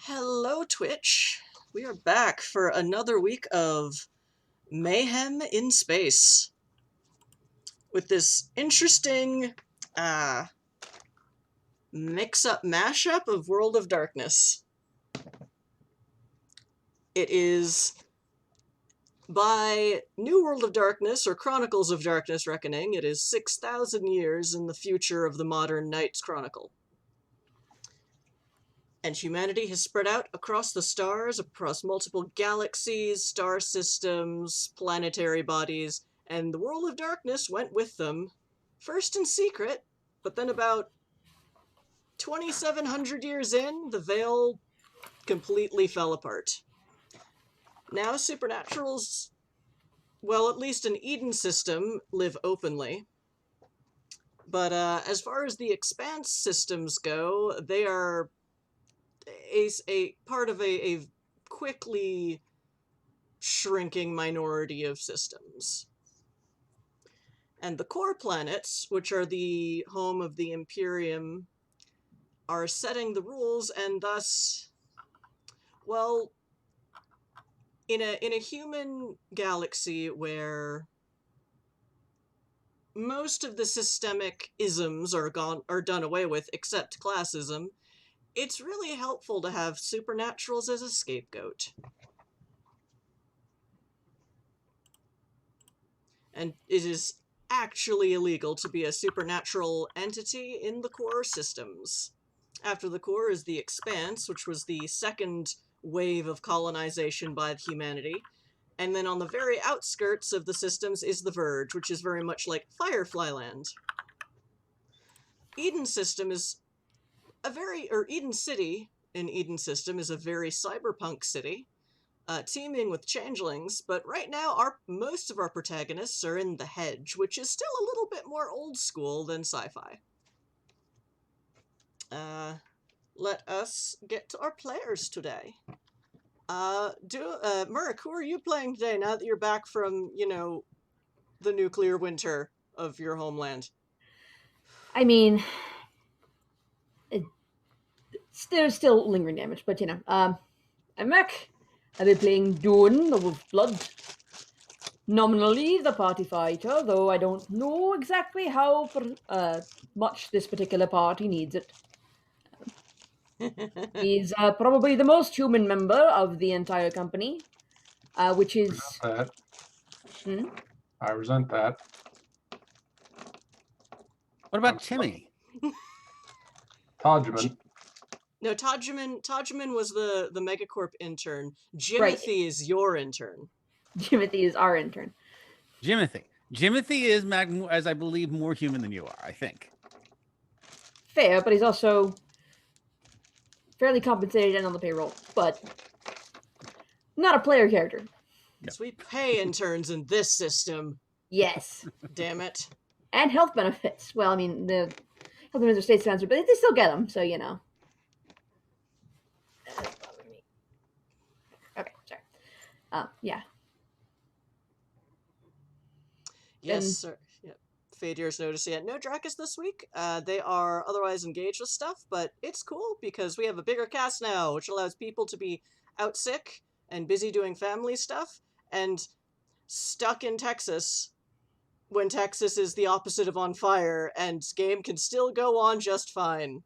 Hello, Twitch. We are back for another week of Mayhem in Space with this interesting mix-up mashup of World of Darkness. It is, by New World of Darkness, or Chronicles of Darkness reckoning, it is 6,000 years in the future of the modern Knights Chronicle. And humanity has spread out across the stars, across multiple galaxies, star systems, planetary bodies, and the World of Darkness went with them, first in secret, but then about 2,700 years in, the veil completely fell apart. Now supernaturals, well, at least in Eden system, live openly. But as far as the Expanse systems go, they are a part of a quickly shrinking minority of systems. And the core planets, which are the home of the Imperium, are setting the rules, and thus, well, in a human galaxy where most of the systemic isms are done away with, except classism, it's really helpful to have supernaturals as a scapegoat. And it is actually illegal to be a supernatural entity in the core systems. After the core is the Expanse, which was the second wave of colonization by humanity. And then on the very outskirts of the systems is the Verge, which is very much like Firefly Land. Eden system is Eden City in Eden system is a very cyberpunk city, teeming with changelings, but right now most of our protagonists are in the Hedge, which is still a little bit more old school than sci-fi. Let us get to our players today. Murk, who are you playing today now that you're back from, the nuclear winter of your homeland? I mean, there's still lingering damage, but I'm back. I've been playing Idun, the Wolf Blood. Nominally the party fighter, though I don't know exactly how much this particular party needs it. He's probably the most human member of the entire company, which is... I resent that. What about Timmy? Todgeman. No, Todgeman was the Megacorp intern. Jimothy is your intern. Jimothy is our intern. Jimothy is, as I believe, more human than you are, I think. Fair, but he's also fairly compensated and on the payroll, but not a player character. Yes, we pay interns in this system. Yes. Damn it. And health benefits. Well, I mean, the health benefits are state-sponsored, but they still get them, so, Okay, sorry. Yeah. Yes, sir. Yep. Fadir's noticing it. No Dracus this week. They are otherwise engaged with stuff, but it's cool because we have a bigger cast now, which allows people to be out sick and busy doing family stuff and stuck in Texas when Texas is the opposite of on fire, and game can still go on just fine.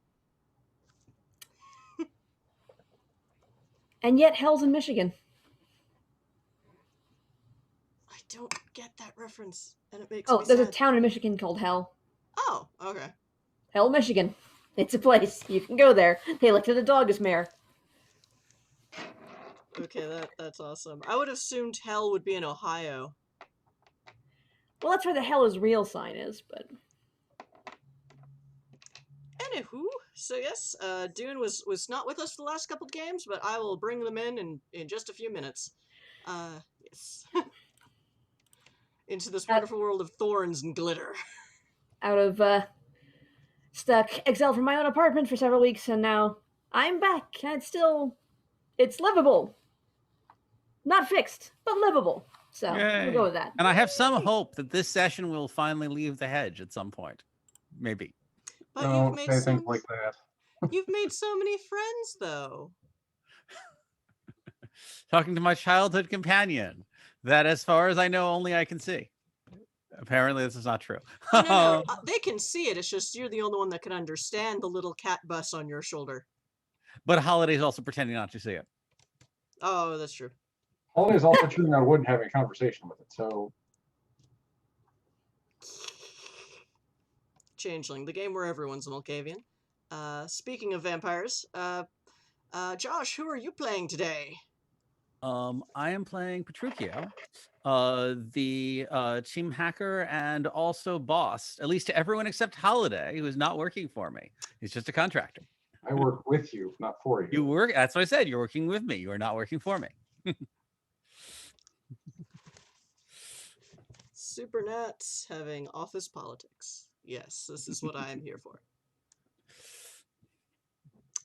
And yet hell's in Michigan. I don't get that reference, and it makes me sad. There's a town in Michigan called Hell. Oh, okay. Hell, Michigan. It's a place. You can go there. They elected a dog as mayor. Okay, that's awesome. I would have assumed Hell would be in Ohio. Well, that's where the Hell is real sign is, but... Anywho, so yes, Dune was not with us for the last couple of games, but I will bring them in just a few minutes. Yes. Into this wonderful world of thorns and glitter. Out of, stuck exiled from my own apartment for several weeks, and now I'm back, and it's livable. Not fixed, but livable. So, we'll go with that. And I have some hope that this session will finally leave the Hedge at some point. Maybe. But Don't say things like that. You've made so many friends, though. talking to my childhood companion that, as far as I know, only I can see. Apparently, this is not true. Oh, no, they can see it. It's just you're the only one that can understand the little cat bus on your shoulder. But Holiday's also pretending not to see it. Oh, that's true. Holiday's also chewing on wood and having a conversation with it, so... Changeling, the game where everyone's an Alcavian. Speaking of vampires, Josh, who are you playing today? I am playing Petruchio, the team hacker and also boss, at least to everyone except Holiday, who is not working for me. He's just a contractor. I work with you, not for you. You work, that's what I said. You're working with me. You are not working for me. Supernats having office politics. Yes, this is what I am here for.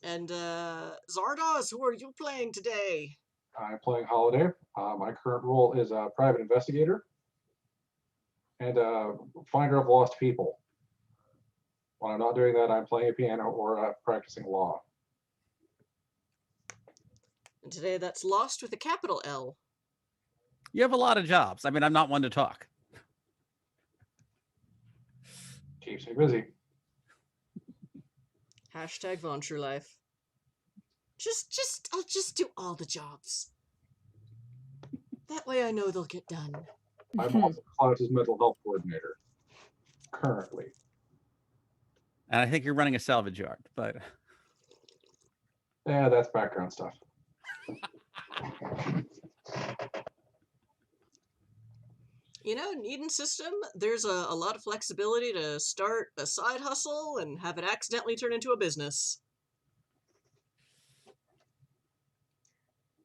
And Zardoz, who are you playing today? I'm playing Holiday. My current role is a private investigator and a finder of lost people. When I'm not doing that, I'm playing a piano or practicing law. And today that's Lost with a capital L. You have a lot of jobs. I mean, I'm not one to talk. Keeps me busy. Hashtag Von True Life. I'll just do all the jobs. That way I know they'll get done. I'm also Klaus's mental health coordinator, currently. And I think you're running a salvage yard, but... Yeah, that's background stuff. You know, in Eden system, there's a lot of flexibility to start a side hustle and have it accidentally turn into a business.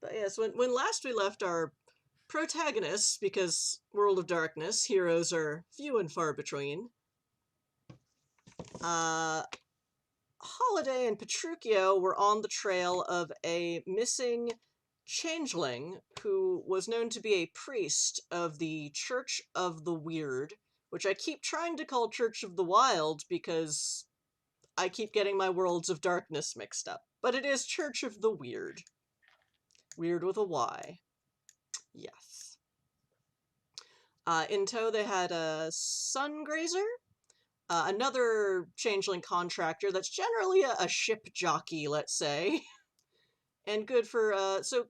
But yes, when last we left our protagonists, because World of Darkness, heroes are few and far between, Holiday and Petruchio were on the trail of a missing changeling who was known to be a priest of the Church of the Weird, which I keep trying to call Church of the Wild because I keep getting my Worlds of Darkness mixed up. But it is Church of the Weird. Weird with a Y. Yes. In tow they had a Sungrazer, another changeling contractor that's generally a ship jockey, let's say. And good for, so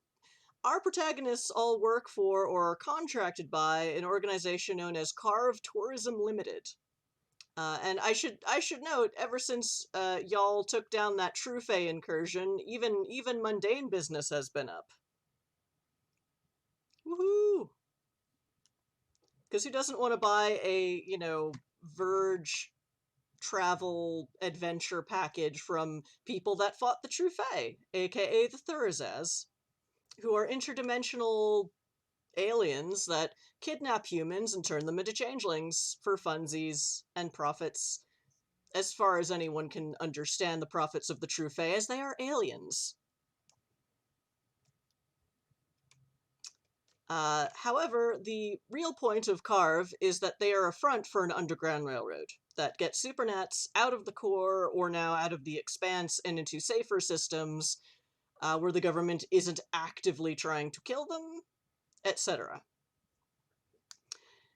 our protagonists all work for or are contracted by an organization known as Carve Tourism Limited. And I should note, ever since y'all took down that Trufe incursion, even mundane business has been up. Woohoo! Because who doesn't want to buy a, Verge travel adventure package from people that fought the Trufe, aka the Thurzaz, who are interdimensional aliens that kidnap humans and turn them into changelings for funsies and profits, as far as anyone can understand the profits of the Trufe, as they are aliens. However, the real point of Carve is that they are a front for an underground railroad that gets Supernats out of the core, or now out of the Expanse, and into safer systems where the government isn't actively trying to kill them, etc.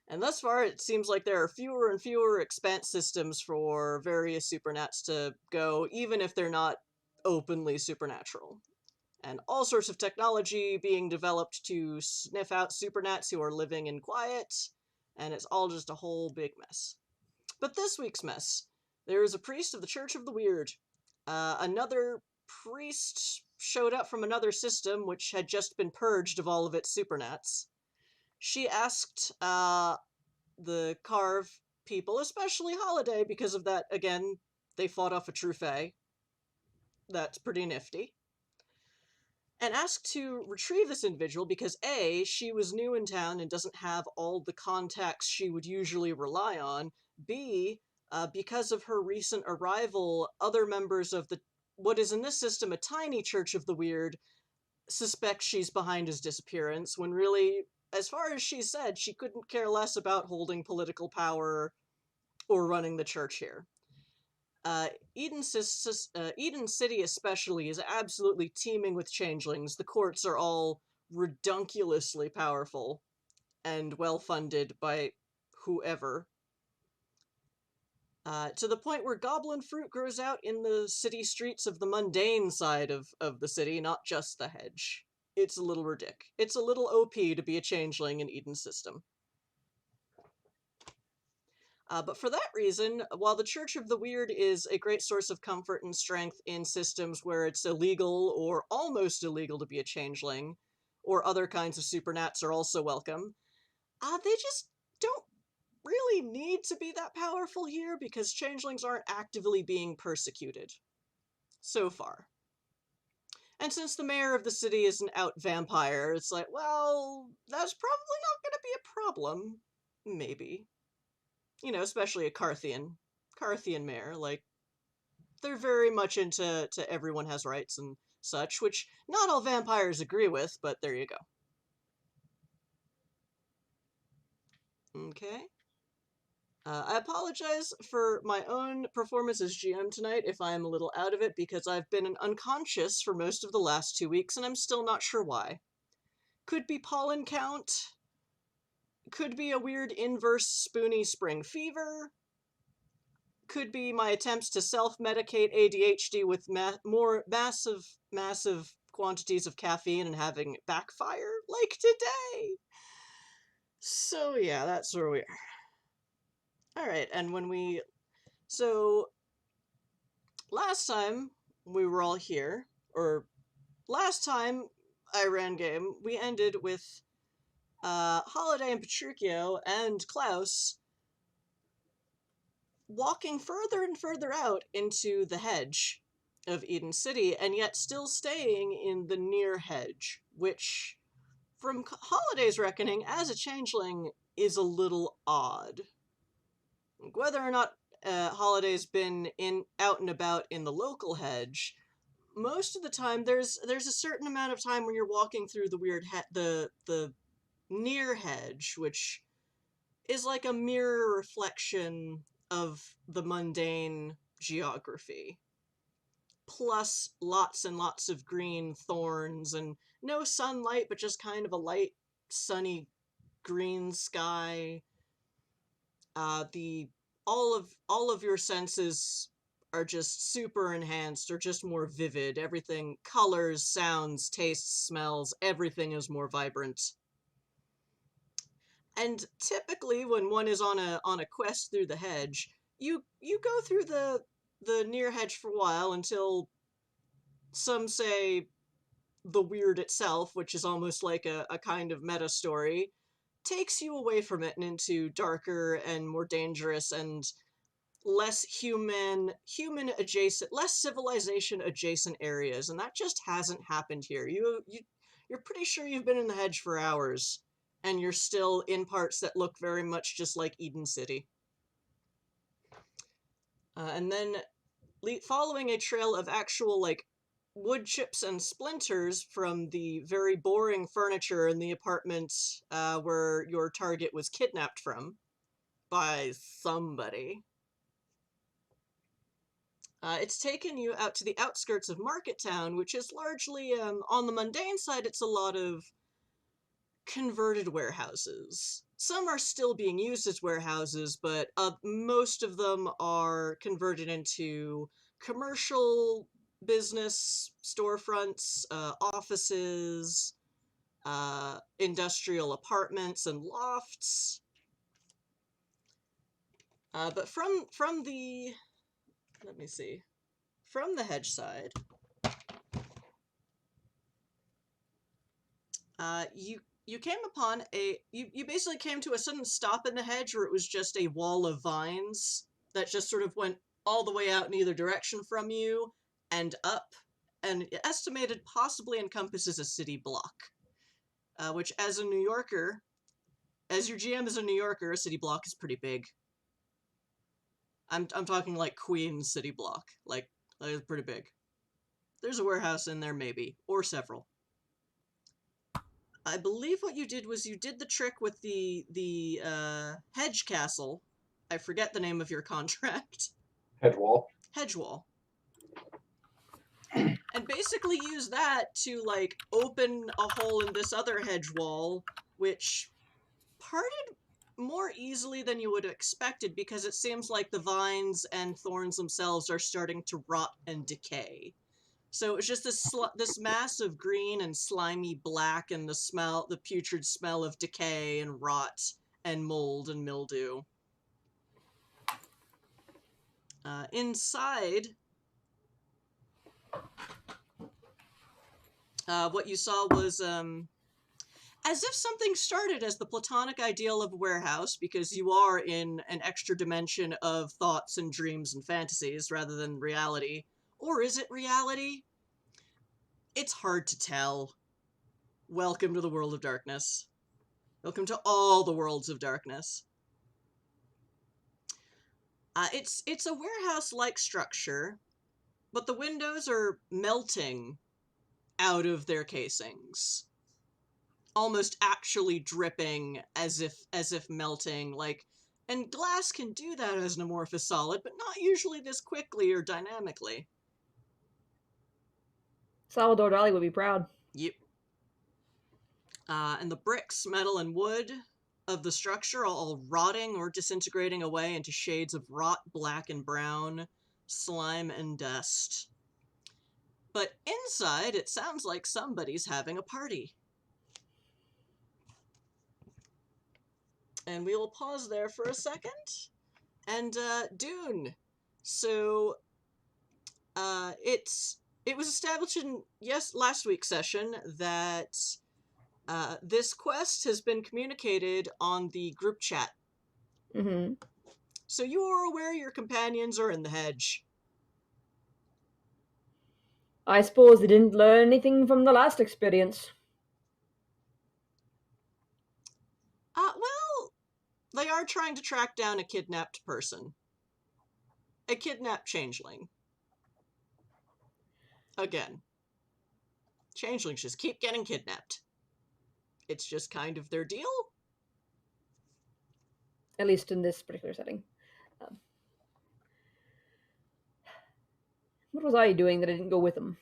And thus far, it seems like there are fewer and fewer Expanse systems for various Supernats to go, even if they're not openly supernatural. And all sorts of technology being developed to sniff out Supernats who are living in quiet, and it's all just a whole big mess. But this week's mess, there is a priest of the Church of the Weird. Another priest showed up from another system which had just been purged of all of its Supernats. She asked the Carve people, especially Holiday, because of that, again, they fought off a Trufe. That's pretty nifty. And asked to retrieve this individual because A, she was new in town and doesn't have all the contacts she would usually rely on. B, because of her recent arrival, other members of what is in this system a tiny Church of the Weird suspect she's behind his disappearance, when really, as far as she said, she couldn't care less about holding political power or running the church here. Eden City especially is absolutely teeming with changelings. The courts are all redunculously powerful and well-funded by whoever. To the point where goblin fruit grows out in the city streets of the mundane side of the city, not just the hedge. It's a little ridiculous. It's a little OP to be a changeling in Eden's system. But for that reason, while the Church of the Weird is a great source of comfort and strength in systems where it's illegal or almost illegal to be a changeling, or other kinds of supernats are also welcome, they just don't really need to be that powerful here because changelings aren't actively being persecuted. So far. And since the mayor of the city is an out vampire, it's like, well, that's probably not going to be a problem. Maybe. You know, especially a Carthian mayor. Like, they're very much into everyone has rights and such, which not all vampires agree with, but there you go. Okay. I apologize for my own performance as GM tonight if I am a little out of it, because I've been unconscious for most of the last 2 weeks, and I'm still not sure why. Could be pollen count. Could be a weird inverse spoony spring fever. Could be my attempts to self-medicate ADHD with more massive quantities of caffeine and having it backfire, like today. So yeah, that's where we are. Alright, and so, last time we were all here, or last time I ran game, we ended with Holiday and Petruchio and Klaus walking further and further out into the hedge of Eden City, and yet still staying in the near hedge, which, from Holiday's reckoning, as a changeling, is a little odd. Whether or not Holiday's been out and about in the local hedge, most of the time there's a certain amount of time when you're walking through the weird the near hedge, which is like a mirror reflection of the mundane geography. Plus lots and lots of green thorns and no sunlight, but just kind of a light, sunny green sky. All of your senses are just super enhanced or just more vivid. Everything, colors, sounds, tastes, smells, everything is more vibrant. And typically when one is on a quest through the hedge, you go through the near hedge for a while until some say the weird itself, which is almost like a kind of meta story, takes you away from it and into darker and more dangerous and less human adjacent, less civilization adjacent areas, and that just hasn't happened here. You're pretty sure you've been in the hedge for hours, and you're still in parts that look very much just like Eden City. And then following a trail of actual, like, wood chips and splinters from the very boring furniture in the apartment where your target was kidnapped from by somebody. It's taken you out to the outskirts of Market Town, which is largely, on the mundane side, it's a lot of converted warehouses. Some are still being used as warehouses, but most of them are converted into commercial business storefronts, offices, industrial apartments, and lofts. But from the... let me see. From the hedge side, you came upon you basically came to a sudden stop in the hedge where it was just a wall of vines that just sort of went all the way out in either direction from you and up, and estimated possibly encompasses a city block. Which, as a New Yorker, as your GM is a New Yorker, a city block is pretty big. I'm talking like Queens city block, like it's pretty big. There's a warehouse in there maybe, or several. I believe what you did was you did the trick with the hedge castle. I forget the name of your contract. Hedge wall. Hedge wall. and basically use that to, like, open a hole in this other hedge wall, which parted more easily than you would have expected, because it seems like the vines and thorns themselves are starting to rot and decay. So it's just this mass of green and slimy black, and the putrid smell of decay and rot and mold and mildew. Inside, what you saw was as if something started as the platonic ideal of a warehouse, because you are in an extra dimension of thoughts and dreams and fantasies rather than reality. Or is it reality? It's hard to tell. Welcome to the world of darkness. Welcome to all the worlds of darkness. It's a warehouse-like structure, but the windows are melting out of their casings. Almost actually dripping as if melting, like, and glass can do that as an amorphous solid, but not usually this quickly or dynamically. Salvador Dali would be proud. Yep. And the bricks, metal, and wood of the structure are all rotting or disintegrating away into shades of rot, black and brown, slime and dust. But inside, it sounds like somebody's having a party. And we will pause there for a second. And, Dune. So, it was established in, last week's session that this quest has been communicated on the group chat. Mm-hmm. So you are aware your companions are in the hedge. I suppose they didn't learn anything from the last experience. Well, they are trying to track down a kidnapped person. A kidnapped changeling. Again. Changelings just keep getting kidnapped. It's just kind of their deal. At least in this particular setting. What was I doing that I didn't go with them?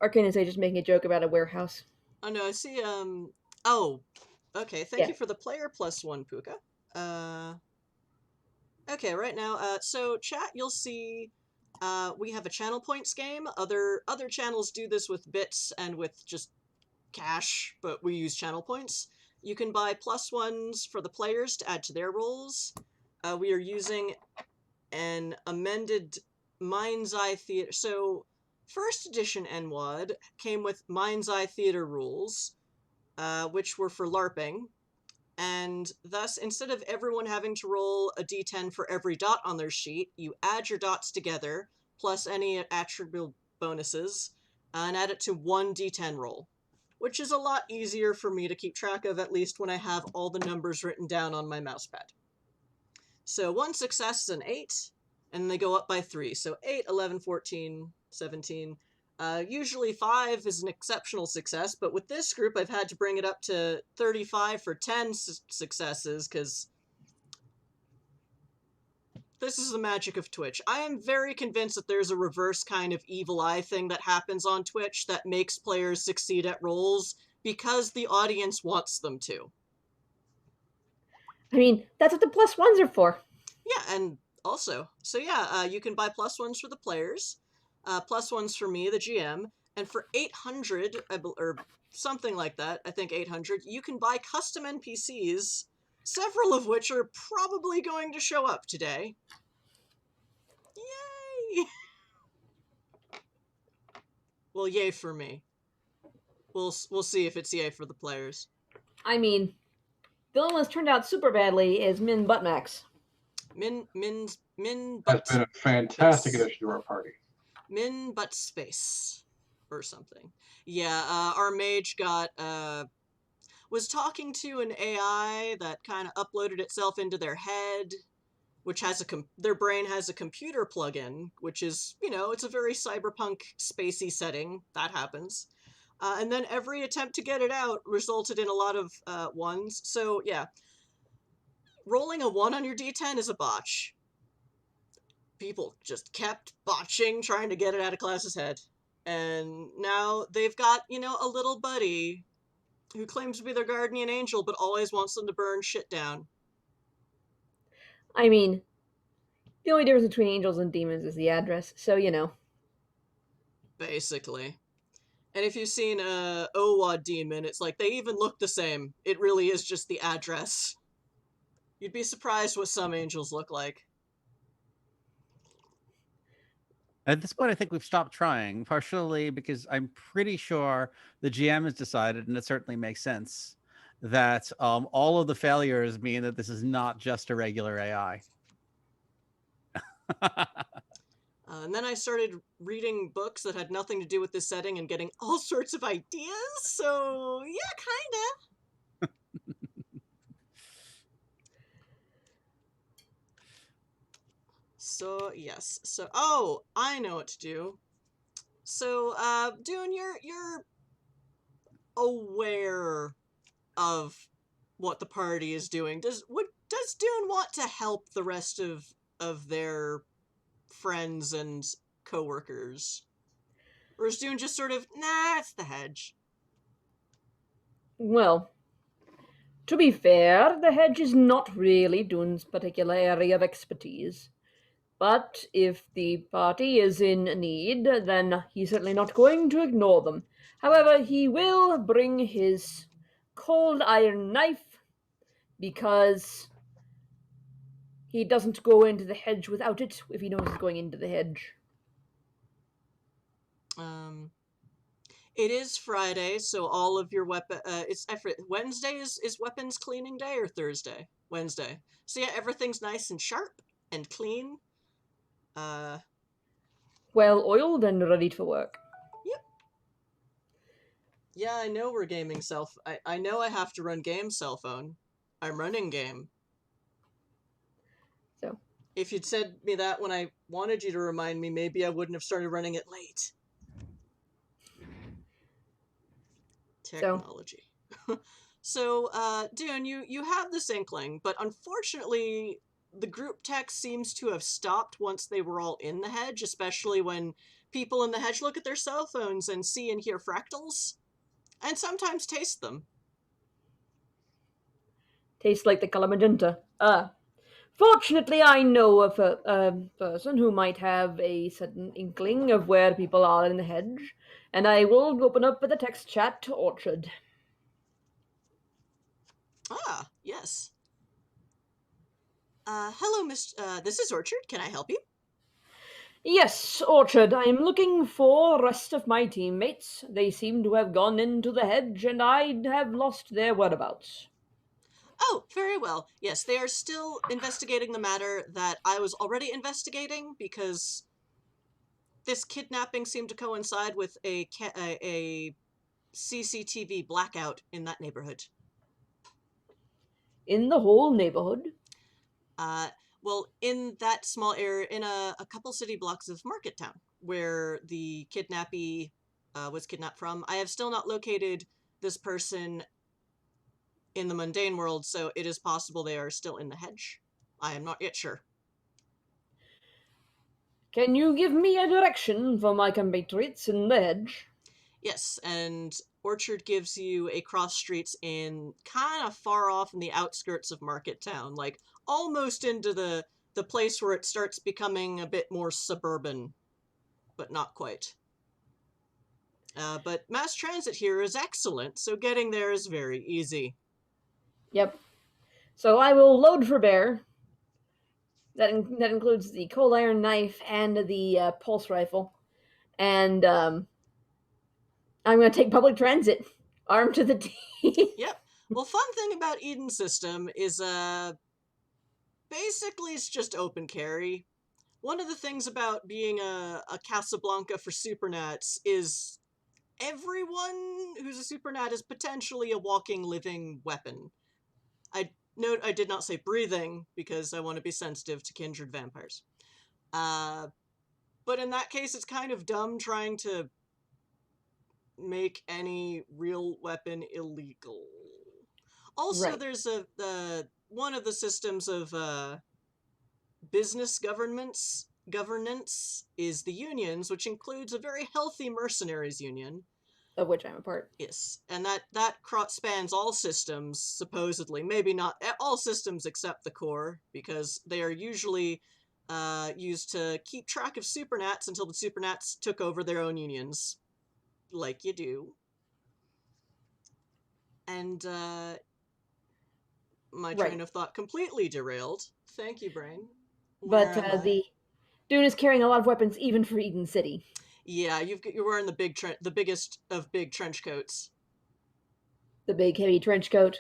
Arcane and Sage just making a joke about a warehouse. Oh no, I see, oh, okay, thank you for the player +1, Puka. Okay, right now, so chat, you'll see, we have a channel points game. Other channels do this with bits and with just cash, but we use channel points. You can buy +1s for the players to add to their rolls. We are using an amended Mind's Eye Theater. So, first edition NWoD came with Mind's Eye Theater rules, which were for LARPing, and thus, instead of everyone having to roll a d10 for every dot on their sheet, you add your dots together, plus any attribute bonuses, and add it to one d10 roll, which is a lot easier for me to keep track of, at least when I have all the numbers written down on my mousepad. So one success is an 8, and they go up by 3. So 8, 11, 14, 17. Usually 5 is an exceptional success, but with this group I've had to bring it up to 35 for 10 successes, because this is the magic of Twitch. I am very convinced that there's a reverse kind of evil eye thing that happens on Twitch that makes players succeed at rolls because the audience wants them to. I mean, that's what the +1s are for. Yeah, and also, so yeah, you can buy +1s for the players, +1s for me, the GM, and for 800, or something like that, I think 800, you can buy custom NPCs, several of which are probably going to show up today. Yay! Well, yay for me. We'll see if it's yay for the players. I mean, the only one's turned out super badly is Min Buttmax. Min That's been a fantastic addition to our party. Min Butt Space. Or something. Yeah, our mage was talking to an AI that kind of uploaded itself into their head, which has their brain has a computer plugin, which is, it's a very cyberpunk spacey setting. That happens. And then every attempt to get it out resulted in a lot of ones. So, yeah. Rolling a 1 on your d10 is a botch. people just kept botching trying to get it out of Class's head. And now they've got, a little buddy who claims to be their guardian angel, but always wants them to burn shit down. I mean, the only difference between angels and demons is the address, so Basically. And if you've seen a NWoD demon, it's like they even look the same. It really is just the address. You'd be surprised what some angels look like. At this point, I think we've stopped trying, partially because I'm pretty sure the GM has decided, and it certainly makes sense, that all of the failures mean that this is not just a regular AI. And then I started reading books that had nothing to do with this setting and getting all sorts of ideas. So, yeah, kinda. So, yes. So, oh, I know what to do. So, Dune, you're aware of what the party is doing. Does Dune want to help the rest of their friends and co-workers? Or is Dune just sort of, nah, it's the hedge? Well, to be fair, the hedge is not really Dune's particular area of expertise. But if the party is in need, then he's certainly not going to ignore them. However, he will bring his cold iron knife because he doesn't go into the hedge without it if he knows he's going into the hedge. It is Friday, so all of your weapon. Wednesday is weapons cleaning day or Thursday? Wednesday. So yeah, everything's nice and sharp and clean. Well oiled and ready for work. Yep. Yeah, I know we're gaming I know I have to run game cell phone. I'm running game. So if you'd said me that when I wanted you to remind me, maybe I wouldn't have started running it late. Technology. So, Dune, you have this inkling, but unfortunately, the group text seems to have stopped once they were all in the hedge, especially when people in the hedge look at their cell phones and see and hear fractals, and sometimes taste them. Tastes like the color magenta. Fortunately, I know of a person who might have a sudden inkling of where people are in the hedge, and I will open up with a text chat to Orchard. Ah, yes. Hello, this is Orchard. Can I help you? Yes, Orchard, I'm looking for the rest of my teammates. They seem to have gone into the hedge, and I have lost their whereabouts. Oh, very well. Yes, they are still investigating the matter that I was already investigating because this kidnapping seemed to coincide with a CCTV blackout in that neighborhood. In the whole neighborhood? Well, in that small area, in a couple city blocks of Market Town, where the kidnappee was kidnapped from. I have still not located this person in the mundane world, so it is possible they are still in the hedge. I am not yet sure. Can you give me a direction for my compatriots in the hedge? Yes, and Orchard gives you a cross streets in kind of far off in the outskirts of Market Town, like almost into the place where it starts becoming a bit more suburban, but not quite. But mass transit here is excellent, so getting there is very easy. Yep. So I will load for bear. That includes the cold iron knife and the pulse rifle. And I'm going to take public transit, armed to the teeth. Yep. Well, fun thing about Eden system is basically it's just open carry. One of the things about being a Casablanca for Supernats is everyone who's a Supernat is potentially a walking, living weapon. I note I did not say breathing because I want to be sensitive to kindred vampires. But in that case, it's kind of dumb trying to make any real weapon illegal. Also, Right. there's one of the systems of business governments governance is the unions, which includes a very healthy mercenaries union. Of which I'm a part. Yes, and that spans all systems, supposedly. Maybe not all systems except the core, because they are usually used to keep track of Supernats until the Supernats took over their own unions, like you do. And my Right. train of thought completely derailed. Thank you, brain. But Where am I? the Dune is carrying a lot of weapons, even for Eden City. Yeah, you're wearing the biggest of big trench coats. The big, heavy trench coat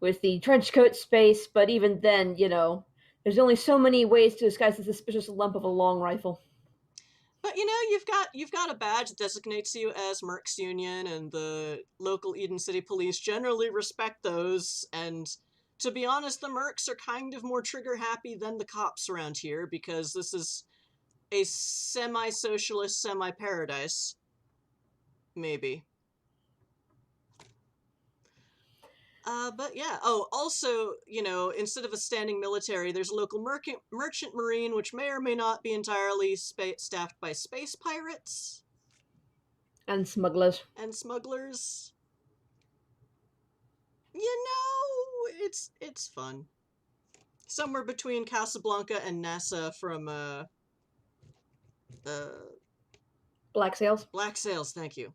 with the trench coat space, but even then, there's only so many ways to disguise the suspicious lump of a long rifle. But you've got a badge that designates you as Mercs Union, and the local Eden City police generally respect those. And to be honest, the Mercs are kind of more trigger happy than the cops around here, because this is a semi-socialist, semi-paradise. Maybe. But yeah. Oh, also, instead of a standing military, there's a local merchant marine, which may or may not be entirely staffed by space pirates And smugglers. and smugglers. It's fun. Somewhere between Casablanca and NASA from Black sails. Black Sails. Thank you.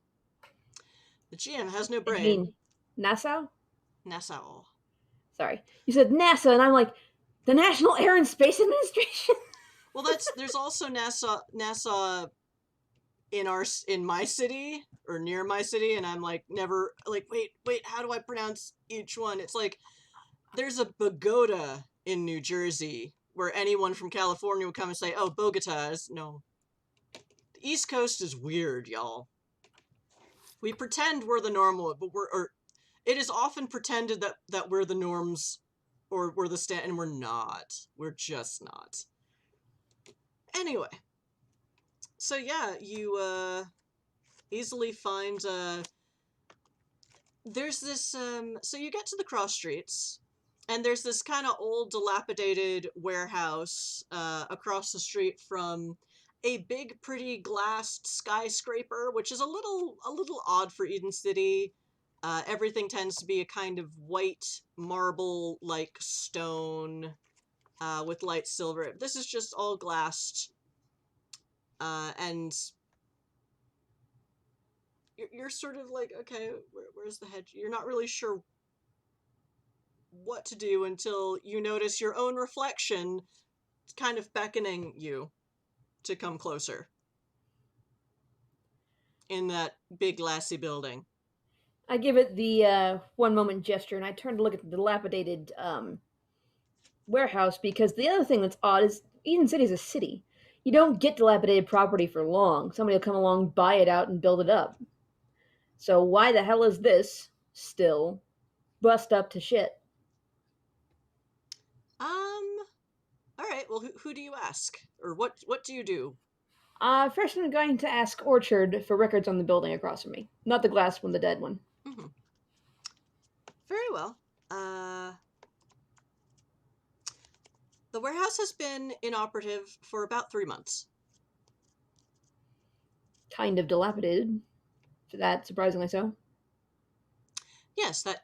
The GM has no I brain. mean, Nassau? Nassau. Sorry. You said NASA, and I'm like, the National Air and Space Administration? Well, there's also NASA in my city or near my city, and I'm like never like wait, how do I pronounce each one? It's like there's a Bogota in New Jersey where anyone from California would come and say, "Oh, Bogota is no." The East Coast is weird, y'all. We pretend we're the normal, but it is often pretended that we're the norms or we're the and we're not. We're just not. Anyway. So yeah, you easily find there's this so you get to the cross streets, and there's this kind of old dilapidated warehouse across the street from a big pretty glassed skyscraper, which is a little odd for Eden City. Everything tends to be a kind of white marble like stone with light silver. This is just all glassed, and you're sort of like, okay, where's the hedge? You're not really sure what to do until you notice your own reflection kind of beckoning you to come closer in that big glassy building. I give it the one moment gesture, and I turn to look at the dilapidated warehouse, because the other thing that's odd is Eden City is a city. You don't get dilapidated property for long. Somebody will come along, buy it out, and build it up. So why the hell is this still bust up to shit? All right. Well, who do you ask, or what do you do? First I'm going to ask Orchard for records on the building across from me. Not the glass one, the dead one. Mm-hmm. Very well. The warehouse has been inoperative for about 3 months. Kind of dilapidated. For that, surprisingly so. Yes, it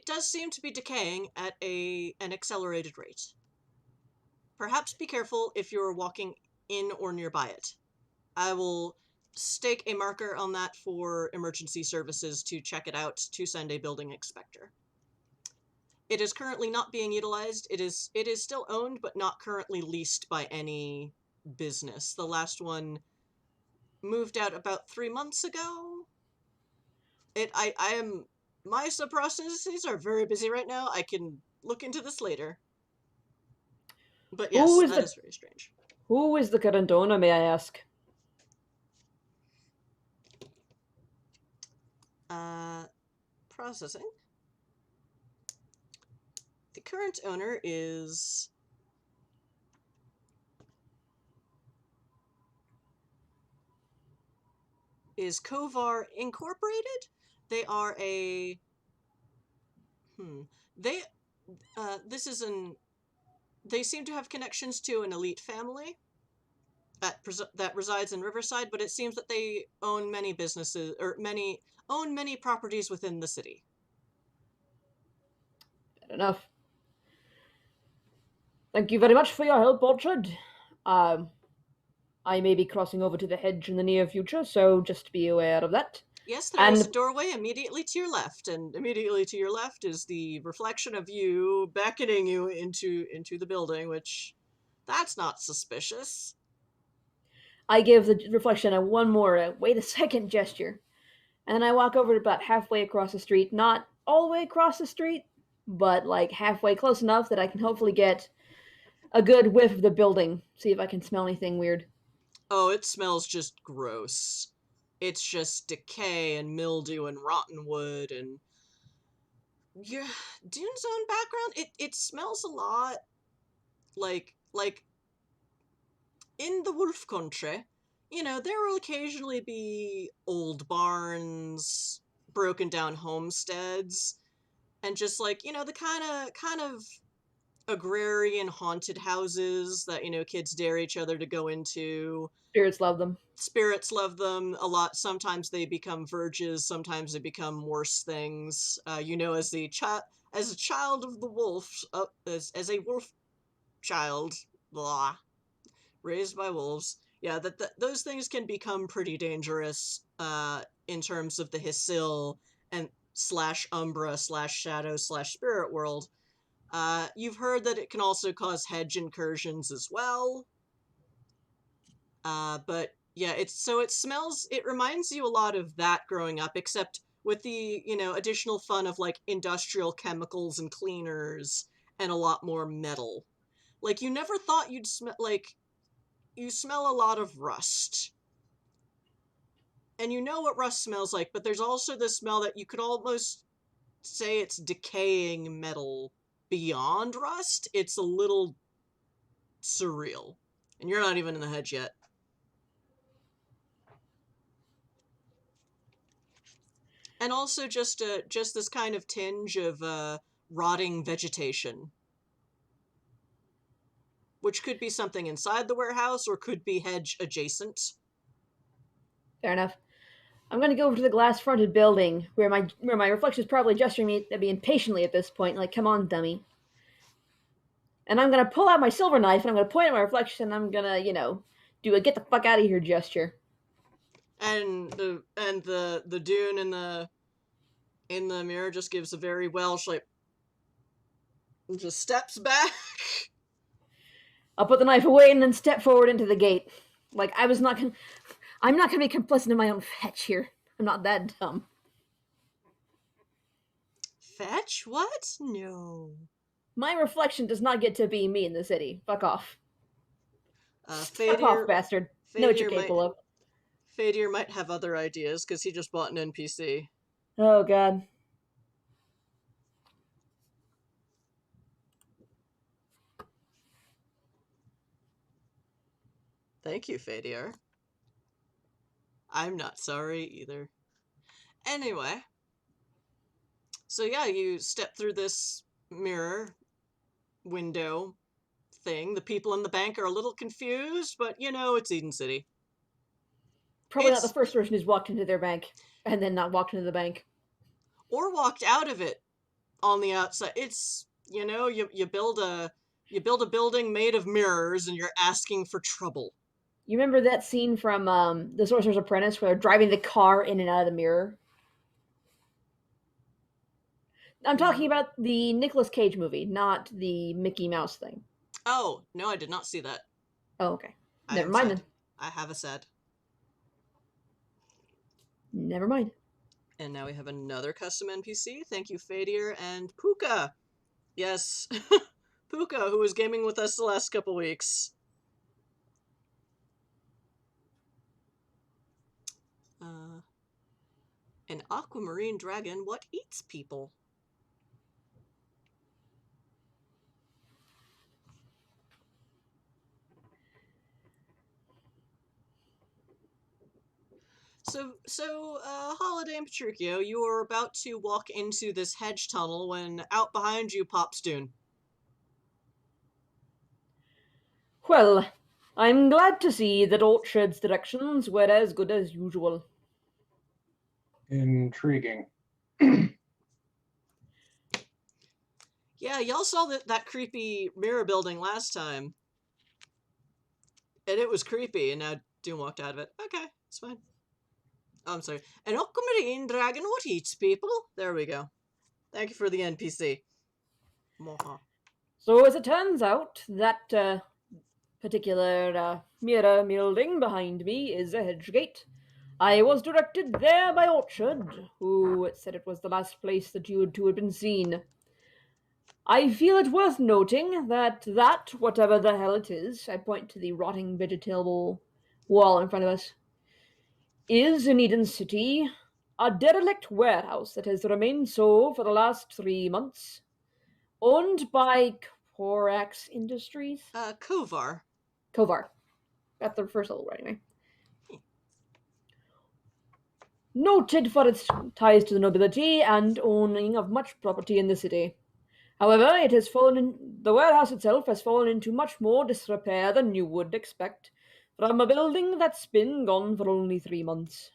does seem to be decaying at an accelerated rate. Perhaps be careful if you're walking in or nearby it. I will stake a marker on that for emergency services to check it out to send a building inspector. It is currently not being utilized. It is still owned, but not currently leased by any business. The last one moved out about 3 months ago. My sub-processes are very busy right now. I can look into this later. But yes, that is very strange. Who is the current owner, may I ask? Processing. The current owner is Kovar Incorporated. They are a they this is they seem to have connections to an elite family. that resides in Riverside, but it seems that they own many businesses or many properties within the city. Fair enough. Thank you very much for your help, Orchard. I may be crossing over to the hedge in the near future, so just be aware of that. Yes, there is And a doorway immediately to your left, and immediately to your left is the reflection of you beckoning you into the building, which that's not suspicious. I give the reflection a one more wait a second gesture. And then I walk over about halfway across the street, not all the way across the street, but like halfway close enough that I can hopefully get a good whiff of the building, see if I can smell anything weird. Oh, it smells just gross. It's just decay and mildew and rotten wood and yeah, Dune's own background. It smells a lot like in the wolf country. You know, there will occasionally be old barns, broken down homesteads, and just like, you know, the kind of agrarian haunted houses that, you know, kids dare each other to go into. Spirits love them. Spirits love them a lot. Sometimes they become verges, sometimes they become worse things. You know, as a child of the wolf, as a wolf child, blah, raised by wolves. Yeah, those things can become pretty dangerous in terms of the Hysil and slash Umbra slash Shadow slash Spirit world. You've heard that it can also cause hedge incursions as well. But yeah, it reminds you a lot of that growing up, except with the, you know, additional fun of like industrial chemicals and cleaners and a lot more metal. Like you never thought you'd smell like you smell a lot of rust. And you know what rust smells like, but there's also the smell that you could almost say it's decaying metal beyond rust. It's a little surreal. And you're not even in the hedge yet. And also just this kind of tinge of rotting vegetation. Which could be something inside the warehouse or could be hedge adjacent. Fair enough. I'm gonna go over to the glass-fronted building where my reflection is probably gesturing me to be impatiently at this point, like, come on, dummy. And I'm gonna pull out my silver knife and I'm gonna point at my reflection and I'm gonna, you know, do a get the fuck out of here gesture. And the Dune in the mirror just gives a very Welsh like just steps back. I'll put the knife away and then step forward into the gate. Like I'm not gonna be complicit in my own fetch here. I'm not that dumb. Fetch? What? No. My reflection does not get to be me in the city. Fuck off. Fadir, Fuck off, bastard. Know what you're capable of. Fadir might have other ideas because he just bought an NPC. Oh god. Thank you, Fadir. I'm not sorry either. Anyway. So yeah, you step through this mirror window thing. The people in the bank are a little confused, but you know, it's Eden City. Probably not the first person who's walked into their bank and then not walked into the bank. Or walked out of it on the outside. It's, you know, you build a building made of mirrors and you're asking for trouble. You remember that scene from The Sorcerer's Apprentice where they're driving the car in and out of the mirror? I'm talking about the Nicolas Cage movie, not the Mickey Mouse thing. Oh, no, I did not see that. Oh, okay. Never mind then. I have a said. Never mind. And now we have another custom NPC. Thank you, Fadir and Puka. Yes, Puka, who was gaming with us the last couple weeks. An aquamarine dragon, what eats people? So, Holiday and Petruchio, you are about to walk into this hedge tunnel when out behind you pops Dune. Well, I'm glad to see that Orchard's directions were as good as usual. Intriguing. Yeah, y'all saw that creepy mirror building last time. And it was creepy, and now Doom walked out of it. Okay, it's fine. Oh, I'm sorry. An aquamarine dragon, what eats people? There we go. Thank you for the NPC. Moha. So as it turns out, that particular mirror building behind me is a hedge gate. I was directed there by Orchard, who said it was the last place that you two had been seen. I feel it worth noting that whatever the hell it is, I point to the rotting vegetable wall in front of us, is in Eden City a derelict warehouse that has remained so for the last 3 months, owned by Korax Industries? Kovar. Kovar. Got the first level right anyway. Noted for its ties to the nobility and owning of much property in the city. However, the warehouse itself has fallen into much more disrepair than you would expect from a building that's been gone for only 3 months.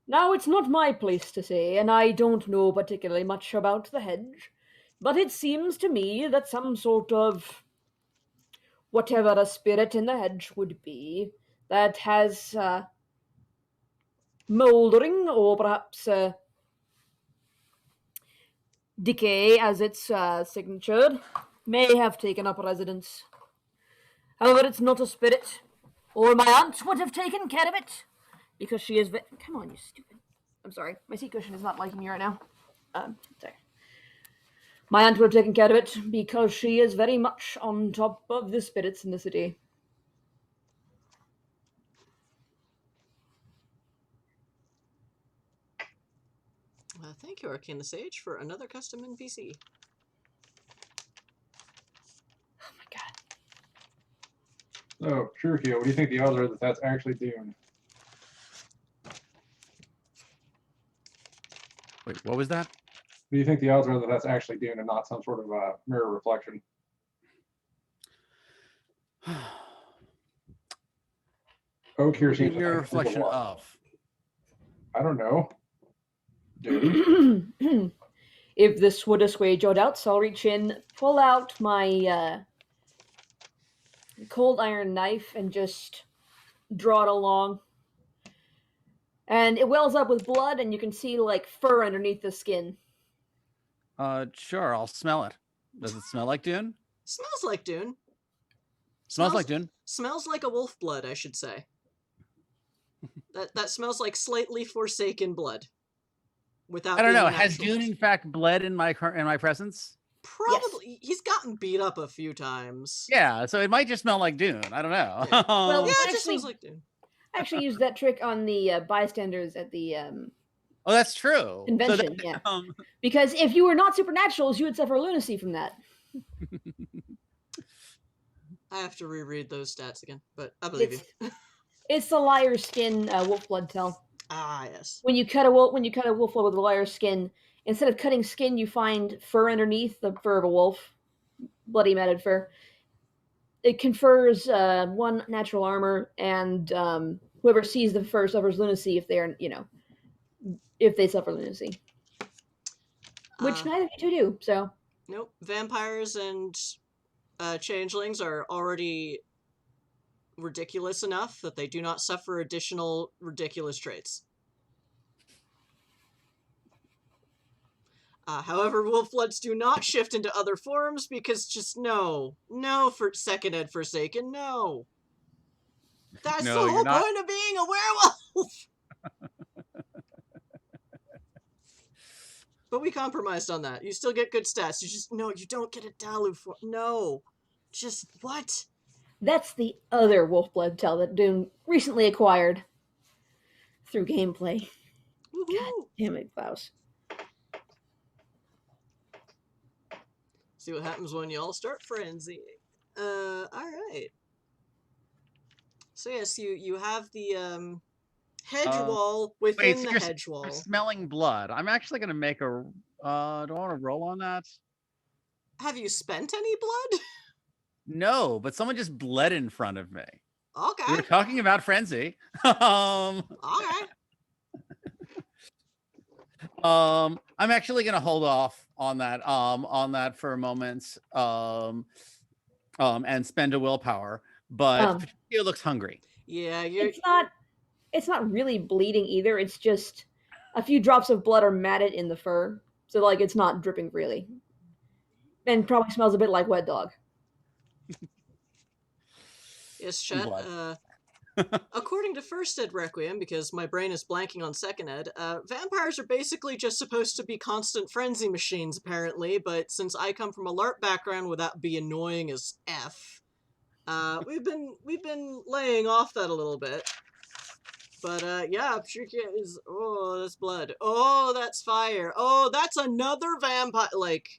Now, it's not my place to say, and I don't know particularly much about the hedge, but it seems to me that some sort of whatever a spirit in the hedge would be that has mouldering or perhaps decay as its signature may have taken up residence. However, it's not a spirit, or my aunt would have taken care of it, because she is. Come on, you stupid. I'm sorry, my seat cushion is not liking me right now. Sorry. My aunt would have taken care of it because she is very much on top of the spirits in the city. Thank you, Arcana Sage, for another custom NPC. Oh my god. So, Shurikyo, what do you think the odds are that that's actually Dune? Wait, what was that? What do you think the odds are that that's actually Dune and not some sort of mirror reflection? Oak here seems Your to reflection of. I don't know. Dune. If this would assuage your doubts, I'll reach in, pull out my cold iron knife, and just draw it along. And it wells up with blood, and you can see like fur underneath the skin. Sure, I'll smell it. Does it smell like Dune? Smells like Dune. Smells like Dune. Smells like a wolf blood, I should say. That smells like slightly forsaken blood. Without I don't know. being Has natural. Dune in fact bled in my presence? Probably. He's gotten beat up a few times. Yeah, so it might just smell like Dune. I don't know. Yeah. Well, Yeah, it actually, just smells like Dune. I actually used that trick on the bystanders at the oh, that's true. convention. So Yeah, because if you were not supernaturals, you would suffer lunacy from that. I have to reread those stats again, but I believe you. It's the liar skin wolf blood tell. Ah, yes. When you cut a wolf blood with a liar skin, instead of cutting skin, you find fur underneath the fur of a wolf, bloody matted fur. It confers 1 natural armor, and whoever sees the fur suffers lunacy if they're, if they suffer lunacy. Which neither of you two do, so. Nope. Vampires and changelings are already ridiculous enough that they do not suffer additional ridiculous traits. However, wolfbloods do not shift into other forms because just no. No, for Second Ed Forsaken, no. That's the whole point of being a werewolf! But we compromised on that. You still get good stats. You don't get a Dalu for. No. Just, what? That's the other wolf blood tell that Dune recently acquired through gameplay. Woohoo! God damn it, Klaus. See what happens when y'all start frenzying. Alright. So yes, you have the hedge wall within the hedge wall. You're smelling blood. I'm actually going to make a Do I want to roll on that? Have you spent any blood? No, but someone just bled in front of me. Okay. We were talking about frenzy. Okay. I'm actually gonna hold off on that for a moment, and spend a willpower. But Patricio looks hungry. Yeah, you're. It's not really bleeding either. It's just a few drops of blood are matted in the fur, so like it's not dripping freely, and probably smells a bit like wet dog. Yes, Chet. According to First Ed Requiem, because my brain is blanking on Second Ed, vampires are basically just supposed to be constant frenzy machines, apparently. But since I come from a LARP background where that be annoying as f, we've been laying off that a little bit. But yeah, Patricia is. Oh, that's blood. Oh, that's fire. Oh, that's another vampire. Like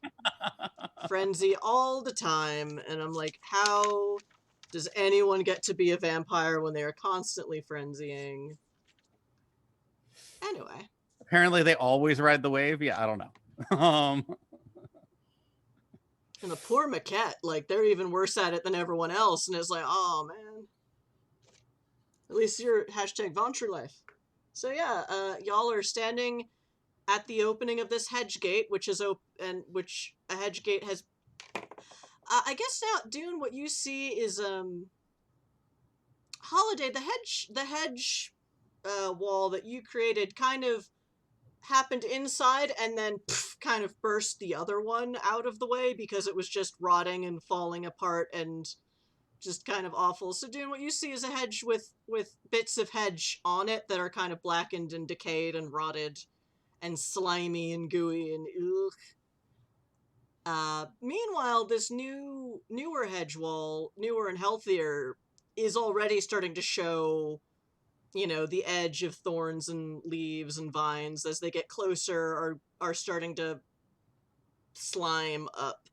frenzy all the time, and I'm like, how does anyone get to be a vampire when they are constantly frenzying? Anyway. Apparently, they always ride the wave. Yeah, I don't know. And the poor maquette, like, they're even worse at it than everyone else, and it's like, oh, man. At least you're #Venture Life. So yeah, y'all are standing at the opening of this hedge gate, which is which a hedge gate has. I guess now, Dune, what you see is Holiday. The hedge wall that you created kind of happened inside and then kind of burst the other one out of the way because it was just rotting and falling apart and just kind of awful. So Dune, what you see is a hedge with bits of hedge on it that are kind of blackened and decayed and rotted and slimy and gooey and ugh. Meanwhile, this newer hedge wall, newer and healthier, is already starting to show, you know, the edge of thorns and leaves and vines as they get closer are starting to slime up.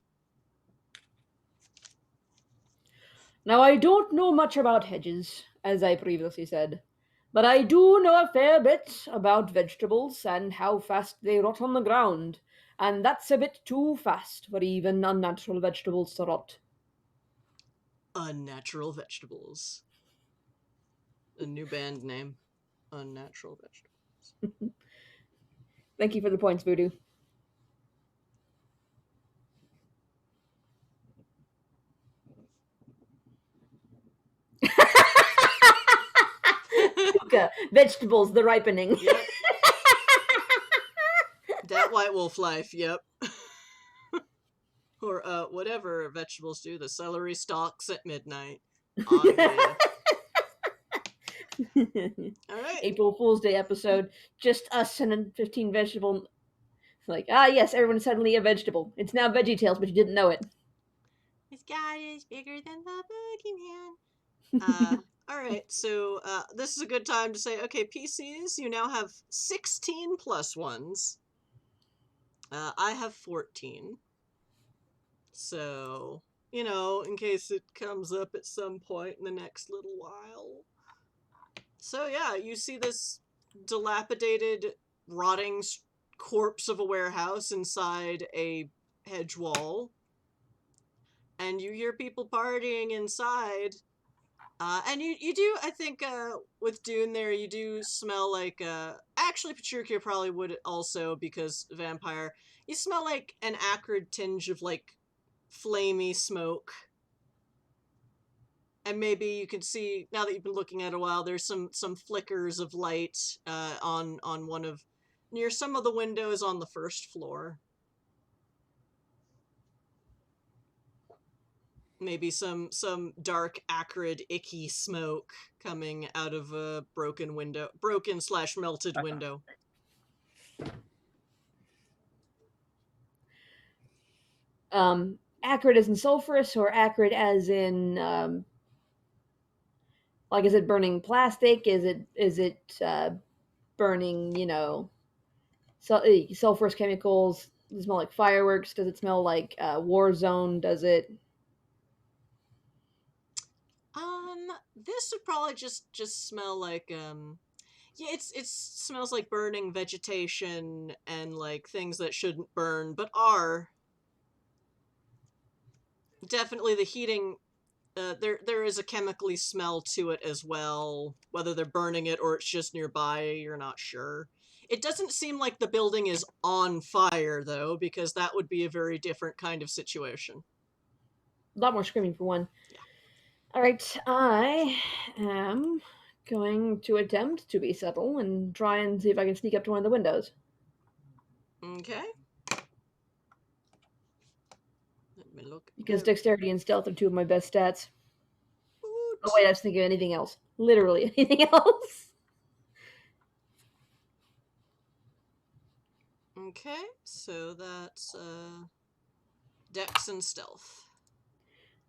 Now, I don't know much about hedges, as I previously said, but I do know a fair bit about vegetables and how fast they rot on the ground, and that's a bit too fast for even unnatural vegetables to rot. Unnatural vegetables. A new band name. Unnatural vegetables. Thank you for the points, Voodoo. Vegetables, the ripening. Yep. That White Wolf life, yep. Or whatever vegetables do, the celery stalks at midnight. On Alright. April Fool's Day episode. Just us and 15 vegetable. Like, yes, everyone's suddenly a vegetable. It's now VeggieTales, but you didn't know it. This guy is bigger than the boogeyman. Alright, so this is a good time to say, okay, PCs, you now have 16 plus ones. I have 14. So, you know, in case it comes up at some point in the next little while. So yeah, you see this dilapidated, rotting corpse of a warehouse inside a hedge wall. And you hear people partying inside. And you do, I think, with Dune there, you do smell like, actually, Petruchia probably would also, because vampire, you smell like an acrid tinge of, like, flamey smoke. And maybe you can see, now that you've been looking at it a while, there's some flickers of light, on one of, near some of the windows on the first floor. Maybe some dark, acrid, icky smoke coming out of a broken window, broken/melted window. Acrid as in sulfurous, or acrid as in like, is it burning plastic? Is it burning, you know, sulfurous chemicals? Does it smell like fireworks? Does it smell like war zone? Does it? This would probably just smell like Yeah, it smells like burning vegetation and like things that shouldn't burn, but are. Definitely the heating, there is a chemically smell to it as well. Whether they're burning it or it's just nearby, you're not sure. It doesn't seem like the building is on fire, though, because that would be a very different kind of situation. A lot more screaming for one. Yeah. All right, I am going to attempt to be subtle and try and see if I can sneak up to one of the windows. Okay. Let me look. Because dexterity and stealth are two of my best stats. Woot. Oh wait, I was thinking of anything else. Literally anything else. Okay, so that's dex and stealth.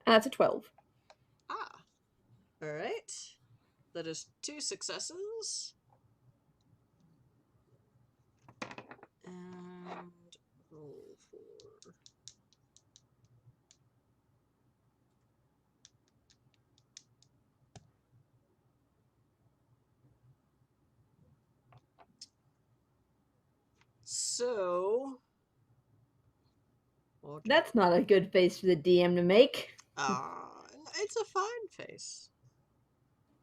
That's a 12. Ah. Alright. That is 2 successes. And roll for... So... That's not a good face for the DM to make. It's a fine face.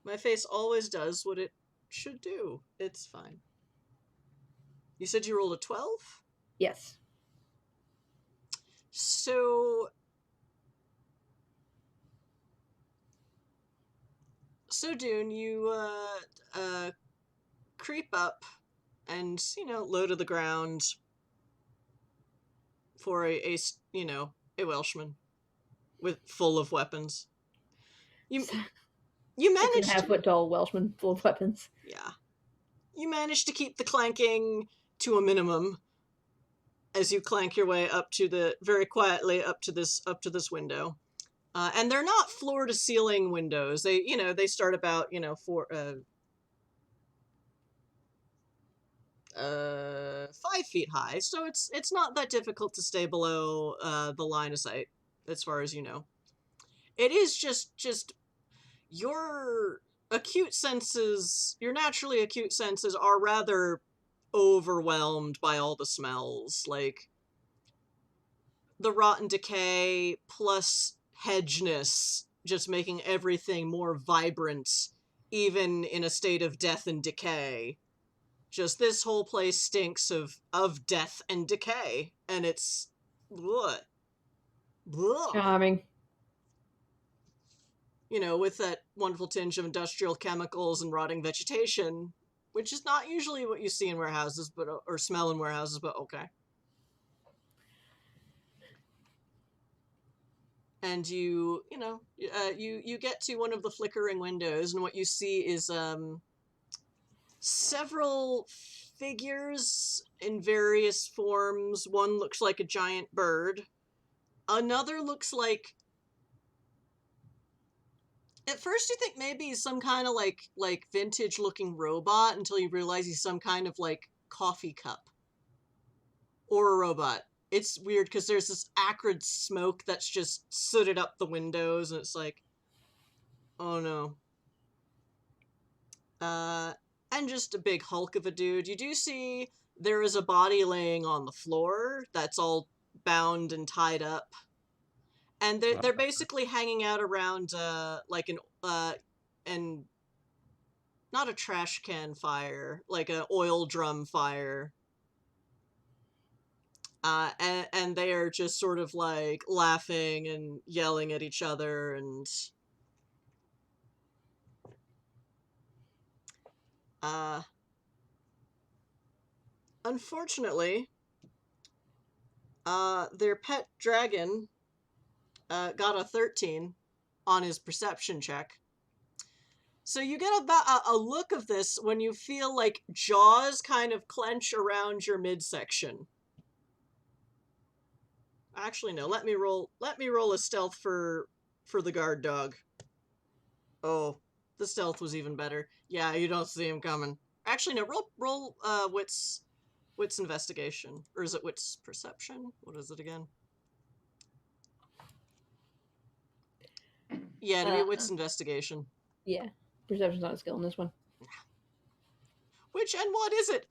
My face always does what it should do. It's fine. You said you rolled a 12? Yes. So Dune, you creep up and, low to the ground for a Welshman with full of weapons. You managed 6.5-foot tall Welshman full of weapons. Yeah. You manage to keep the clanking to a minimum as you clank your way very quietly up to this window. And they're not floor to ceiling windows. They start about, 5 feet high. So it's not that difficult to stay below the line of sight, as far as you know. It is just your naturally acute senses are rather overwhelmed by all the smells, like the rotten decay plus hedgeness, just making everything more vibrant, even in a state of death and decay. Just this whole place stinks of death and decay, and it's what? Charming. With that wonderful tinge of industrial chemicals and rotting vegetation, which is not usually what you see in warehouses, or smell in warehouses, but okay. And you get to one of the flickering windows, and what you see is several figures in various forms. One looks like a giant bird. Another looks like, at first you think maybe he's some kind of like vintage looking robot, until you realize he's some kind of like coffee cup or a robot. It's weird because there's this acrid smoke that's just sooted up the windows, and it's like, oh no. And just a big hulk of a dude. You do see there is a body laying on the floor that's all bound and tied up. And they're basically hanging out around like an not a trash can fire, like an oil drum fire. And they are just sort of like laughing and yelling at each other, and unfortunately, their pet dragon got a 13 on his perception check. So you get about a look of this when you feel like jaws kind of clench around your midsection. Actually, no. Let me roll a stealth for the guard dog. Oh, the stealth was even better. Yeah, you don't see him coming. Actually, no. Roll wits investigation, or is it wits perception? What is it again? Yeah, to be wits investigation. Yeah, perception's not a skill in this one. Which NWoD is it?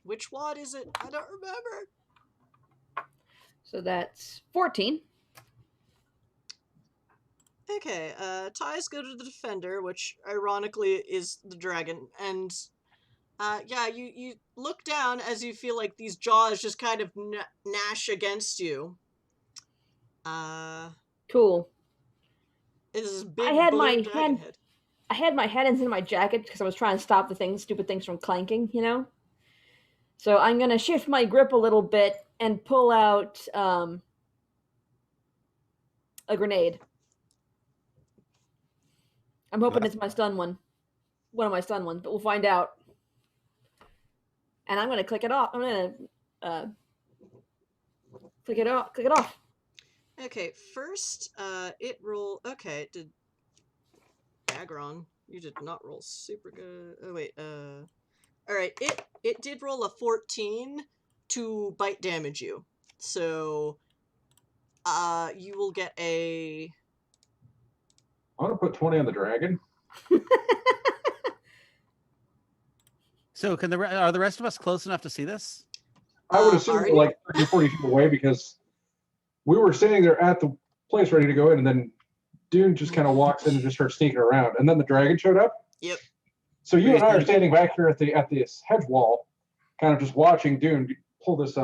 Which WoD is it? I don't remember. So that's 14. Okay, ties go to the defender, which ironically is the dragon, and yeah, you look down as you feel like these jaws just kind of gnash against you. Cool. It is this big I had blue my dragon hand- head. I had my hands in my jacket because I was trying to stop the stupid things from clanking, you know? So I'm gonna shift my grip a little bit and pull out a grenade. I'm hoping it's my stun one. One of my stun ones, but we'll find out. And I'm gonna click it off. I'm gonna click it off. Okay, first, it roll. Okay, did Agron? You did not roll super good. Oh wait, all right. It did roll a 14 to bite damage you. So, you will get a. I'm gonna put 20 on the dragon. So are the rest of us close enough to see this? I would assume are we're you? like 30 or 40 feet away because we were standing there at the place ready to go in, and then Dune just kind of walks in and just starts sneaking around, and then the dragon showed up. Yep. So you and I are standing back here at this hedge wall, kind of just watching Dune pull this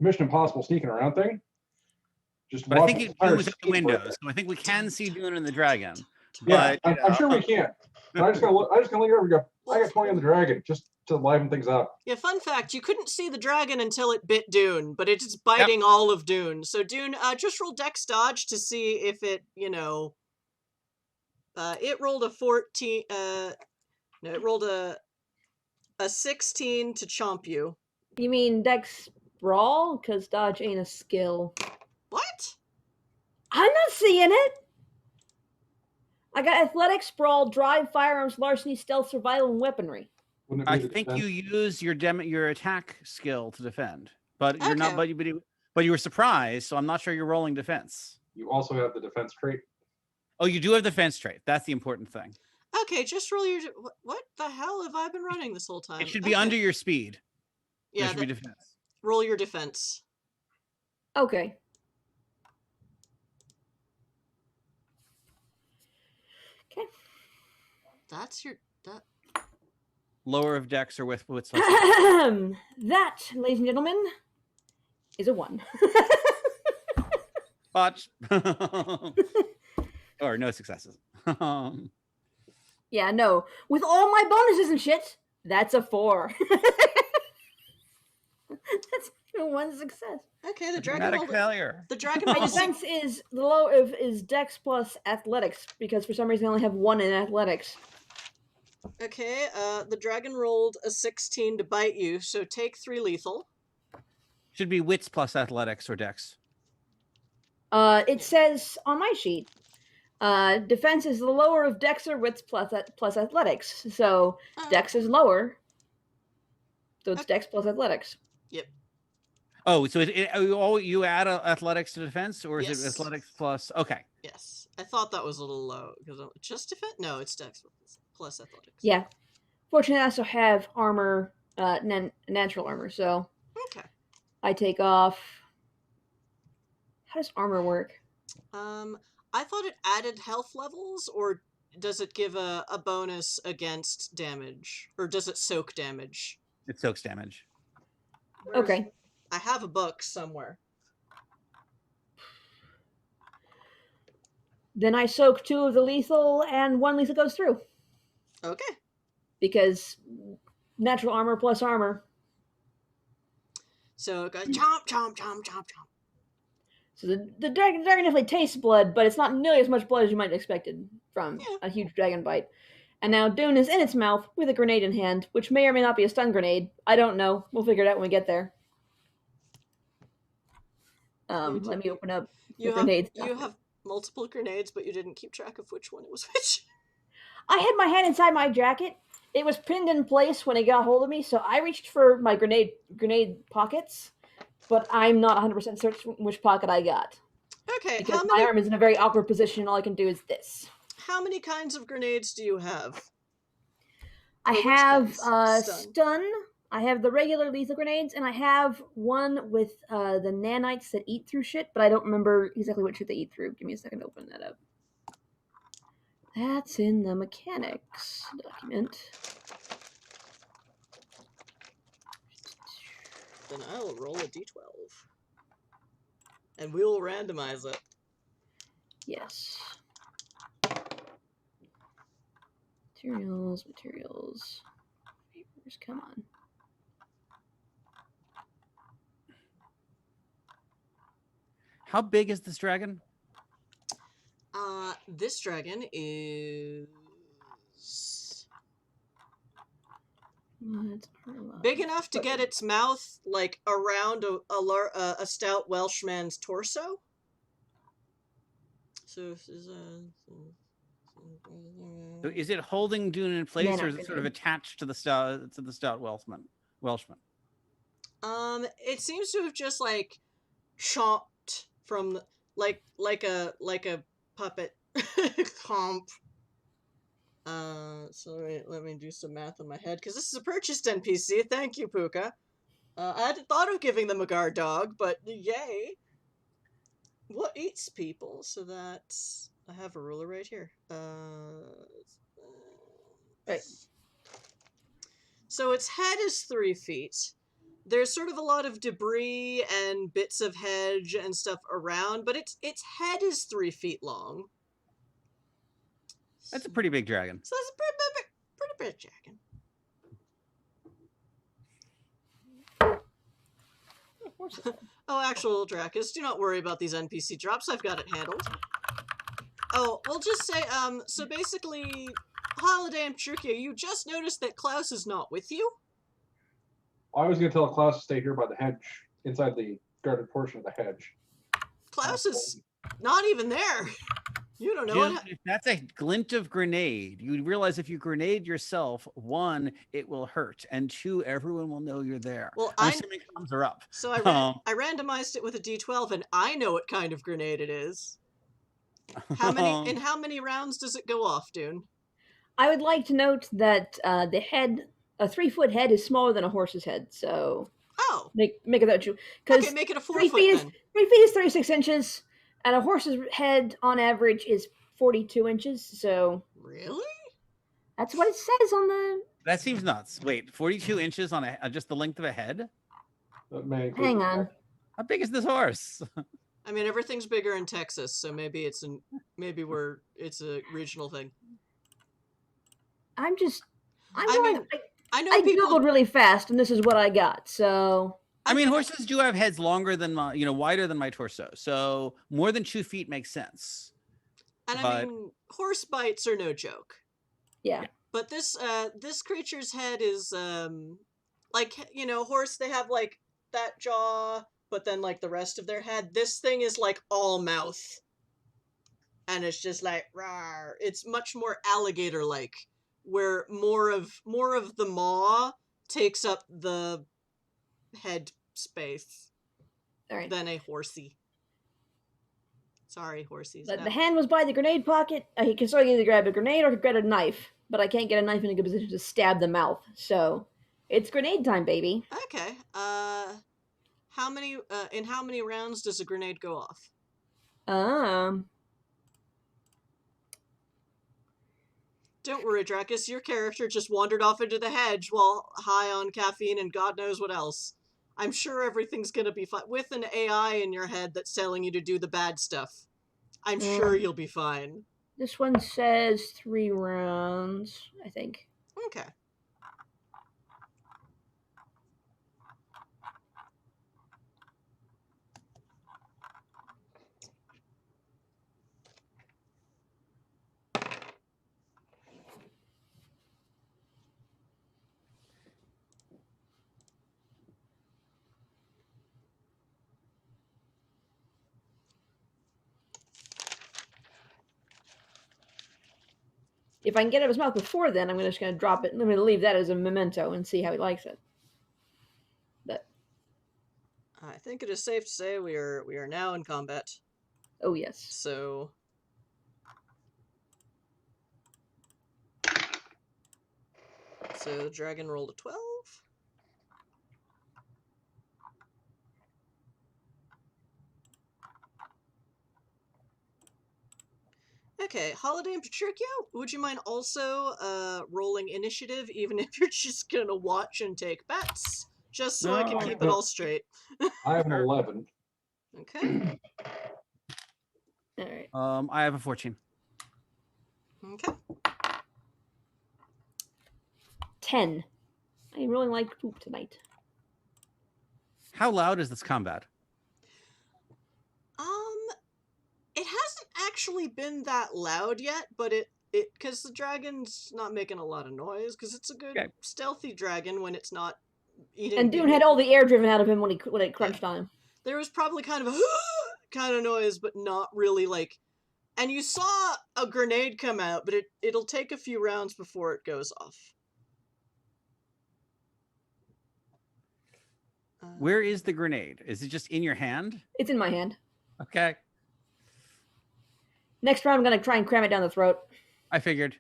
Mission Impossible sneaking around thing. Just But I think watching Dune was at the window, so I think we can see Dune and the dragon. Yeah, But I'm sure we can. But I'm just gonna look over and go. I got 20 on the dragon just to liven things up. Yeah, fun fact, you couldn't see the dragon until it bit Dune, but it's biting all of Dune. So Dune, just roll Dex Dodge to see if it, it rolled a 14, no, it rolled a 16 to chomp you. You mean Dex Brawl? Because dodge ain't a skill. What? I'm not seeing it. I got Athletics, Brawl, Drive, Firearms, Larceny, Stealth, Survival, and Weaponry. Wouldn't it I be the think defense? you use your attack skill to defend, but you're not. Okay. But you were surprised, so I'm not sure you're rolling defense. You also have the defense trait. Oh, you do have defense trait. That's the important thing. Okay, just roll your... What the hell have I been running this whole time? It should be under your speed. Yeah, There should be defense. roll your defense. Okay. Okay. That's your... That... Lower of dex or with That, ladies and gentlemen, is a 1. botch. Or no successes. Yeah, no. With all my bonuses and shit, that's a 4. That's a 1 success. Okay, the dragon Dramatic rolled... failure. The dragon My rolled... defense is the low of is Dex plus Athletics because for some reason I only have 1 in Athletics. Okay, the dragon rolled a 16 to bite you, so take 3 lethal. Should be wits plus athletics or dex. It says on my sheet, defense is the lower of Dex or Wits plus Athletics. So Dex is lower, so it's Dex plus Athletics. Yep. Oh, so you add athletics to defense, or is Yes. it athletics plus? Okay. Yes. I thought that was a little low, because just defense? No, it's Dex plus athletics. Yeah. Fortunately, I also have armor, natural armor, so Okay. I take off. How does armor work? I thought it added health levels, or does it give a bonus against damage? Or does it soak damage? It soaks damage. Where's- Okay. I have a book somewhere. Then I soak 2 of the lethal, and 1 lethal goes through. Okay. Because natural armor plus armor. So it goes chomp, chomp, chomp, chomp, chomp. So the dragon definitely tastes blood, but it's not nearly as much blood as you might have expected from Yeah. a huge dragon bite. And now Dune is in its mouth with a grenade in hand, which may or may not be a stun grenade. I don't know. We'll figure it out when we get there. Let me open up the grenades. You have multiple grenades, but you didn't keep track of which one it was which. I had my hand inside my jacket. It was pinned in place when it got hold of me, so I reached for my grenade pockets, but I'm not 100% certain which pocket I got. Okay, Because my arm is in a very awkward position, all I can do is this. how many kinds of grenades do you have? I which have ones? stun. I have the regular lethal grenades, and I have one with the nanites that eat through shit, but I don't remember exactly what shit they eat through. Give me a second to open that up. That's in the mechanics document. Then I'll roll a d12. And we'll randomize it. Yes. Materials. Papers, come on. How big is this dragon? This dragon is big enough to get its mouth like around a stout Welshman's torso. So So is it holding Dune in place, Mana or is it sort of grenade. attached to the stout Welshman? It seems to have just like chopped from like a puppet comp. So let me do some math in my head, because this is a purchased NPC. Thank you, Puka. I hadn't thought of giving them a guard dog, but yay. What eats people? So that's... I have a ruler right here. Right. So its head is 3 feet. There's sort of a lot of debris and bits of hedge and stuff around, but its head is 3 feet long. That's a pretty big dragon. So that's a pretty big dragon. Oh, actual Dracus, do not worry about these NPC drops. I've got it handled. Oh, we'll just say, so basically, Holiday and Petruchia, you just noticed that Klaus is not with you? I was going to tell Klaus to stay here by the hedge, inside the guarded portion of the hedge. Klaus is not even there. You don't know Jim, if that's a glint of grenade, you realize if you grenade yourself, 1, it will hurt, and 2, everyone will know you're there. Well, I'm assuming comms are up. So I randomized it with a d12, and I know what kind of grenade it is. How many rounds does it go off, Dune? I would like to note that the head, a 3-foot head, is smaller than a horse's head. So make it that true. Okay, make it a 4 foot then. 3 feet is 36 inches, and a horse's head on average is 42 inches. So really, that's what it says on the. That seems nuts. Wait, 42 inches on just the length of a head? Hang on. How big is this horse? I mean, everything's bigger in Texas, so maybe it's a regional thing. I know people googled really fast, and this is what I got. So I mean, horses do have heads longer than my, wider than my torso. So more than 2 feet makes sense. And I mean, horse bites are no joke. Yeah. But this creature's head is like, horse, they have like that jaw, but then like the rest of their head, this thing is like all mouth. And it's just like rawr. It's much more alligator like, where more of the maw takes up the head space than a horsey. Sorry, horsies. But the hand was by the grenade pocket. He can sort of either grab a grenade or grab a knife, but I can't get a knife in a good position to stab the mouth. So it's grenade time, baby. Okay. In how many rounds does a grenade go off? Don't worry, Dracus. Your character just wandered off into the hedge while high on caffeine and God knows what else. I'm sure everything's gonna be fine. With an AI in your head that's telling you to do the bad stuff, I'm sure you'll be fine. This one says 3 rounds, I think. Okay. If I can get out of his mouth before then, I'm just going to drop it. I'm going to leave that as a memento and see how he likes it. But I think it is safe to say we are now in combat. Oh yes. So So the dragon rolled a 12. Okay, Holiday and Patricio, would you mind also rolling initiative, even if you're just gonna watch and take bets? Just so I can No, keep it all straight. I have an 11. Okay. All right. I have a 14. Okay. 10. I really like poop tonight. How loud is this combat? It hasn't actually been that loud yet, but it because the dragon's not making a lot of noise, because it's a good Okay. stealthy dragon when it's not eating. And Dune had all the air driven out of him when it crunched on him. There was probably kind of a kind of noise, but not really like. And you saw a grenade come out, but it'll take a few rounds before it goes off. Where is the grenade? Is it just in your hand? It's in my hand. Okay. Next round, I'm going to try and cram it down the throat. I figured.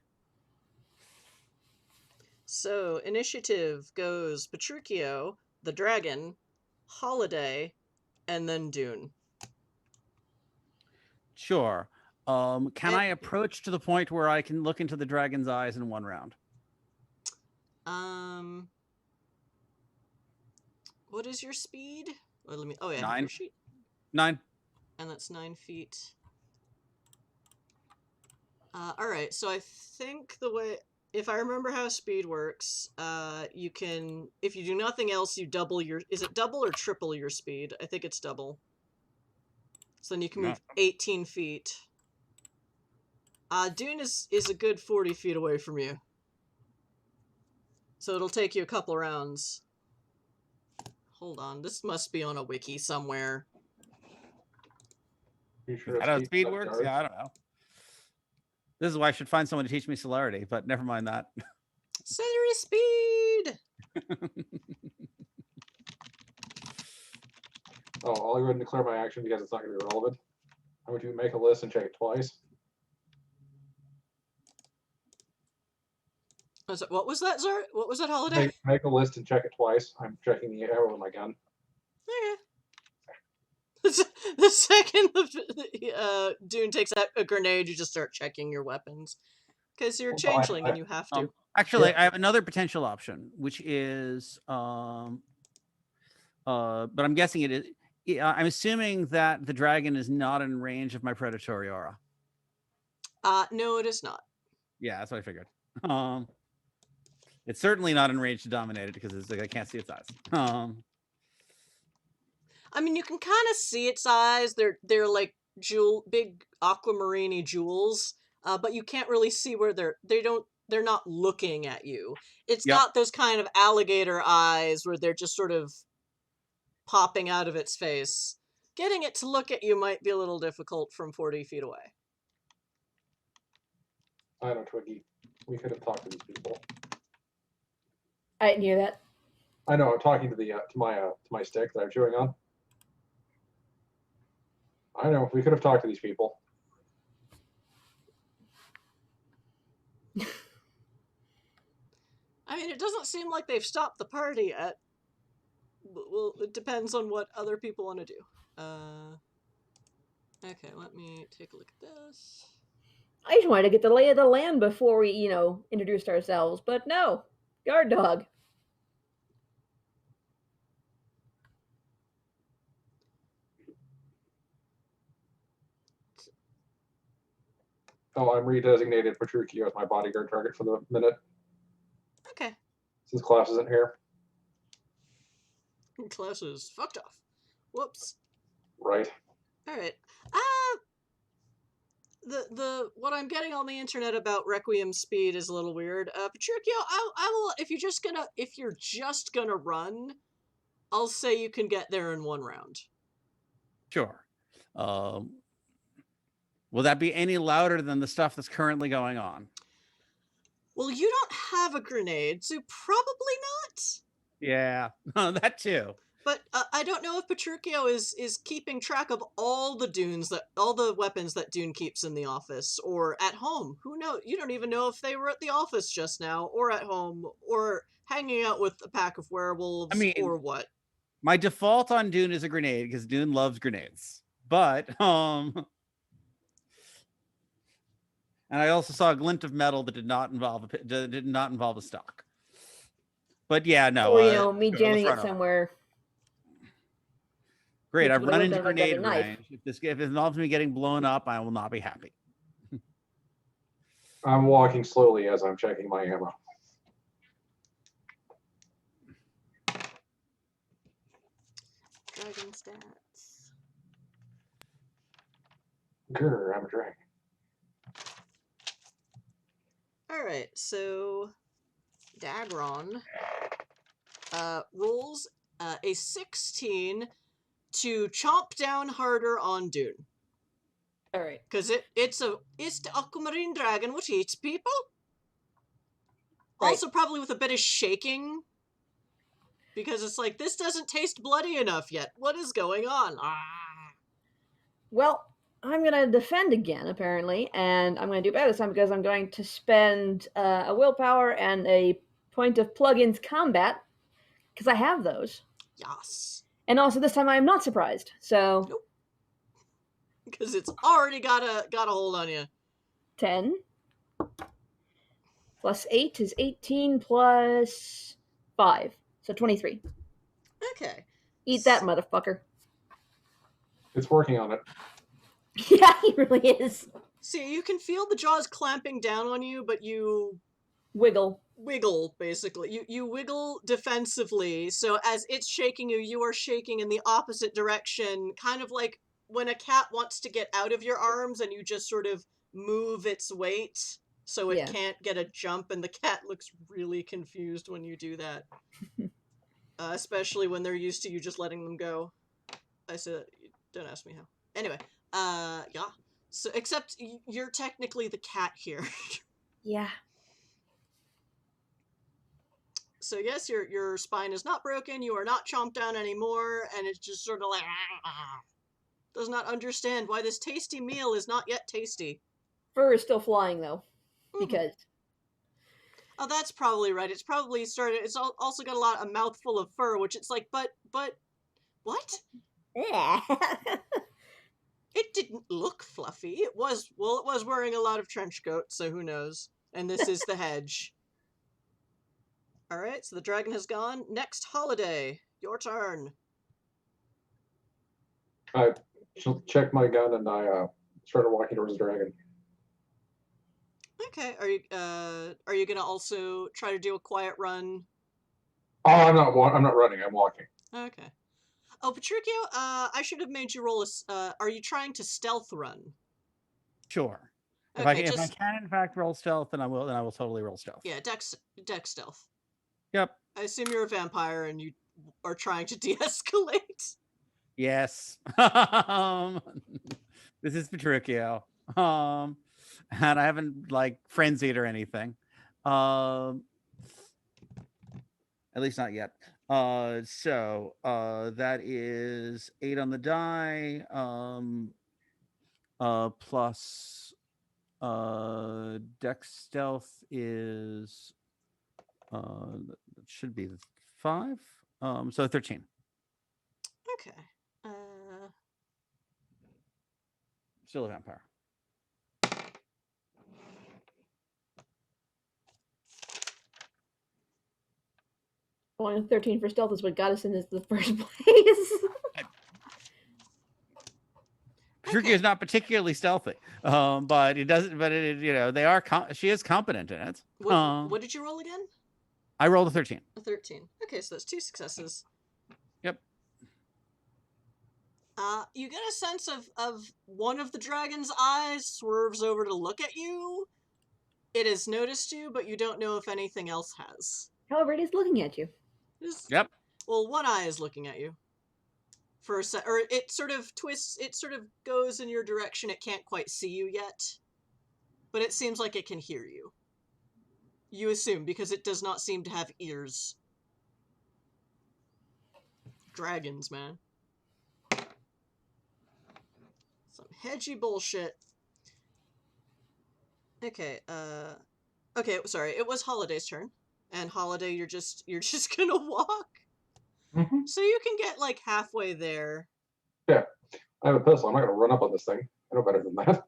So, initiative goes Patricio, the dragon, Holiday, and then Dune. Sure. Can I approach to the point where I can look into the dragon's eyes in one round? What is your speed? Well, let me. Oh yeah, 9. Your sheet. 9. And that's 9 feet. All right. So I think the way, if I remember how speed works, you can, if you do nothing else, you double your. Is it double or triple your speed? I think it's double. So then you can move 18 feet. Dune is a good 40 feet away from you. So it'll take you a couple rounds. Hold on, this must be on a wiki somewhere. You sure Is that how it's speed deep works? dark? Yeah, I don't know. This is why I should find someone to teach me celerity, but never mind that. Celery speed! Oh, I'll go ahead and declare my action because it's not going to be relevant. I'm going to make a list and check it twice. What was that, Zart? What was that, Holiday? Make a list and check it twice. I'm checking the arrow with my gun. Okay. The second Dune takes out a grenade, you just start checking your weapons. Because you're changeling and you have to. Actually, I have another potential option, which is, but I'm guessing it is. I'm assuming that the dragon is not in range of my predatory aura. No, it is not. Yeah, that's what I figured. It's certainly not in range to dominate it because it's like I can't see its eyes. I mean, you can kind of see its eyes. They're like big aquamarine jewels, but you can't really see where they're not looking at you. It's got those kind of alligator eyes where they're just sort of popping out of its face. Getting it to look at you might be a little difficult from 40 feet away. I know, Twiggy. We could have talked to these people. I didn't hear that. I know. I'm talking to the to my stick that I'm chewing on. I know. We could have talked to these people. I mean, it doesn't seem like they've stopped the party yet. Well, it depends on what other people want to do. Okay, let me take a look at this. I just wanted to get the lay of the land before we, introduced ourselves, but no. Guard dog. Oh, I'm redesignated Patricio as my bodyguard target for the minute. Okay. Since Class isn't here. Class is fucked off. Whoops. Right. All right. The what I'm getting on the internet about Requiem speed is a little weird. Patricio, I will if you're just gonna run, I'll say you can get there in one round. Sure. Will that be any louder than the stuff that's currently going on? Well, you don't have a grenade, so probably not. Yeah, that too. But I don't know if Petruchio is keeping track of all the weapons that Dune keeps in the office or at home. Who knows? You don't even know if they were at the office just now, or at home, or hanging out with a pack of werewolves, I mean, or what. my default on Dune is a grenade because Dune loves grenades. But and I also saw a glint of metal that did not involve a stock. But yeah, no. Or, you know, me go to the jamming it front arm. somewhere. Great, Which I've would run have into done like that grenade a knife. range. If it involves me getting blown up, I will not be happy. I'm walking slowly as I'm checking my ammo. Dragon stats. Grr, I'm a dragon. Alright, so Dagron rolls a 16 to chomp down harder on Dune. All right. Because it's the aquamarine dragon which eats people. Right. Also probably with a bit of shaking. Because it's like, this doesn't taste bloody enough yet. What is going on? Well, I'm going to defend again, apparently, and I'm going to do better this time because I'm going to spend a willpower and a point of plugins combat, because I have those. Yes. And also, this time I'm not surprised, so... Nope. Because it's already got a hold on you. 10 plus 8 is 18 plus 5, so 23. Okay. Eat that, motherfucker. It's working on it. Yeah, he really is. See, you can feel the jaws clamping down on you, but you Wiggle. wiggle, basically. You wiggle defensively, so as it's shaking you, you are shaking in the opposite direction, kind of like when a cat wants to get out of your arms and you just sort of move its weight so it can't get a jump, and the cat looks really confused when you do that. Especially when they're used to you just letting them go. I said, don't ask me how. Anyway, yeah. So, except you're technically the cat here. Yeah. So yes, your spine is not broken, you are not chomped down anymore, and it's just sort of like, does not understand why this tasty meal is not yet tasty. Fur is still flying, though, because... Oh, that's probably right. It's probably started, it's also got a mouthful of fur, which it's like, but, what? Yeah. It didn't look fluffy. It was wearing a lot of trench coat, so who knows? And this is the hedge. Alright, so the dragon has gone. Next, Holiday. Your turn. I checked my gun and I started walking towards the dragon. Okay, are you gonna also try to do a quiet run? Oh, I'm not running. I'm walking. Okay. Oh, Petruchio, I should have made you roll a. Are you trying to stealth run? Sure. If Okay, I can in fact roll stealth, then I will totally roll stealth. Yeah, dex stealth. Yep. I assume you're a vampire and you are trying to de-escalate. Yes. This is Petruchio. And I haven't like frenzied or anything. At least not yet. So that is 8 on the die. Plus dex stealth is that should be 5. So 13. Okay. Still a vampire. Only 13 for stealth is what got us in the first place. Petruchio is not particularly stealthy, but it doesn't. But they are. She is competent in it. What did you roll again? I rolled a 13. A 13. Okay, so that's 2 successes. Yep. You get a sense of one of the dragon's eyes swerves over to look at you. It has noticed you, but you don't know if anything else has. However, it is looking at you. Yep. Well, one eye is looking at you. For a sec, or it sort of twists, it sort of goes in your direction. It can't quite see you yet, but it seems like it can hear you. You assume, because it does not seem to have ears. dragons, man. Some hedgy bullshit. Okay, okay, sorry, it was Holiday's turn. And Holiday, you're just gonna walk. Mhm. So you can get like halfway there. Yeah, I have a pistol. I'm not gonna run up on this thing. I know better than that.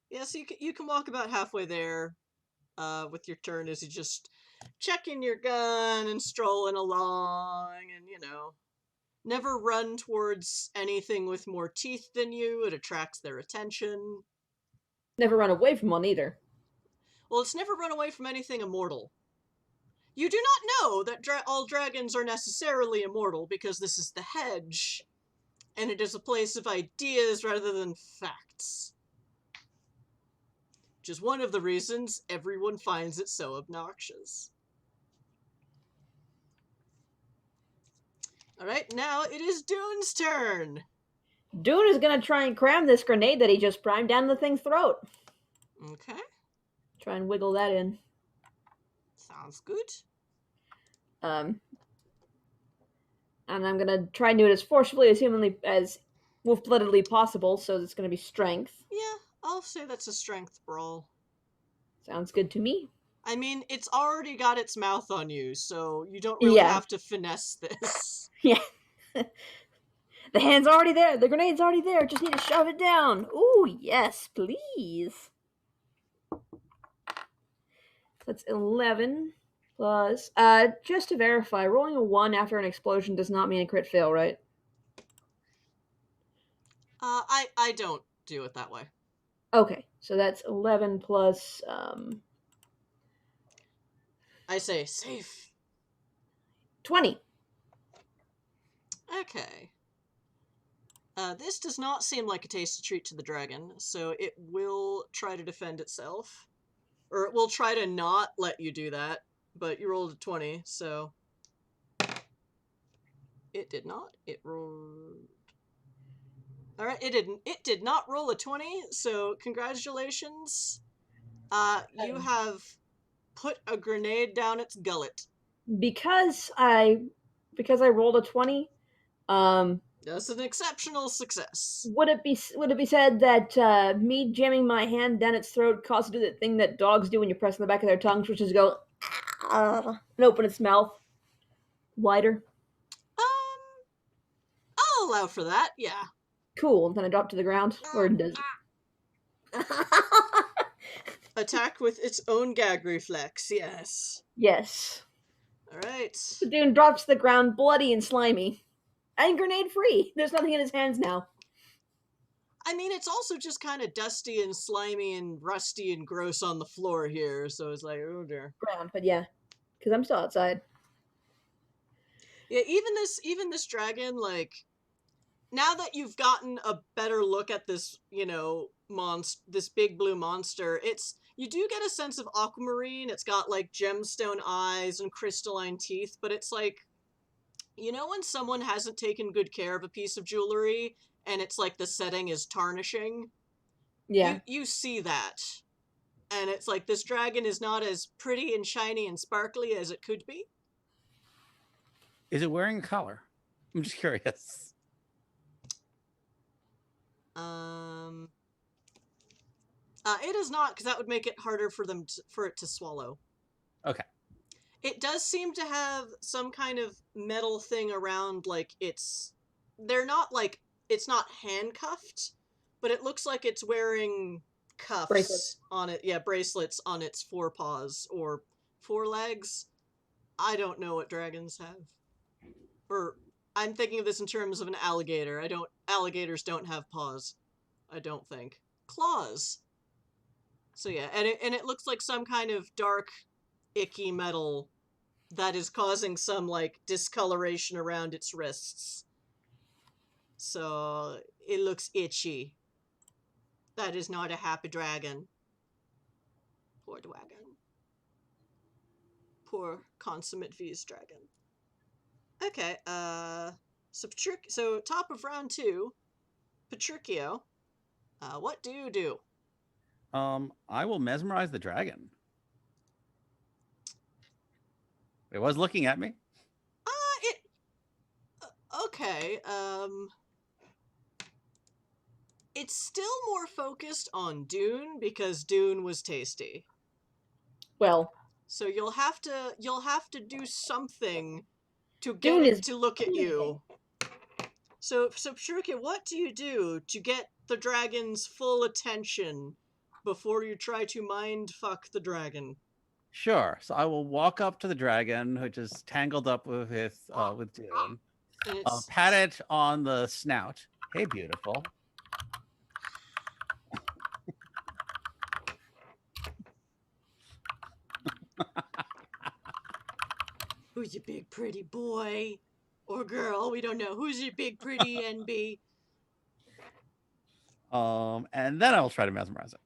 Yeah, so you can walk about halfway there, with your turn as you just checking your gun and strolling along, and never run towards anything with more teeth than you. It attracts their attention. Never run away from one either. Well, it's never run away from anything immortal. You do not know that all dragons are necessarily immortal because this is the hedge, and it is a place of ideas rather than facts. Which is one of the reasons everyone finds it so obnoxious. Alright, now it is Dune's turn. Dune is gonna try and cram this grenade that he just primed down the thing's throat. Okay, Try and wiggle that in. sounds good. And I'm gonna try and do it as forcefully as humanly as wolf-bloodedly possible, so it's gonna be strength. Yeah, I'll say that's a strength brawl. Sounds good to me. I mean, it's already got its mouth on you, so you don't really have to finesse this. Yeah. The hand's already there. The grenade's already there. Just need to shove it down. Ooh, yes, please. That's 11 plus... just to verify, rolling a 1 after an explosion does not mean a crit fail, right? I don't do it that way. Okay, so that's 11 plus... I say safe. 20. Okay. This does not seem like a tasty treat to the dragon, so it will try to defend itself. Or it will try to not let you do that, but you rolled a 20, so... It did not. It rolled... Alright, it didn't. It did not roll a 20, so congratulations. You have put a grenade down its gullet. Because I rolled a 20, That's an exceptional success. would it be said that me jamming my hand down its throat caused it to do that thing that dogs do when you press on the back of their tongues, which is go and open its mouth wider? I'll allow for that, yeah. Cool. And then I drop to the ground, or does it? Attack with its own gag reflex, yes. Yes. Alright. The Dune drops to the ground, bloody and slimy, and grenade free. There's nothing in his hands now. I mean, it's also just kind of dusty and slimy and rusty and gross on the floor here, so it's like, oh dear. Ground, but yeah, because I'm still outside. Yeah, even this dragon, like, now that you've gotten a better look at this, this big blue monster, you do get a sense of aquamarine. It's got like gemstone eyes and crystalline teeth, but it's like, when someone hasn't taken good care of a piece of jewelry and it's like the setting is tarnishing? Yeah. You see that. And it's like, this dragon is not as pretty and shiny and sparkly as it could be. Is it wearing a collar? I'm just curious. It is not, because that would make it harder for it to swallow. Okay. It does seem to have some kind of metal thing around, like, they're not, like, it's not handcuffed, but it looks like it's wearing cuffs Bracelets. on it. Yeah, bracelets on its forepaws or forelegs. I don't know what dragons have. Or, I'm thinking of this in terms of an alligator. Alligators don't have paws. I don't think. Claws. So yeah, and it looks like some kind of dark, icky metal that is causing some, like, discoloration around its wrists. So, it looks itchy. That is not a happy dragon. Poor dragon. Poor consummate V's dragon. Okay, so top of round 2, Petruchio, what do you do? I will mesmerize the dragon. It was looking at me. Okay. It's still more focused on Dune because Dune was tasty. Well, So you'll have to do something to get Dune it is to look at bleeding. you. So Pshruki, what do you do to get the dragon's full attention before you try to mind fuck the dragon? Sure. So I will walk up to the dragon, which is tangled up with Dune. And it's Pat it on the snout. Hey, beautiful. who's your big pretty boy or girl? We don't know. Who's your big pretty NB? And then I will try to mesmerize it.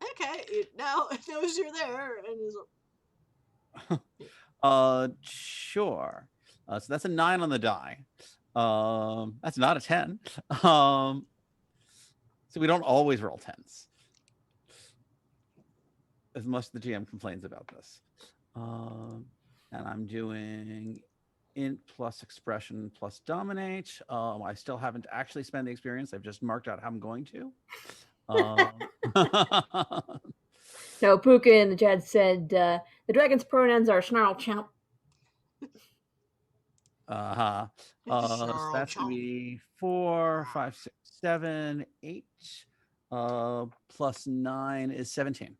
Okay, now it knows you're there and is. Sure. So that's a 9 on the die. That's not a 10. So we don't always roll 10s. As much as the GM complains about this. And I'm doing int plus expression plus dominate. I still haven't actually spent the experience. I've just marked out how I'm going to. No, Puka in the chat said the dragon's pronouns are snarl chomp. So that's going to be 4, 5, 6, 7, 8. Plus 9 is 17.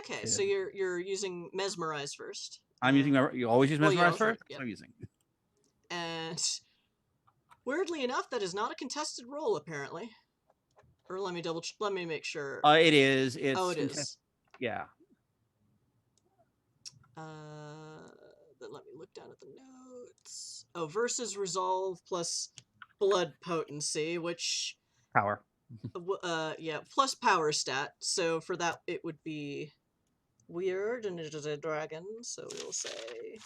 Okay, so you're using mesmerize first. I'm using you always use mesmerize first. Yeah. So I'm using. And weirdly enough, that is not a contested roll apparently. Or let me make sure. It is. It is. Yeah. Then let me look down at the notes. Oh, versus resolve plus blood potency, which Power. Yeah, plus power stat. So for that, it would be weird, and it is a dragon. So we'll say.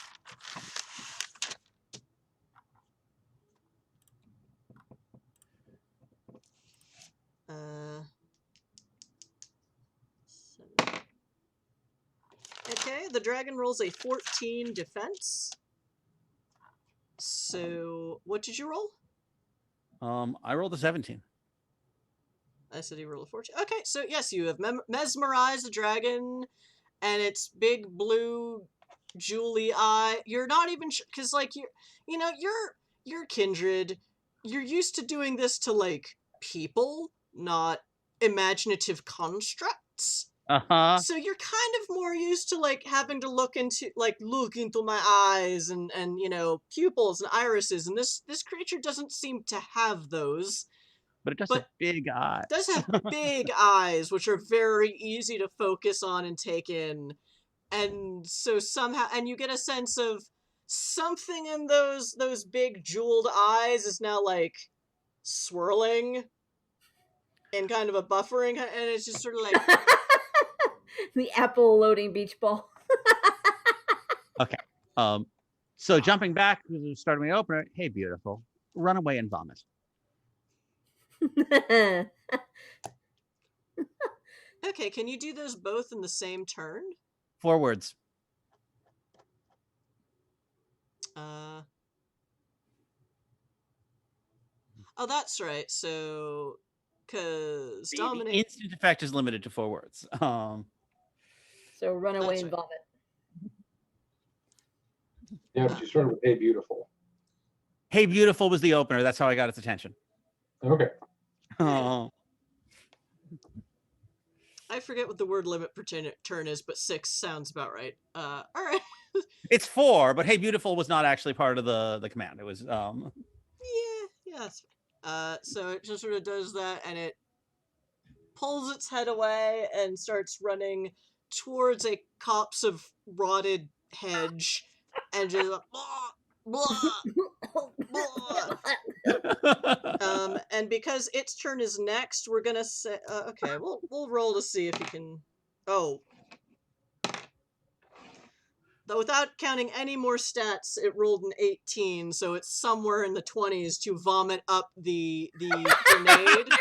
Okay, the dragon rolls a 14 defense. So, what did you roll? I rolled a 17. I said he rolled a 14. Okay, so yes, you have mesmerized the dragon, and its big blue jewelly eye. You're not even sure, because like you're kindred. You're used to doing this to like people, not imaginative constructs. So you're kind of more used to like having to look into my eyes and pupils and irises, and this creature doesn't seem to have those. But it does have big eyes. It does have big eyes, which are very easy to focus on and take in. And so somehow, and you get a sense of something in those big jeweled eyes is now like swirling in kind of a buffering, and it's just sort of like the apple loading beach ball. Okay. So jumping back, starting the opener. Hey, beautiful. Run away and vomit. Okay, can you do those both in the same turn? 4 words. Oh, that's right. So, because The instant effect is limited to 4 words. So run away and vomit. Yeah, but you started with "Hey, beautiful." Hey, beautiful was the opener. That's how I got its attention. Okay. Oh. I forget what the word limit per turn is, but 6 sounds about right. All right. It's 4, but hey, beautiful was not actually part of the command. It was Yeah. So it just sort of does that, and it pulls its head away and starts running towards a copse of rotted hedge, and just blah, blah. And because its turn is next, we're gonna say, okay, we'll roll to see if you can. Oh, though without counting any more stats, it rolled an 18, so it's somewhere in the 20s to vomit up the grenade.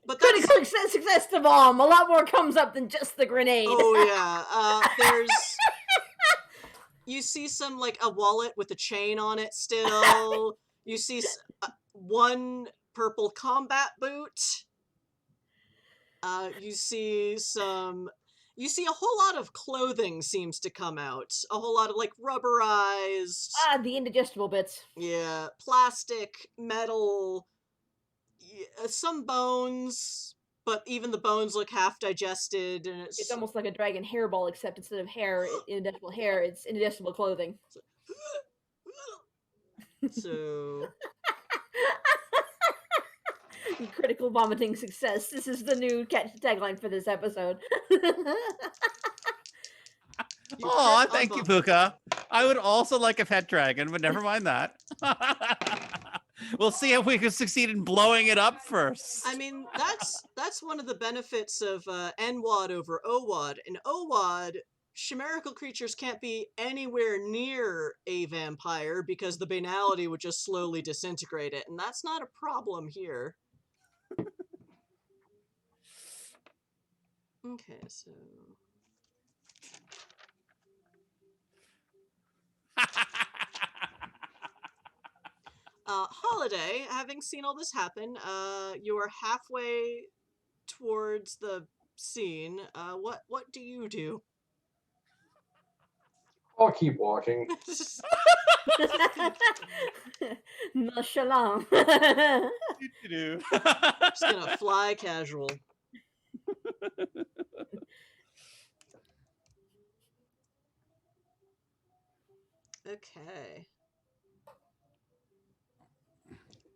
But that's critical success to bomb. A lot more comes up than just the grenade. oh yeah. There's you see some like a wallet with a chain on it still. You see one purple combat boot. You see a whole lot of clothing seems to come out. A whole lot of like rubberized, The indigestible bits. yeah, plastic, metal, some bones, but even the bones look half digested, and It's almost like a dragon hairball, except instead of hair, indigestible hair, it's indigestible clothing. so Critical vomiting success. This is the new tagline for this episode. Oh, crit thank you, unbomb. Puka. I would also like a pet dragon, but never mind that. We'll see if we can succeed in blowing it up first. I mean, that's one of the benefits of NWoD over OWoD. In OWoD, chimerical creatures can't be anywhere near a vampire because the banality would just slowly disintegrate it, and that's not a problem here. Okay, so Holiday, having seen all this happen, you are halfway towards the scene. What do you do? I'll keep walking. Nonchalant. Just gonna fly casual. Okay.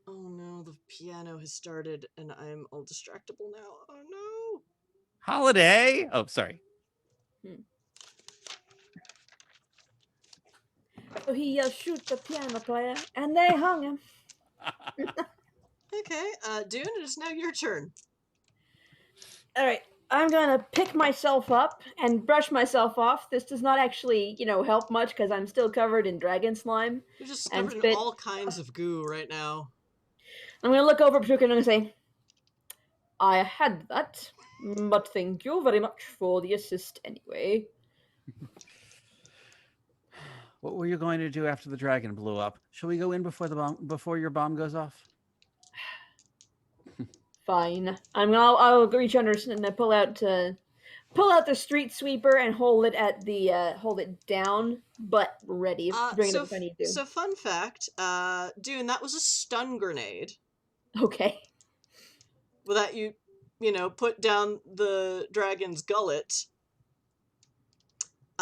Oh no, the piano has started and I'm all distractible now. Oh no! Holiday. Oh, sorry. So he shoot the piano player, and they hung him. Okay, Dune, it is now your turn. All right, I'm gonna pick myself up and brush myself off. This does not actually, help much because I'm still covered in dragon slime. You're just And covered in spit. all kinds of goo right now. I'm gonna look over at Pachuca and I'm gonna say, I had that, but thank you very much for the assist anyway. What were you going to do after the dragon blew up? Shall we go in before your bomb goes off? Fine. I'll reach under and pull out the street sweeper and hold it down, but ready. Bring it up if I need to. So fun fact, Dune, that was a stun grenade. Okay. Well, that you put down the dragon's gullet.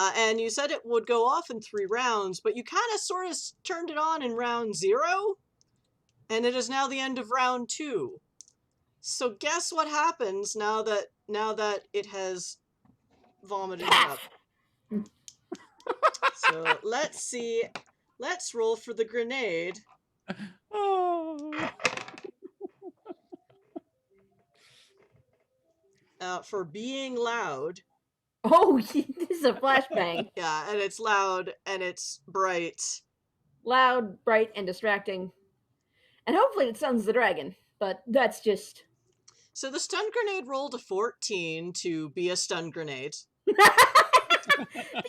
And you said it would go off in 3 rounds, but you kind of sort of turned it on in round 0, and it is now the end of round 2. So guess what happens now that it has vomited up? So let's see. Let's roll for the grenade. Oh. For being loud. Oh, this is a flashbang. Yeah, and it's loud and it's bright. Loud, bright, and distracting. And hopefully it stuns the dragon, but that's just... So the stun grenade rolled a 14 to be a stun grenade. Be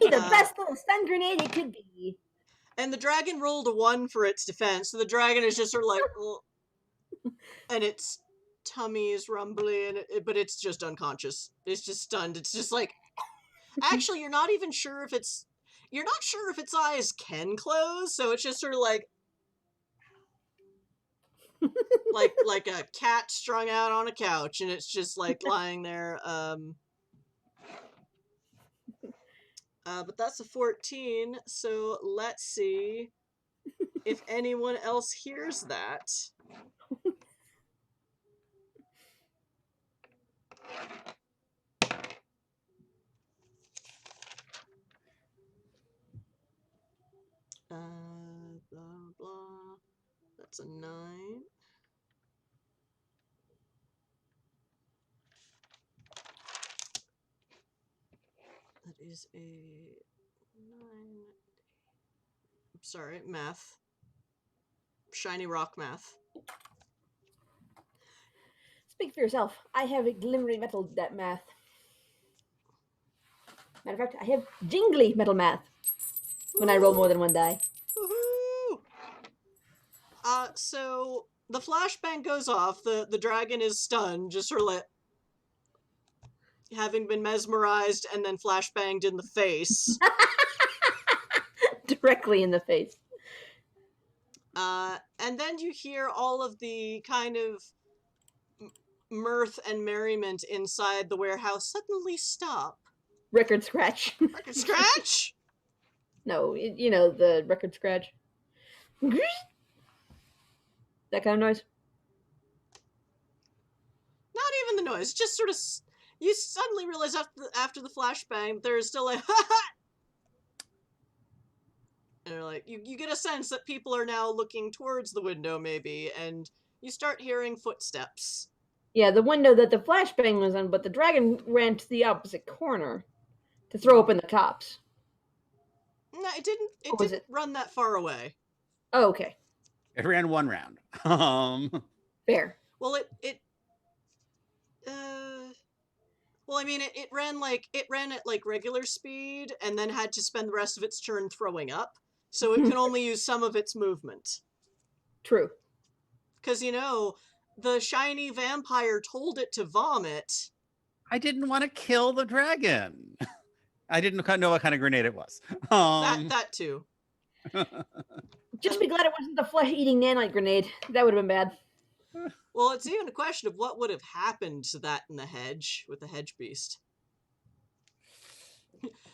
the best little stun grenade it could be. And the dragon rolled a 1 for its defense, so the dragon is just sort of like... and its tummy is rumbly, but it's just unconscious. It's just stunned. It's just like... Actually, you're not even sure if it's... You're not sure if its eyes can close, so it's just sort of like... like a cat strung out on a couch, and it's just like lying there. But that's a 14, so let's see if anyone else hears that. Blah, blah. That's a 9. That is a 9. I'm sorry, math. Shiny rock math. Speak for yourself. I have a glimmering metal math. Matter of fact, I have jingly metal math when I roll more than one die. Woohoo! So the flashbang goes off. The dragon is stunned, just sort of like having been mesmerized and then flashbanged in the face. Directly in the face. And then you hear all of the kind of mirth and merriment inside the warehouse suddenly stop. Record scratch. Record scratch? No, you know, the record scratch. That kind of noise. Not even the noise, just sort of... You suddenly realize after the flashbang, there's still a and you're like, you get a sense that people are now looking towards the window, maybe, and you start hearing footsteps. Yeah, the window that the flashbang was on, but the dragon ran to the opposite corner to throw open the cops. No, it didn't. It was didn't it? run that far away. Oh, okay. It ran one round. Fair. Well, well, I mean, it ran at like regular speed, and then had to spend the rest of its turn throwing up, so it can only use some of its movement. True. Because, you know, the shiny vampire told it to vomit. I didn't want to kill the dragon. I didn't know what kind of grenade it was. That too. Just be glad it wasn't the flesh-eating nanite grenade. That would have been bad. Well, it's even a question of what would have happened to that in the hedge with the hedge beast.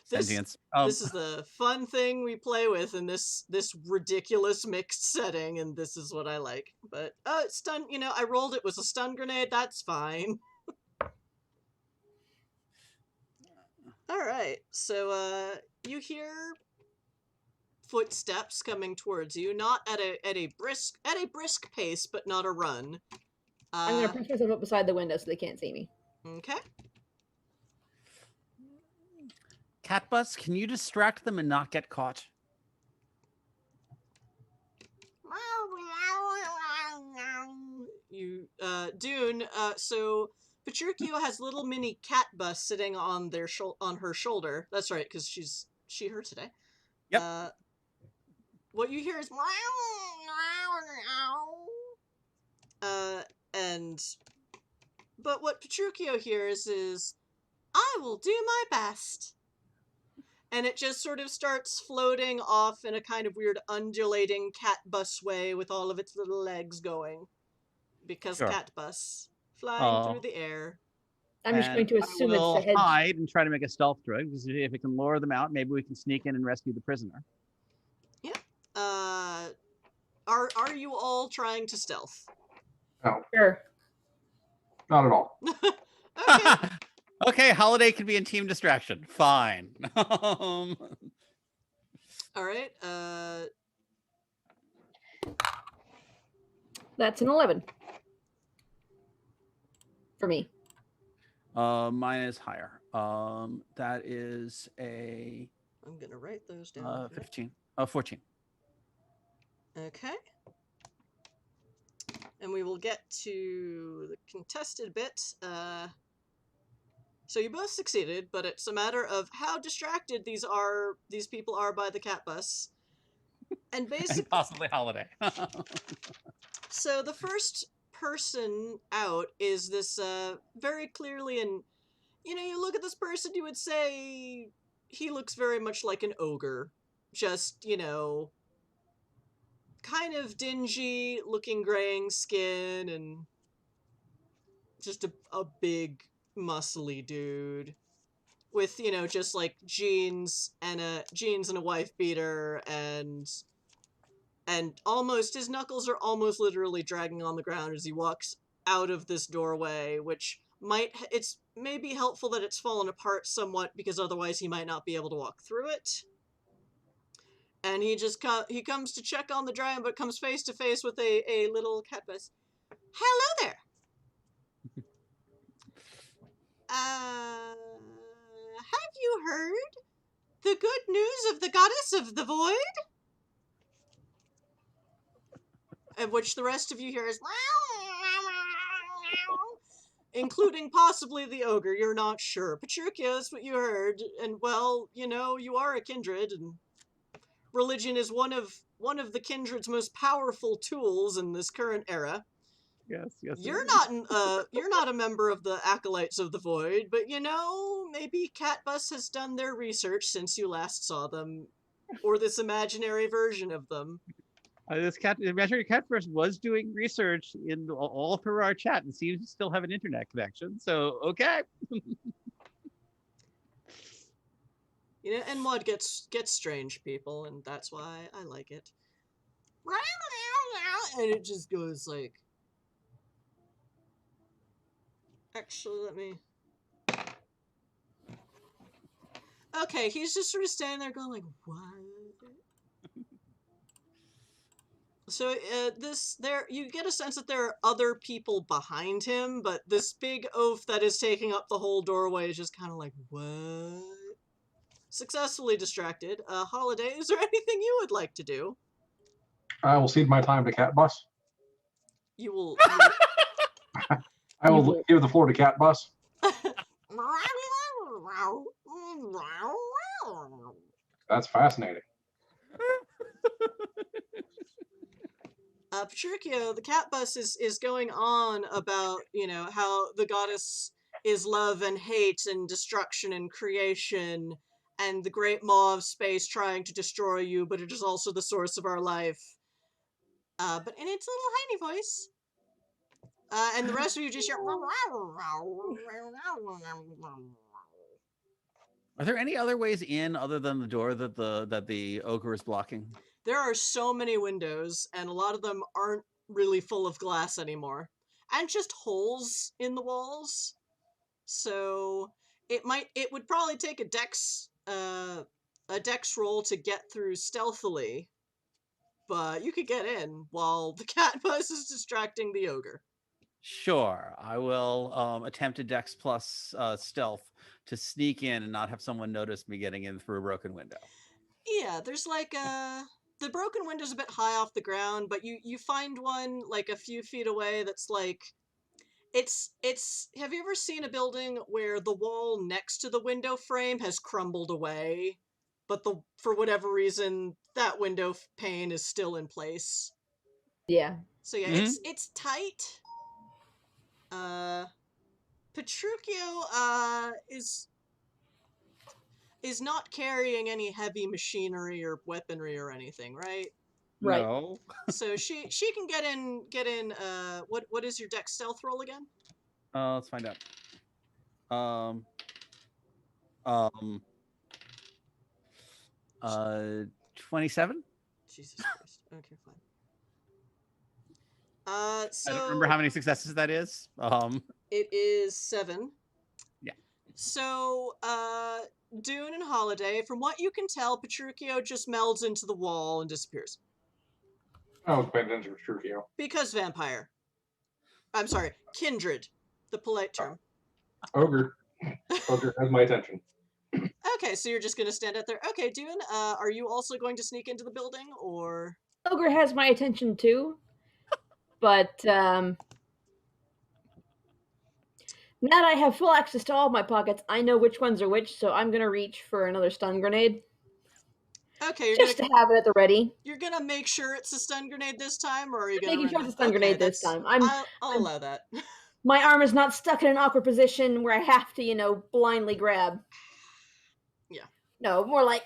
Sentience. This is the fun thing we play with in this ridiculous mixed setting, and this is what I like. But stun, you know, I rolled it was a stun grenade. That's fine. All right, so you hear footsteps coming towards you, not at a brisk pace, but not a run. I'm gonna press myself up beside the window so they can't see me. Okay. Catbus, can you distract them and not get caught? You, Dune, so Petruchio has little mini cat bus sitting on on her shoulder. That's right, because she her today. Yep. What you hear is but what Petruchio hears is, I will do my best. And it just sort of starts floating off in a kind of weird undulating cat bus way with all of its little legs going. Because Sure. cat bus flying through the air. I'm just going to assume it's we'll the head. hide and try to make a stealth drug, because if it can lure them out, maybe we can sneak in and rescue the prisoner. Yeah. Are you all trying to stealth? No, Sure. not at all. Okay. Okay, Holiday can be in team distraction. Fine. All right. That's an 11. For me. Mine is higher. That is a I'm gonna write those down. 15. 14. Okay. And we will get to the contested bit. So you both succeeded, but it's a matter of how distracted these people are by the cat bus. And basically, And possibly Holiday. so the first person out is this very clearly, and you look at this person, you would say he looks very much like an ogre. Just, kind of dingy looking graying skin and just a big muscly dude with, just like jeans and a wife beater and almost his knuckles are almost literally dragging on the ground as he walks out of this doorway, which it's maybe helpful that it's fallen apart somewhat because otherwise he might not be able to walk through it. And he comes to check on the dragon, but comes face to face with a little cat bus. Hello there. Have you heard the good news of the goddess of the void? Of which the rest of you hear is including possibly the ogre. You're not sure. Petruchia, that's what you heard. And well, you know, you are a kindred, and religion is one of the kindred's most powerful tools in this current era. Yes, yes. You're not a member of the Acolytes of the Void, but you know, maybe Catbus has done their research since you last saw them, or this imaginary version of them. This imaginary cat person was doing research in all through our chat and seems to still have an internet connection. So okay. You know, NWoD gets strange, people, and that's why I like it. And it just goes like. Actually, let me. Okay, he's just sort of standing there going like, what? So you get a sense that there are other people behind him, but this big oaf that is taking up the whole doorway is just kind of like, what? Successfully distracted. Holiday, is there anything you would like to do? I will cede my time to Catbus. You will. I will give the floor to Catbus. That's fascinating. Petruchio, the cat bus is going on about, you know, how the goddess is love and hate and destruction and creation, and the great maw of space trying to destroy you, but it is also the source of our life. But in its little tiny voice. And the rest of you just hear. Are there any other ways in other than the door that the ogre is blocking? There are so many windows, and a lot of them aren't really full of glass anymore. And just holes in the walls. So it would probably take a dex roll to get through stealthily. But you could get in while the cat bus is distracting the ogre. Sure, I will attempt a dex plus stealth to sneak in and not have someone notice me getting in through a broken window. Yeah, there's like the broken window's a bit high off the ground, but you find one like a few feet away that's like it's have you ever seen a building where the wall next to the window frame has crumbled away, but for whatever reason that window pane is still in place? Yeah. So yeah, it's tight. Petruchio is not carrying any heavy machinery or weaponry or anything, right? Right. No. So she can get in what is your dex stealth roll again? Let's find out. 27? Jesus Christ. Okay, fine. So I don't remember how many successes that is. It is 7. Yeah. So, Dune and Holiday, from what you can tell, Petruchio just melds into the wall and disappears. I was paying attention to Petruchio. Because vampire. I'm sorry, kindred, the polite term. Ogre. Ogre has my attention. Okay, so you're just gonna stand out there. Okay, Dune, are you also going to sneak into the building, or? Ogre has my attention too, but now that I have full access to all of my pockets, I know which ones are which, so I'm gonna reach for another stun grenade. Okay, just to have it at the ready. You're gonna make sure it's a stun grenade this time, or are you gonna making sure it's a stun grenade this time? I'll allow that. My arm is not stuck in an awkward position where I have to, blindly grab. Yeah. No, more like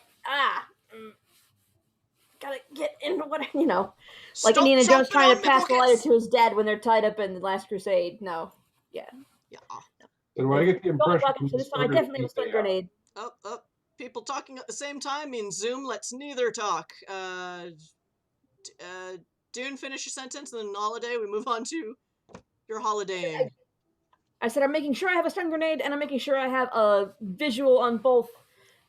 gotta get into what like Stop Indiana Jones trying to pass the buckets! lighter to his dad when they're tied up in the Last Crusade. No, yeah. So do I get the impression? So this one, I definitely have a stun grenade. Oh. People talking at the same time means Zoom lets neither talk. Dune, finish your sentence, and then Holiday, we move on to your holidaying. I said I'm making sure I have a stun grenade, and I'm making sure I have a visual on both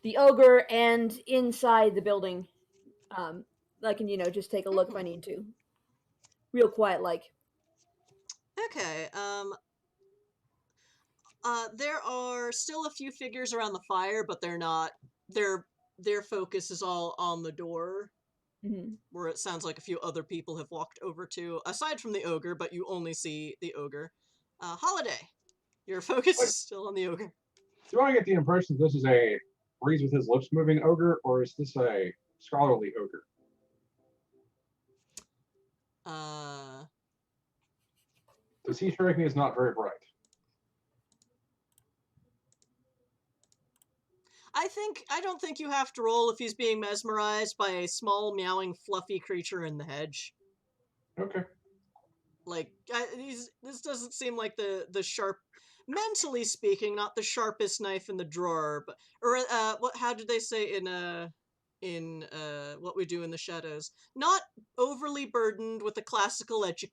the ogre and inside the building. I can, just take a look if I need to. Real quiet, like. Okay, there are still a few figures around the fire, but they're not. Their focus is all on the door, where it sounds like a few other people have walked over to, aside from the ogre, but you only see the ogre. Holiday. Your focus is still on the ogre. Do I get the impression this is a reads with his lips moving ogre, or is this a scholarly ogre? Does he strike me as not very bright? I don't think you have to roll if he's being mesmerized by a small, meowing, fluffy creature in the hedge. Okay. Like, this doesn't seem like the sharp, mentally speaking, not the sharpest knife in the drawer, but, or, how did they say in What We Do in the Shadows? Not overly burdened with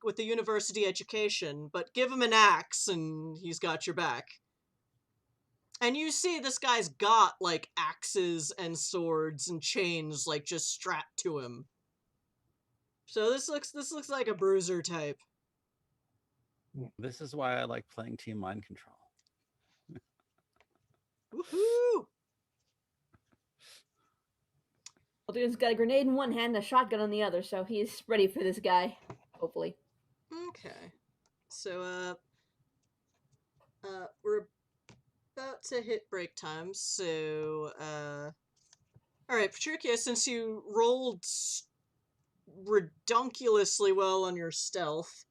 with the university education, but give him an axe and he's got your back. And you see this guy's got, like, axes and swords and chains, like, just strapped to him. So this looks like a bruiser type. This is why I like playing Team Mind Control. Woohoo! Aldrin's got a grenade in one hand and a shotgun on the other, so he's ready for this guy, hopefully. Okay. So, we're about to hit break time, so, alright, Petruchia, since you rolled redonkulously well on your stealth,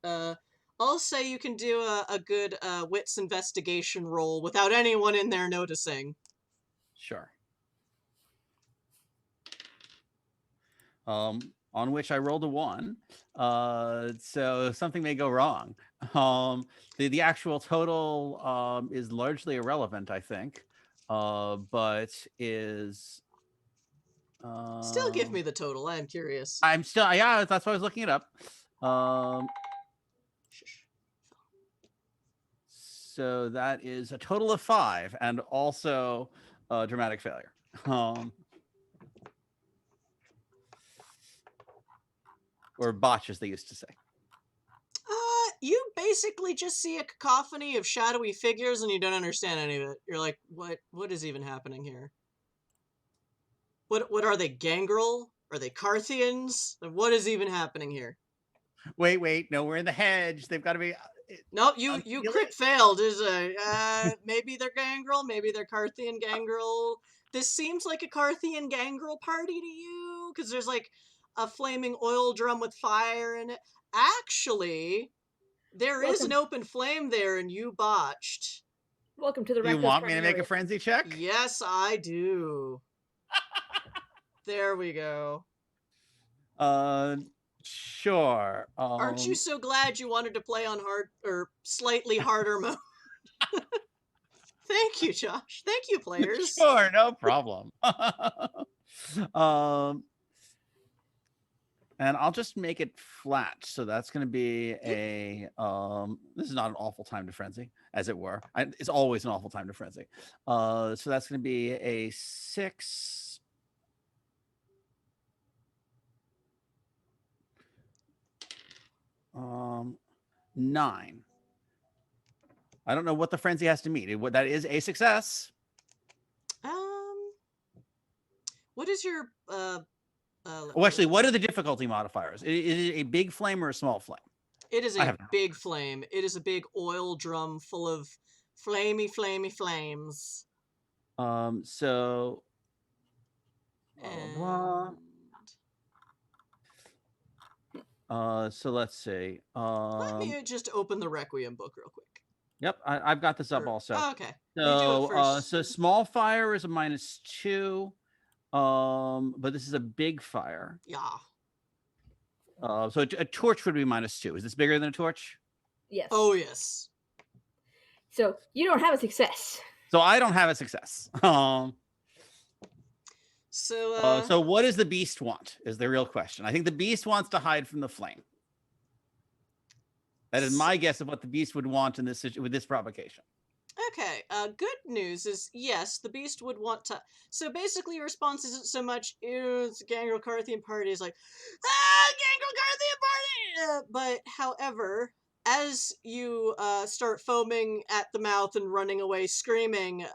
I'll say you can do a good wits investigation roll without anyone in there noticing. Sure. On which I rolled a 1. So something may go wrong. The actual total is largely irrelevant, I think, but is... Still give me the total, I'm curious. I'm still, yeah, that's why I was looking it up. So that is a total of 5, and also dramatic failure. Or botch, as they used to say. You basically just see a cacophony of shadowy figures and you don't understand any of it. You're like, what is even happening here? What are they, Gangrel? Are they Carthians? What is even happening here? Wait, no, we're in the hedge. They've got to be... Nope, you crit failed. Maybe they're Gangrel, maybe they're Carthian Gangrel. This seems like a Carthian Gangrel party to you, because there's like a flaming oil drum with fire in it. Actually, there is an open flame there, and you botched. Welcome to the Do you want me to make a frenzy check? Yes, I do. There we go. Sure. Aren't you so glad you wanted to play on hard or slightly harder mode? Thank you, Josh. Thank you, players. Sure, no problem. And I'll just make it flat. So that's going to be a, this is not an awful time to frenzy, as it were. It's always an awful time to frenzy. So that's going to be a 6. 9. I don't know what the frenzy has to meet. That is a success. What is your actually, what are the difficulty modifiers? Is it a big flame or a small flame? It is a big flame. It is a big oil drum full of flamey flames. So so let's see. Let me just open the Requiem book real quick. Yep, I've got this up also. Oh, okay. So so small fire is a -2. But this is a big fire. Yeah. So a torch would be -2. Is this bigger than a torch? Yes. Oh, yes. So you don't have a success. So I don't have a success. So what does the beast want is the real question. I think the beast wants to hide from the flame. That is my guess of what the beast would want in this with this provocation. Okay, good news is, yes, the beast would want to... So basically your response isn't so much, it's a Gangrel Carthian party, it's like, Gangrel Carthian party! But, however, as you start foaming at the mouth and running away screaming,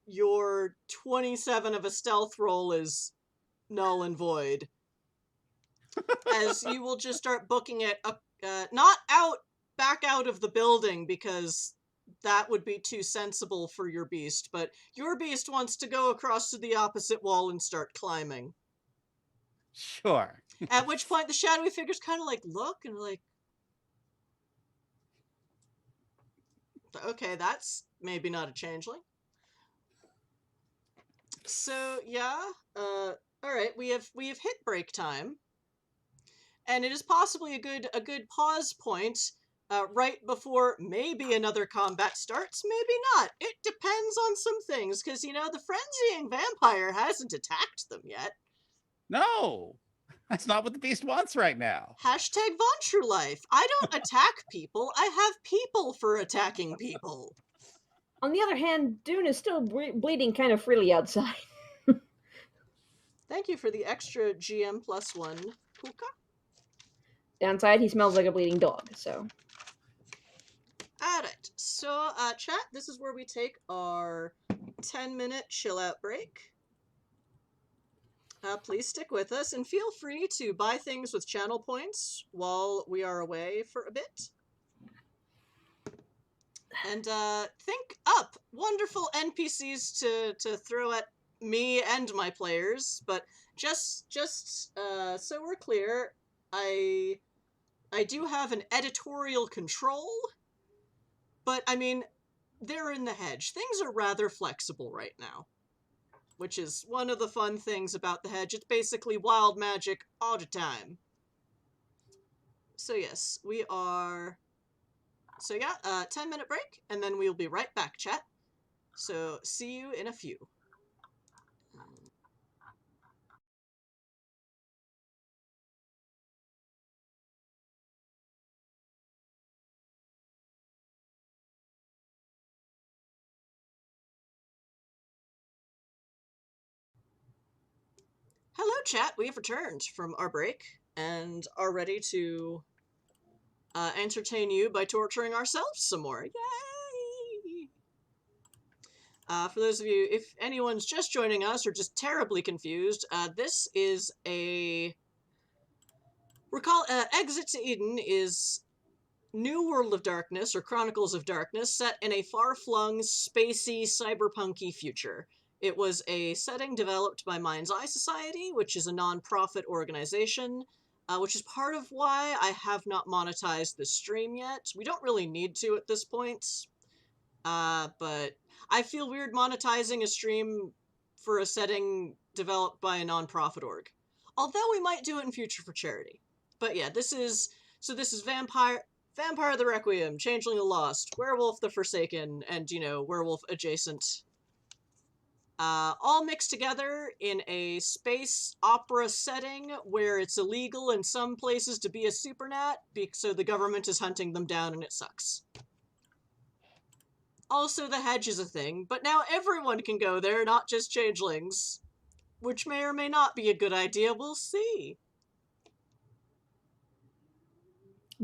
your 27 of a stealth roll is null and void. As you will just start booking it up, not back out of the building, because that would be too sensible for your beast, but your beast wants to go across to the opposite wall and start climbing. Sure. At which point the shadowy figures kind of like look and are like, okay, that's maybe not a changeling. So yeah, all right, we have hit break time, and it is possibly a good pause point right before maybe another combat starts, maybe not. It depends on some things, because you know the frenzying vampire hasn't attacked them yet. No, that's not what the beast wants right now. Hashtag Von True Life. I don't attack people. I have people for attacking people. On the other hand, Dune is still bleeding kind of freely outside. Thank you for the extra GM +1, Puka. Downside, he smells like a bleeding dog, so. Alright, so chat, this is where we take our 10-minute chill out break. Please stick with us and feel free to buy things with channel points while we are away for a bit. And think up wonderful NPCs to throw at me and my players, but just so we're clear, I do have an editorial control, but I mean, they're in the hedge. Things are rather flexible right now, which is one of the fun things about the hedge. It's basically wild magic all the time. So yes, we are... So yeah, 10-minute break, and then we'll be right back, chat. So see you in a few. Hello, chat. We have returned from our break and are ready to entertain you by torturing ourselves some more. Yay! For those of you, if anyone's just joining us or just terribly confused, this is a... Recall, Exit to Eden is New World of Darkness, or Chronicles of Darkness, set in a far-flung, spacey, cyberpunky future. It was a setting developed by Mind's Eye Society, which is a non-profit organization, which is part of why I have not monetized the stream yet. We don't really need to at this point, but I feel weird monetizing a stream for a setting developed by a non-profit org. Although we might do it in future for charity. But yeah, this is Vampire the Requiem, Changeling the Lost, Werewolf the Forsaken, and, you know, werewolf adjacent. All mixed together in a space opera setting where it's illegal in some places to be a supernat, so the government is hunting them down and it sucks. Also, the hedge is a thing, but now everyone can go there, not just changelings. Which may or may not be a good idea, we'll see.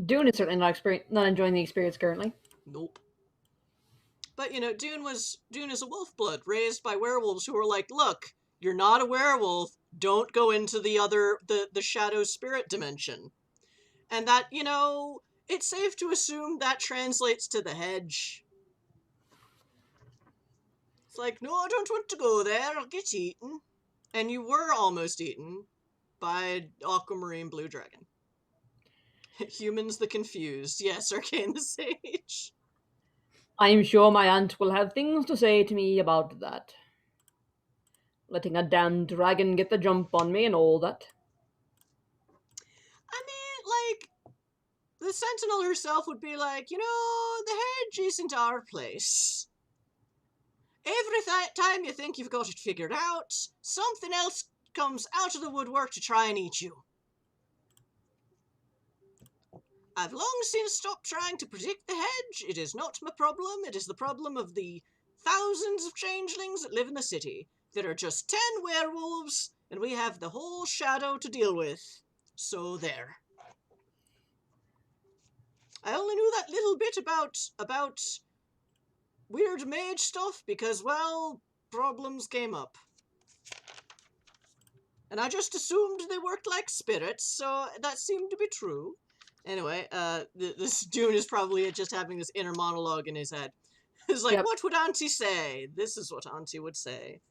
Dune is certainly not enjoying the experience currently. Nope. But, you know, Dune is a wolf blood raised by werewolves who are like, look, you're not a werewolf, don't go into the shadow spirit dimension. And that, you know, it's safe to assume that translates to the hedge. It's like, no, I don't want to go there, I'll get eaten. And you were almost eaten by aquamarine blue dragon. Humans the confused. Yes, Arcane the Sage. I am sure my aunt will have things to say to me about that. Letting a damned dragon get the jump on me and all that. I mean, like, the Sentinel herself would be like, you know, the hedge isn't our place. Every time you think you've got it figured out, something else comes out of the woodwork to try and eat you. I've long since stopped trying to predict the hedge. It is not my problem. It is the problem of the thousands of changelings that live in the city. There are just 10 werewolves, and we have the whole shadow to deal with. So there. I only knew that little bit about weird mage stuff because, well, problems came up. And I just assumed they worked like spirits, so that seemed to be true. Anyway, this Dune is probably just having this inner monologue in his head. It's like, Yep. what would Auntie say? This is what Auntie would say.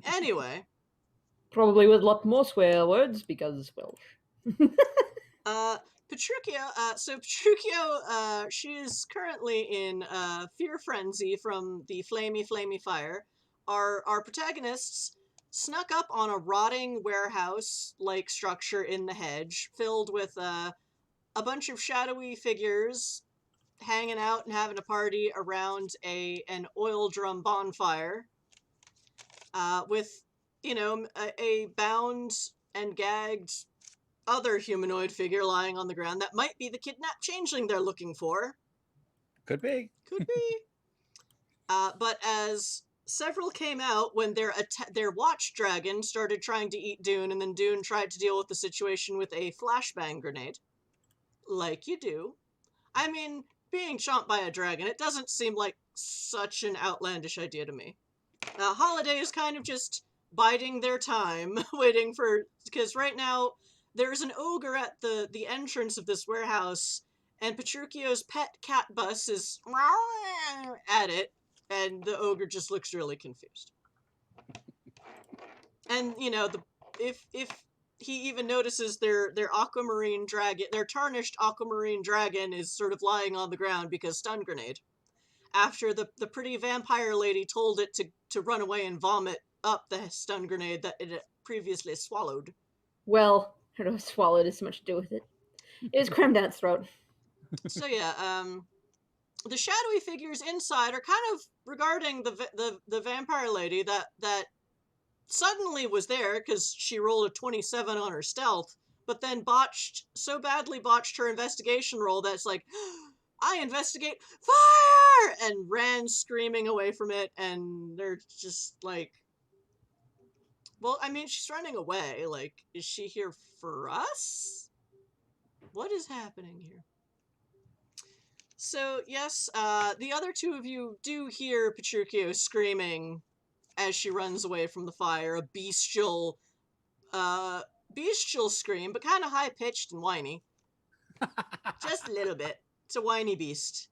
Anyway, Probably with a lot more swear words because Welsh. Petruchio, so Petruchio, she is currently in fear frenzy from the flamey fire. Our protagonists snuck up on a rotting warehouse-like structure in the hedge, filled with a bunch of shadowy figures hanging out and having a party around an oil drum bonfire, with, a bound and gagged other humanoid figure lying on the ground that might be the kidnapped changeling they're looking for. Could be. Could be. But as several came out when their watch dragon started trying to eat Dune, and then Dune tried to deal with the situation with a flashbang grenade. Like you do. I mean, being chomped by a dragon, it doesn't seem like such an outlandish idea to me. Holiday is kind of just biding their time, waiting for... Because right now, there's an ogre at the entrance of this warehouse, and Petruchio's pet cat bus is at it, and the ogre just looks really confused. And, if he even notices their aquamarine dragon, their tarnished aquamarine dragon is sort of lying on the ground because stun grenade. After the pretty vampire lady told it to run away and vomit up the stun grenade that it had previously swallowed. Well, I don't know if swallowed has so much to do with it. It was crammed down its throat. So yeah, the shadowy figures inside are kind of regarding the vampire lady that suddenly was there because she rolled a 27 on her stealth, but then so badly botched her investigation roll that's like, I investigate fire, and ran screaming away from it, and they're just like, well, I mean, she's running away. Like, is she here for us? What is happening here? So, yes, the other two of you do hear Petruchio screaming as she runs away from the fire, a bestial scream, but kind of high-pitched and whiny. Just a little bit. It's a whiny beast.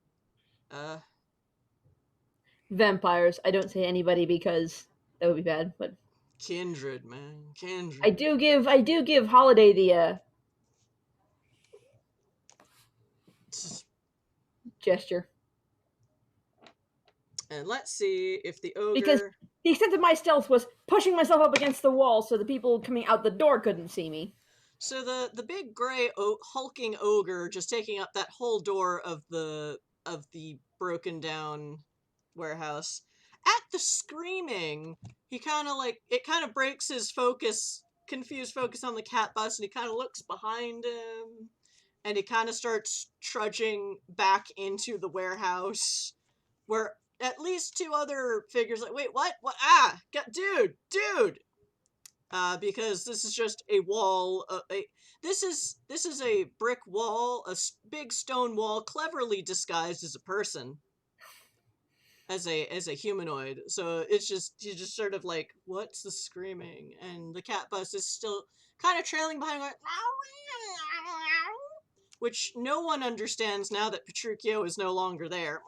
Vampires. I don't say anybody because that would be bad, but Kindred, man. Kindred. I do give Holiday the gesture. And let's see if the ogre... Because the extent of my stealth was pushing myself up against the wall so the people coming out the door couldn't see me. So the big gray hulking ogre just taking up that whole door of the broken down warehouse. At the screaming, he kind of breaks his confused focus on the cat bus, and he kind of looks behind him, and he kind of starts trudging back into the warehouse, where at least two other figures like, wait, what? Dude! Because this is just a wall. This is a brick wall, a big stone wall, cleverly disguised as a person, as a humanoid. So you're just sort of like, what's the screaming? And the cat bus is still kind of trailing behind, going, which no one understands now that Petruchio is no longer there.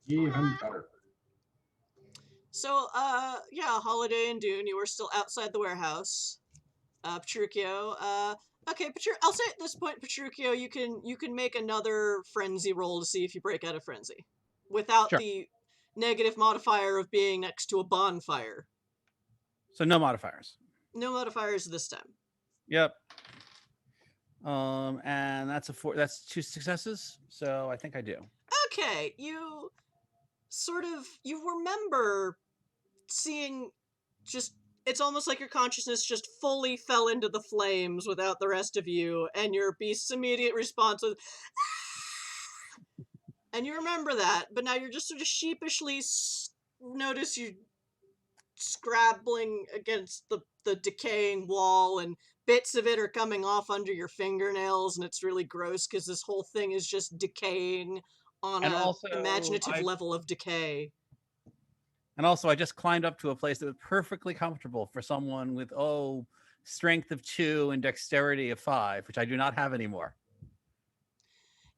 Even better. So, yeah, Holiday and Dune, you were still outside the warehouse. Petruchio, okay, I'll say at this point, Petruchio, you can make another frenzy roll to see if you break out of frenzy. Without Sure. the negative modifier of being next to a bonfire. So no modifiers. No modifiers this time. Yep. And that's that's 2 successes. So I think I do. Okay, you remember seeing it's almost like your consciousness just fully fell into the flames without the rest of you, and your beast's immediate response was, and you remember that, but now you're just sort of sheepishly notice you scrabbling against the decaying wall, and bits of it are coming off under your fingernails, and it's really gross because this whole thing is just decaying on And an also, imaginative level of decay. And also, I just climbed up to a place that was perfectly comfortable for someone with, strength of 2 and dexterity of 5, which I do not have anymore.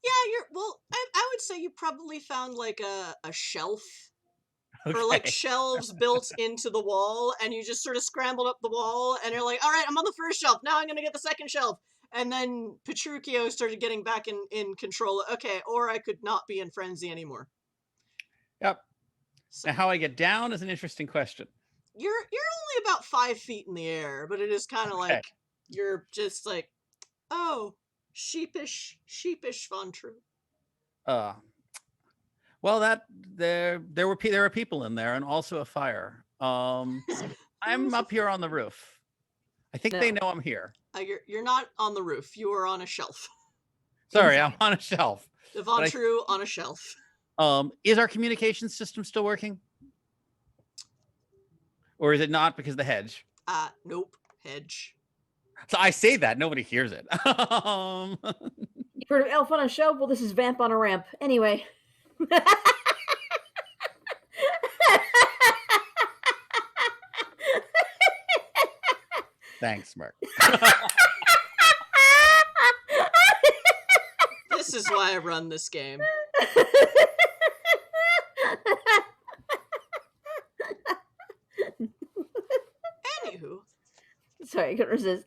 Yeah, I would say you probably found like a shelf or like Okay. shelves built into the wall, and you just sort of scrambled up the wall, and you're like, all right, I'm on the first shelf. Now I'm going to get the second shelf. And then Petruchio started getting back in control. Okay, or I could not be in frenzy anymore. Yep. So Now, how I get down is an interesting question. you're only about 5 feet in the air, but it is kind of Okay. like you're just like, oh, sheepish Von True. Well, that there were people in there, and also a fire. I'm up here on the roof. I think they know I'm here. You're not on the roof. You are on a shelf. Sorry, Inside. I'm on a shelf. The Von True on a shelf. Is our communication system still working? Or is it not because of the hedge? Nope. Hedge. So I say that, nobody hears it. You've heard of elf on a shelf? Well, this is vamp on a ramp. Anyway. Thanks, Mark. This is why I run this game. Anywho. Sorry, I couldn't resist.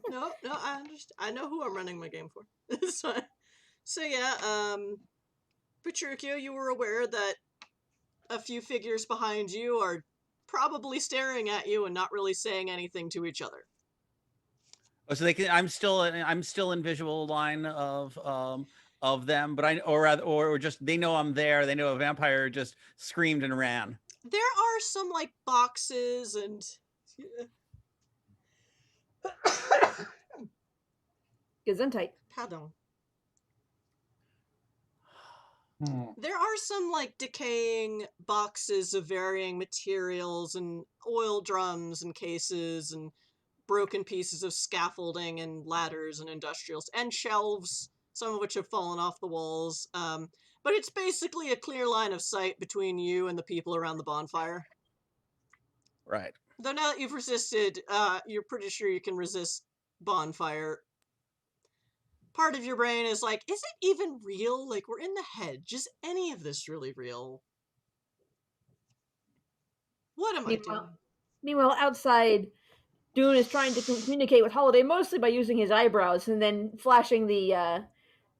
No, I understand. I know who I'm running my game for. So yeah, Petruchio, you were aware that a few figures behind you are probably staring at you and not really saying anything to each other. Oh, so they can. I'm still in visual line of them, but or just they know I'm there. They know a vampire just screamed and ran. There are some like boxes and. Gesundheit. Pardon. Hmm. There are some like decaying boxes of varying materials and oil drums and cases and broken pieces of scaffolding and ladders and industrials and shelves, some of which have fallen off the walls. But it's basically a clear line of sight between you and the people around the bonfire. Right. Though now that you've resisted, you're pretty sure you can resist bonfire. Part of your brain is like, is it even real? Like, we're in the hedge. Is any of this really real? What am I doing? Meanwhile, outside, Dune is trying to communicate with Holiday mostly by using his eyebrows and then flashing the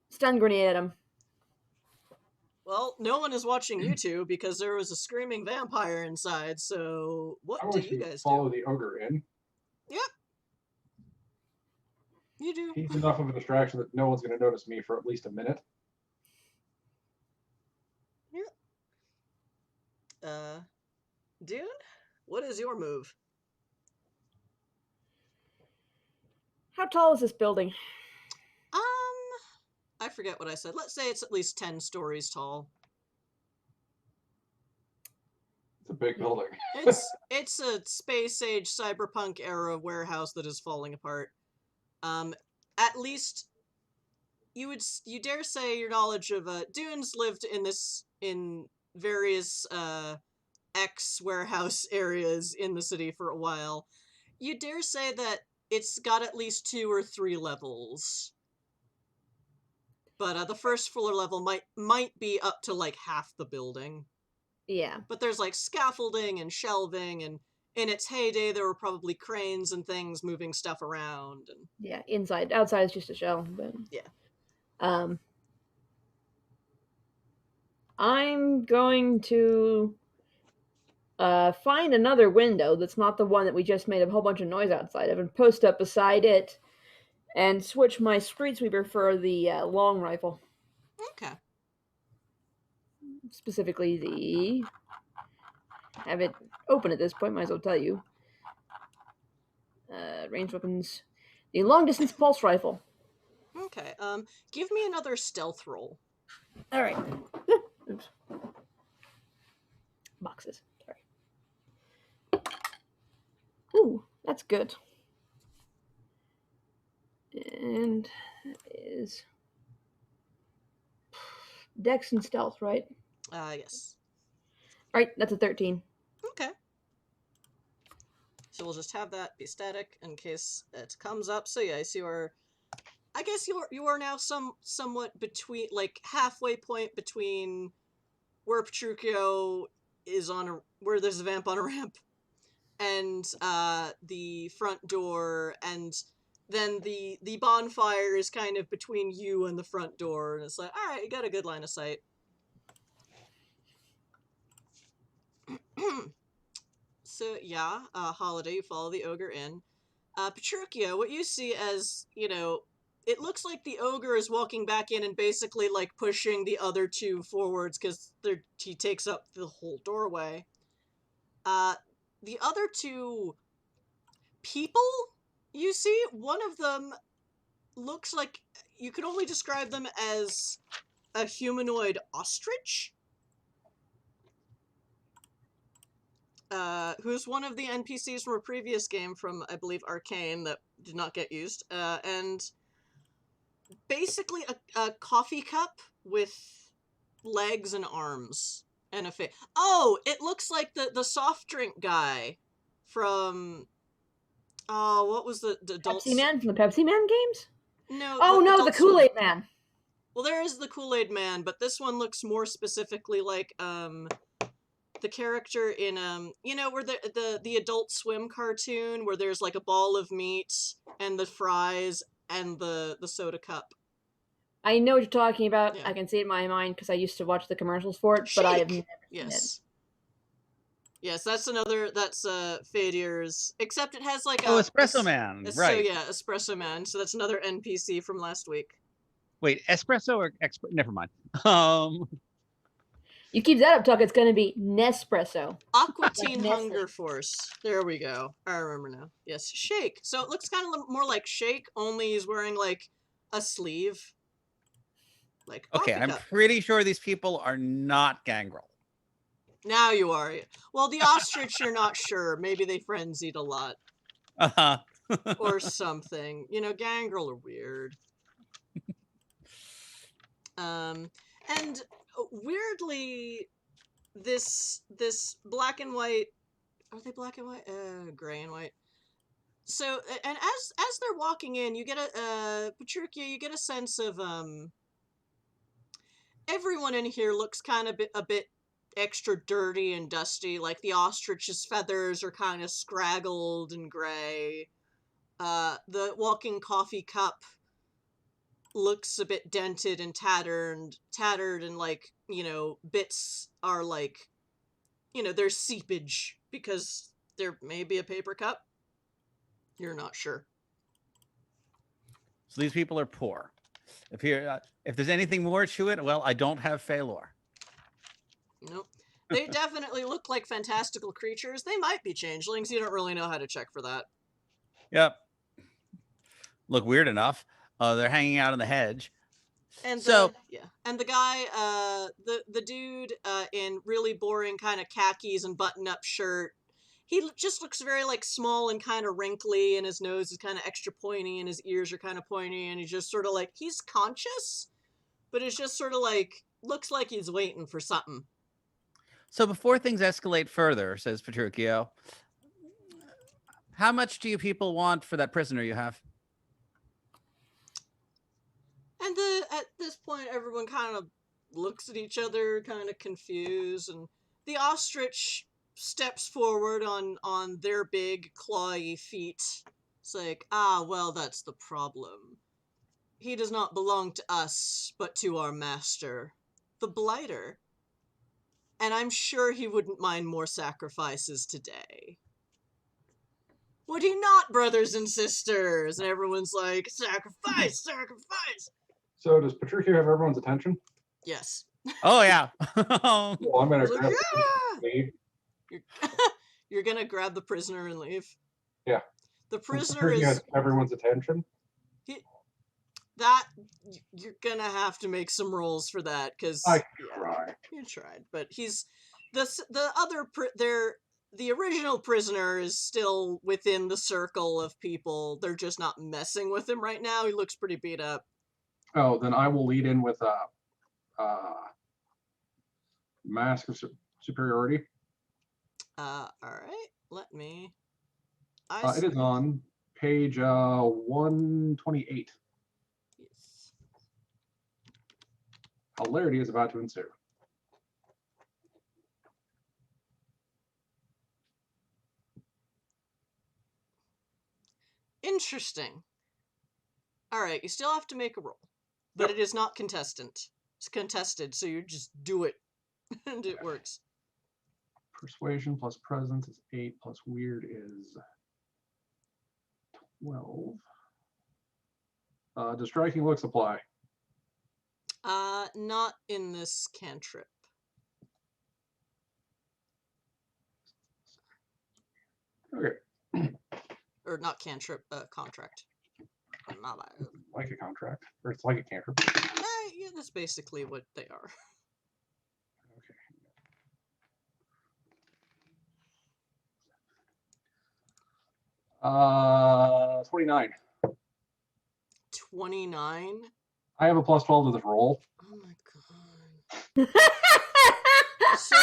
stun grenade at him. Well, no one is watching YouTube because there was a screaming vampire inside, so what I do want you to guys follow do? the ogre in. Yep. You do. He's enough of a distraction that no one's going to notice me for at least a minute. Yep. Dune, what is your move? How tall is this building? I forget what I said. Let's say it's at least 10 stories tall. It's a big building. It's a space age cyberpunk era warehouse that is falling apart. At least you dare say your knowledge of Dune's lived in various X warehouse areas in the city for a while. You dare say that it's got at least 2 or 3 levels. But the first floor level might be up to like half the building. Yeah. But there's like scaffolding and shelving, and in its heyday there were probably cranes and things moving stuff around. And yeah, inside. Outside is just a shell, but yeah. I'm going to find another window that's not the one that we just made a whole bunch of noise outside of, and post up beside it, and switch my street sweeper for the long rifle. Okay. Specifically the... have it open at this point, might as well tell you. Ranged weapons. The long distance pulse rifle. Okay. Give me another stealth roll. Alright. Oops. Boxes. Sorry. Ooh, that's good. And that is Dex and stealth, right? Yes. Alright, that's a 13. Okay. So we'll just have that be static in case it comes up. So yeah, I see you are I guess you are now somewhat between, like, halfway point between where Petruchio is where there's a vamp on a ramp, and the front door, and then the bonfire is kind of between you and the front door, and it's like, all right, you got a good line of sight. So yeah, Holiday, you follow the ogre in. Petruchio, what you see as, it looks like the ogre is walking back in and basically, like, pushing the other two forwards because he takes up the whole doorway. The other two people you see, one of them looks like you could only describe them as a humanoid ostrich. Who's one of the NPCs from a previous game from, I believe, Arcane that did not get used. And basically a coffee cup with legs and arms and a face. Oh, it looks like the soft drink guy from, what was the adult... Pepsi Man from the Pepsi Man games? No. Oh no, the Adult Swim. Kool-Aid Man. Well, there is the Kool-Aid Man, but this one looks more specifically like, the character in, where the Adult Swim cartoon, where there's, like, a ball of meat, and the fries, and the soda cup. I know what you're talking about. Yeah. I can see it in my mind, because I used to watch the commercials for it, but I have never seen it. Yes, that's Fadier's, except it has, like, Espresso Man, right. So, yeah, Espresso Man, so that's another NPC from last week. Wait, espresso or never mind. You keep that up, Tuck, it's going to be Nespresso. Aqua Teen Hunger Force. There we go. I remember now. Yes, Shake. So it looks kind of more like Shake, only he's wearing, like, a sleeve. Like, okay, I'm pretty sure these people are not Gangrel. Now you are. Well, the ostrich, you're not sure. Maybe they frenzied a lot. Uh-huh. Or something. Gangrel are weird. And weirdly, this black and white... Are they black and white? Gray and white. So, and as they're walking in, you get Petruchio, you get a sense of, everyone in here looks kind of a bit extra dirty and dusty. Like, the ostrich's feathers are kind of scraggled and gray. The walking coffee cup looks a bit dented and tattered, and, like, bits are, like, there's seepage because there may be a paper cup. You're not sure. So these people are poor. If there's anything more to it, well, I don't have Phalor. Nope. They definitely look like fantastical creatures. They might be changelings. You don't really know how to check for that. Yep. Look weird enough. They're hanging out in the hedge. And so and the guy, the dude in really boring kind of khakis and button-up shirt, he just looks very, like, small and kind of wrinkly, and his nose is kind of extra pointy, and his ears are kind of pointy, and he's just sort of like, he's conscious, but it's just sort of like, looks like he's waiting for something. So before things escalate further, says Petruchio, how much do you people want for that prisoner you have? And at this point, everyone kind of looks at each other, kind of confused, and the ostrich steps forward on their big clawy feet. It's like, well, that's the problem. He does not belong to us, but to our master, the Blighter. And I'm sure he wouldn't mind more sacrifices today. Would he not, brothers and sisters? And everyone's like, sacrifice, sacrifice! So does Petruchio have everyone's attention? Yes. Oh, yeah. Well, I'm going to Like, grab yeah! You're going to grab the prisoner and leave? Yeah. The So prisoner Petruchio is... has everyone's attention? You're going to have to make some rolls for that, because... I tried. You tried, but he's... The original prisoner is still within the circle of people. They're just not messing with him right now. He looks pretty beat up. Oh, then I will lead in with Mask of Superiority. All right. Let me... It is on page 128. Hilarity is about to ensue. Interesting. Alright, you still have to make a roll. But Yep. it is not contested, so you just do it, and it works. Persuasion plus presence is 8, plus weird is 12. Does striking looks apply? Not in this cantrip. Okay. Or not cantrip, contract. Not Like a contract, or it's like a cantrip. yeah, that's basically what they are. Okay. 29. 29? I have a plus 12 to this roll. Oh my god. So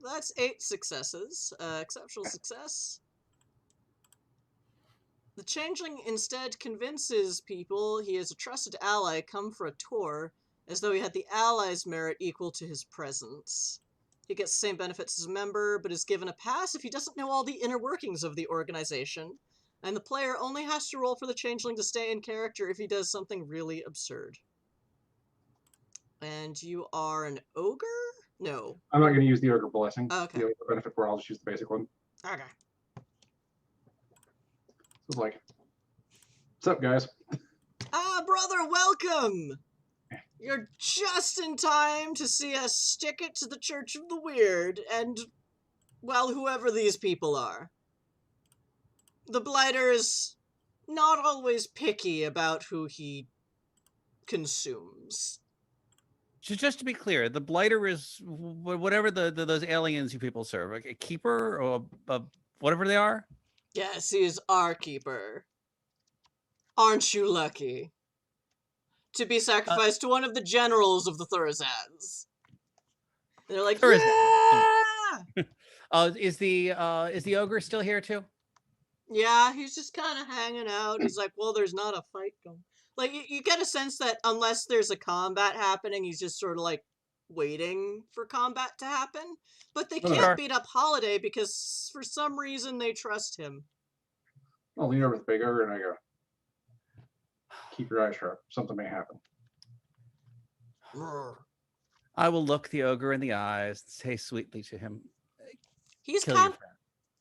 that's 8 successes. Exceptional success. The changeling instead convinces people he is a trusted ally come for a tour, as though he had the ally's merit equal to his presence. He gets the same benefits as a member, but is given a pass if he doesn't know all the inner workings of the organization, and the player only has to roll for the changeling to stay in character if he does something really absurd. And you are an ogre? No. I'm not going to use the ogre blessing. Okay. The ogre benefit where I'll just use the basic one. Okay. So it's like, what's up, guys? Ah, brother, welcome! You're just in time to see us stick it to the Church of the Weird, and, well, whoever these people are. The Blighter is not always picky about who he consumes. Just to be clear, the blighter is whatever those aliens you people serve, like a keeper or whatever they are. Yes, he is our keeper. Aren't you lucky? To be sacrificed to one of the generals of the Thurzans. And they're like, Thurzan. yeah! Is the ogre still here too? Yeah, he's just kind of hanging out. He's like, well, there's not a fight going. Like, you get a sense that unless there's a combat happening, he's just sort of like waiting for combat to happen. But they can't Sure. beat up Holiday because for some reason they trust him. I'll lean over to the big ogre and I go, keep your eyes sharp. Something may happen. I will look the ogre in the eyes, say sweetly to him, He's "Kill your kind. friend."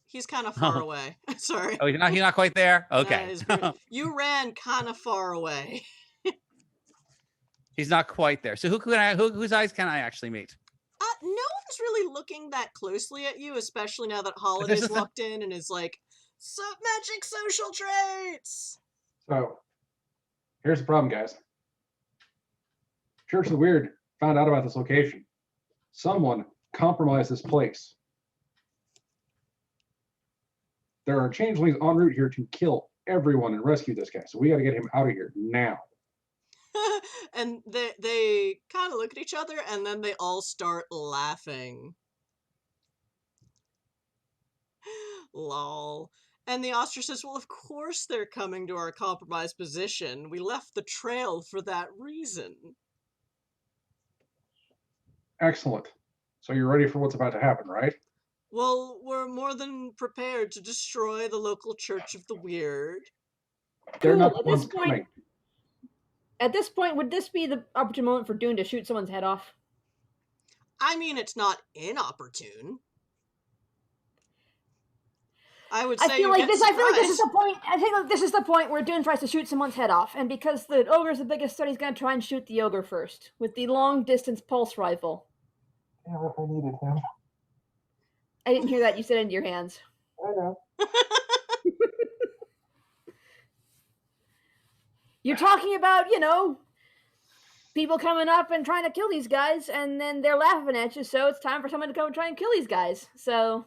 He's kind of far away. Sorry. Oh, he's not quite there. Okay, You ran kind of far away. he's not quite there. So whose eyes can I actually meet? No one's really looking that closely at you, especially now that Holiday's walked in and is like, magic social traits! So, here's the problem, guys. Church of the Weird found out about this location. Someone compromised this place. There are changelings en route here to kill everyone and rescue this guy. So we got to get him out of here now. And they kind of look at each other and then they all start laughing. Lol. And the ostrich says, well, of course they're coming to our compromised position. We left the trail for that reason. Excellent. So you're ready for what's about to happen, right? Well, we're more than prepared to destroy the local Church of the Weird. They're Cool. not the ones coming. At this point, would this be the opportune moment for Dune to shoot someone's head off? I mean, it's not inopportune. I would say I feel like this is the the point. I think like this is the point where Dune tries to shoot someone's head off, and because the ogre's the biggest threat, he's going to try and shoot the ogre first with the long-distance pulse rifle. Yeah, if I needed him. I didn't hear that. You said it into your hands. I know. You're talking about, people coming up and trying to kill these guys, and then they're laughing at you, so it's time for someone to come and try and kill these guys. So...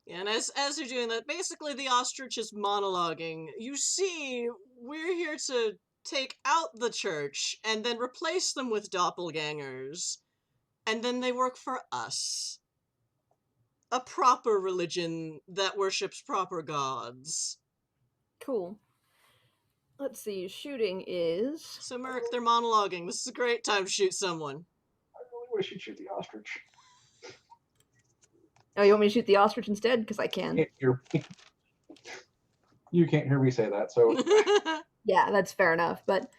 Yeah, and as you're doing that, basically the ostrich is monologuing. You see, we're here to take out the church and then replace them with doppelgangers. And then they work for us. A proper religion that worships proper gods. Cool. let's see. Shooting is. So, Merrick, they're monologuing. This is a great time to shoot someone. I really wish you'd shoot the ostrich. Oh, you want me to shoot the ostrich instead? Because I can. Can't hear me. You can't hear me say that, so Yeah, that's fair enough. But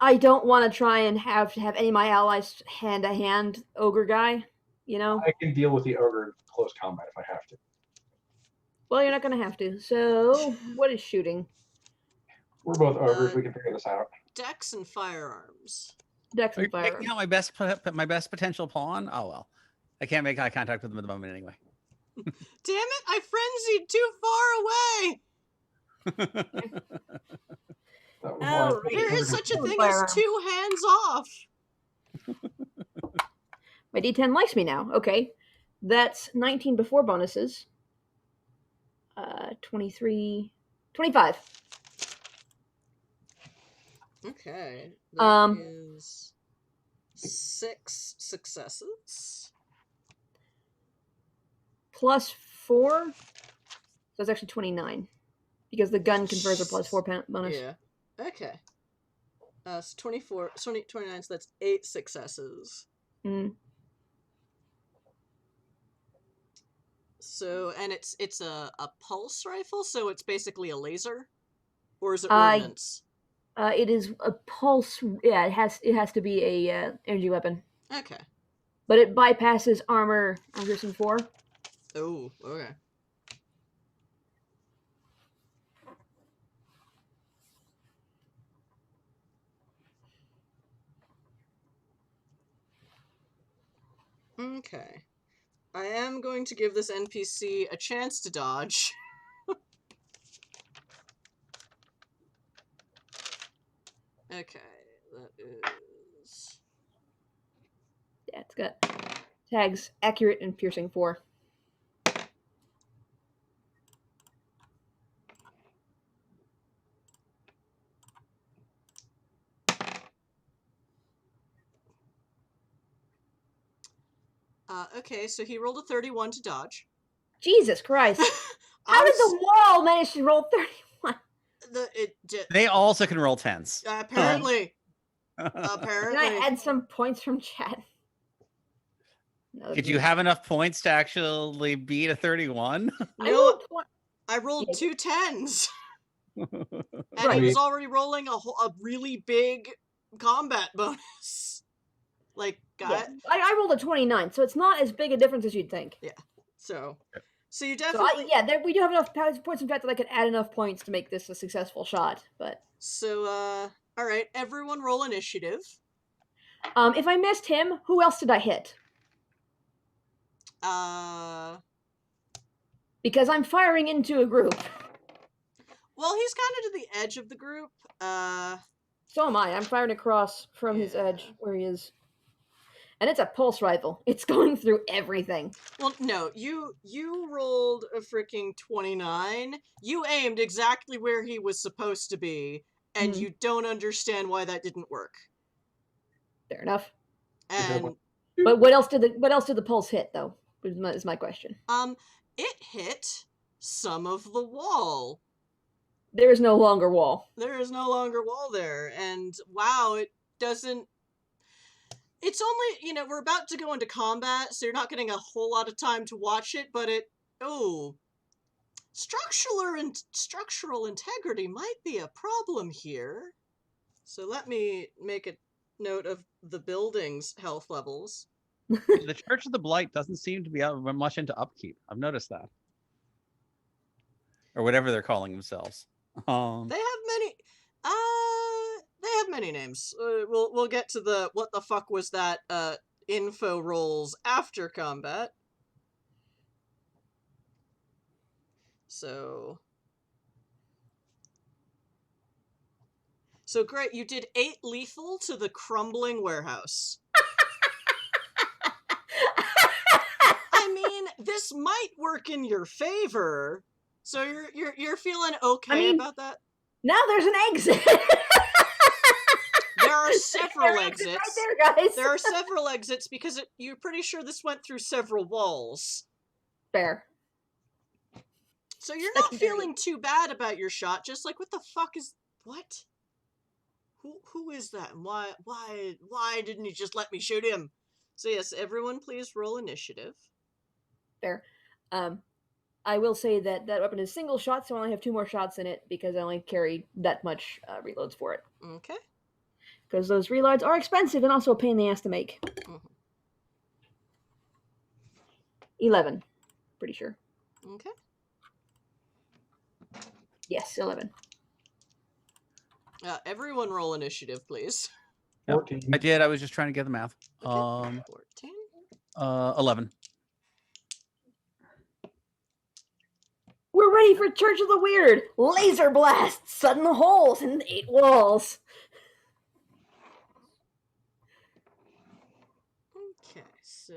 I don't want to try and have any of my allies hand-to-hand ogre guy. You know. I can deal with the ogre in close combat if I have to. Well, you're not gonna have to. So, what is shooting? We're both ogres. We can figure this out. Dex and firearms. Dex Are and you fire. taking out my best potential pawn? Oh well, I can't make eye contact with them at the moment anyway. Damn it! I frenzied too far away. That was Oh, why- There is such a thing Firearm. as 2 hands off. My D10 likes me now. Okay, that's 19 before bonuses. 23, 25. Okay. That is 6 successes. Plus 4. So it's actually 29. Because the gun confers a plus 4 bonus. Yeah. Okay. So 24, 29, so that's 8 successes. Mm. So, and it's a pulse rifle, so it's basically a laser? Or is it ordnance? It is a pulse. Yeah, it has to be a energy weapon. Okay. But it bypasses armor piercing 4. Oh, okay. Okay. I am going to give this NPC a chance to dodge. Okay, that is... Yeah, it's got tags accurate and piercing 4. Okay, so he rolled a 31 to dodge. Jesus Christ! How did the wall manage to roll 31? They also can roll 10s. Apparently. Can I Apparently. add some points from chat? No, Did you have enough points to actually beat a 31? No, I rolled 2 10s. And Right. he was already rolling a really big combat bonus. Like, Yeah, I rolled a 29, so it's not as big a difference as you'd think. so you So definitely... we do have enough points in fact that I could add enough points to make this a successful shot. But So, alright, everyone roll initiative. if I missed him, who else did I hit? Because I'm firing into a group. Well, he's kind of to the edge of the group. So am I. I'm firing across from his edge where he is. And it's a pulse rifle. It's going through everything. Well, no, you rolled a freaking 29. You aimed exactly where he was supposed to be, and you don't understand why that didn't work. Fair enough. And But what else did the pulse hit though? Is my question. it hit some of the wall. There is no longer wall. There is no longer wall there, and wow, it doesn't... It's only, we're about to go into combat, so you're not getting a whole lot of time to watch it, but structural integrity might be a problem here. So let me make a note of the building's health levels. The Church of the Blight doesn't seem to be much into upkeep. I've noticed that. Or whatever they're calling themselves. They have many names. We'll get to the what the fuck was that info rolls after combat. So great, you did 8 lethal to the crumbling warehouse. I mean, this might work in your favor. So you're feeling okay about that? Now there's an exit. There are several exits. Right there, guys. There are several exits because you're pretty sure this went through several walls. Fair. So you're not feeling too bad about your shot. Just like, what What? Who is that? And why didn't you just let me shoot him? So yes, everyone please roll initiative. Fair. I will say that that weapon is single shot, so I only have 2 more shots in it because I only carry that much reloads for it. Okay. Because those reloads are expensive and also a pain in the ass to make. 11. Pretty sure. Okay. Yes, 11. Everyone roll initiative, please. Yep. 14. I did. I was just trying to get the math. Okay. 14. 11. We're ready for Church of the Weird! Laser blast! Sudden holes in 8 walls! Okay, so...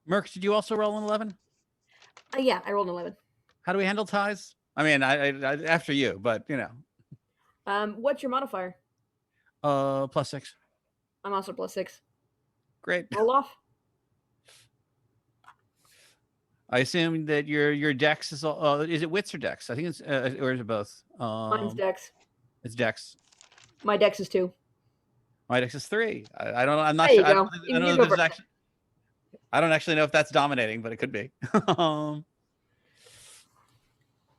Merc, did you also roll an 11? Yeah, I rolled an 11. How do we handle ties? I mean, I after you, but you know. What's your modifier? +6. I'm also +6. Great. Roll off. I assume that your dex is it wits or dex? I think it's or is it both? Mine's dex. It's dex. My dex is 2. My dex is 3. I don't know. I'm not There sure. you I go. don't know You if go there's first. actually. I don't actually know if that's dominating, but it could be.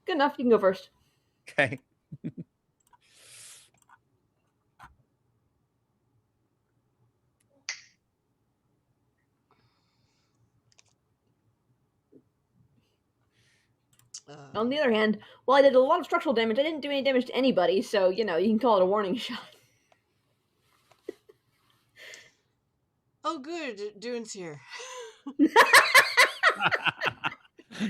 Good enough. You can go first. Okay. On the other hand, while I did a lot of structural damage, I didn't do any damage to anybody, so, you know, you can call it a warning shot. Oh, good. Dune's here.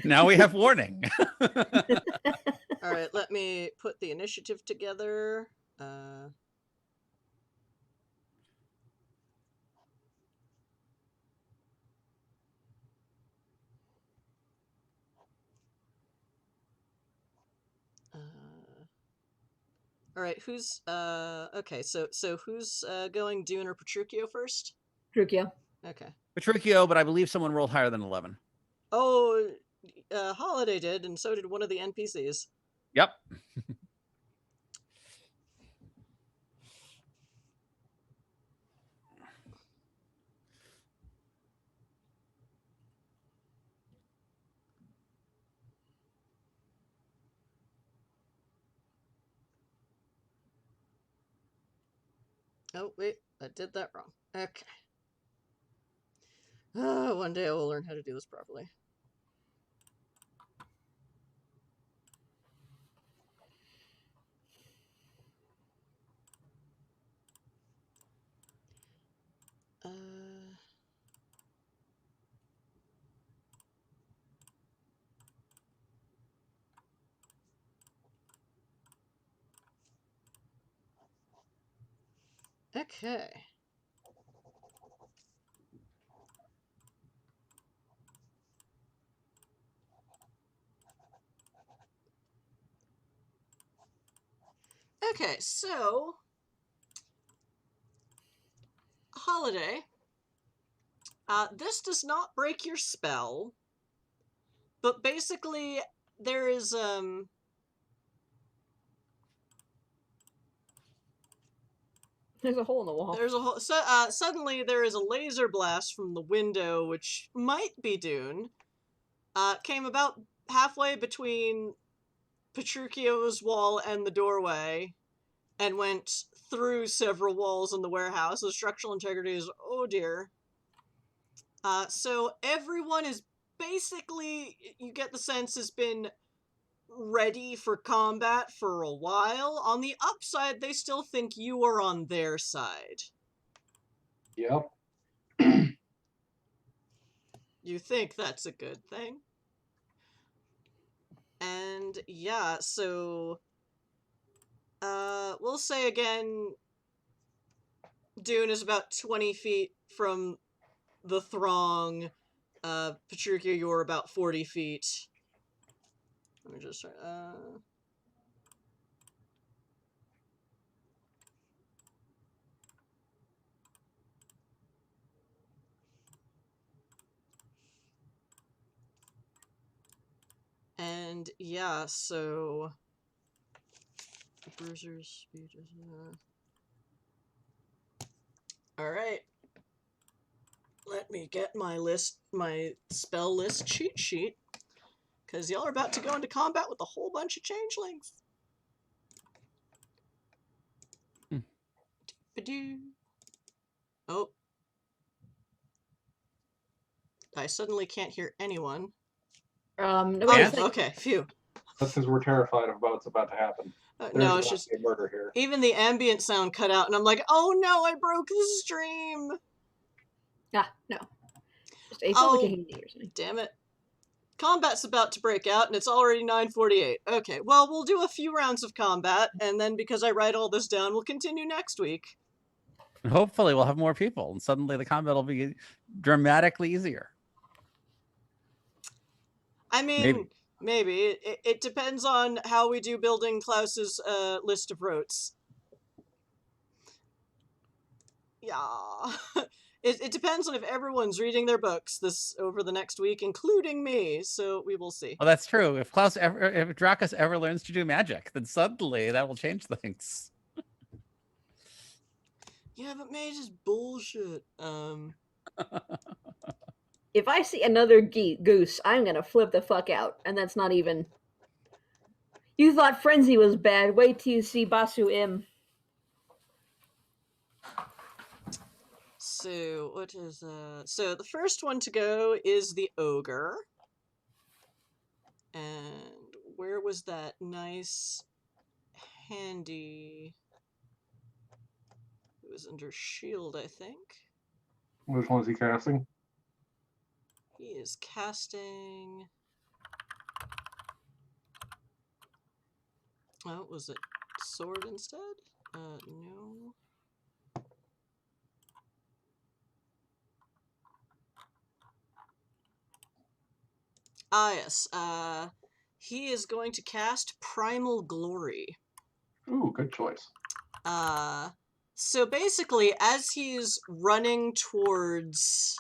Now we have warning. All right, let me put the initiative together. All right, who's okay, so who's going, Dune or Petruchio first? Trukio. Okay. Petruchio, but I believe someone rolled higher than 11. Oh, Holiday did, and so did one of the NPCs. Yep. Oh, wait, I did that wrong. Okay. One day I will learn how to do this properly. Okay. Okay, so Holiday, this does not break your spell, but basically there is There's a hole in the wall. there's a whole suddenly there is a laser blast from the window, which might be Dune. Came about halfway between Petruchio's wall and the doorway, and went through several walls in the warehouse. The structural integrity is, oh dear. So everyone is basically, you get the sense, has been ready for combat for a while. On the upside, they still think you are on their side. Yep. You think that's a good thing. And yeah, so we'll say again, Dune is about 20 feet from the throng. Petruchio, you're about 40 feet. Let me just try. And yeah, so bruiser's speed is... Alright. Let me get my spell list cheat sheet. Because y'all are about to go into combat with a whole bunch of changelings. Oh. I suddenly can't hear anyone. Nobody's Yes? Okay, phew. That's because we're terrified of what's about to happen. No, There's it's about just... to be a murder here. Even the ambient sound cut out, and I'm like, oh no, I broke the stream! no. Just a Oh. or something. Damn it. Combat's about to break out, and it's already 9:48. Okay, well, we'll do a few rounds of combat, and then because I write all this down, we'll continue next week. And hopefully we'll have more people, and suddenly the combat will be dramatically easier. I mean, maybe. It depends on how we do building Klaus's list of rotes. Yeah. It depends on if everyone's reading their books over the next week, including me, so we will see. Well, that's true. If Drakus ever learns to do magic, then suddenly that will change things. Yeah, but mage is bullshit. If I see another goose, I'm gonna flip the fuck out, and that's not even... You thought Frenzy was bad, wait till you see Basu Im. So, what is, so the first one to go is the ogre. And where was that nice, handy... It was under shield, I think. Which one is he casting? He is casting... Oh, was it sword instead? No. Ah, yes. He is going to cast Primal Glory. Ooh, good choice. So basically, as he's running towards...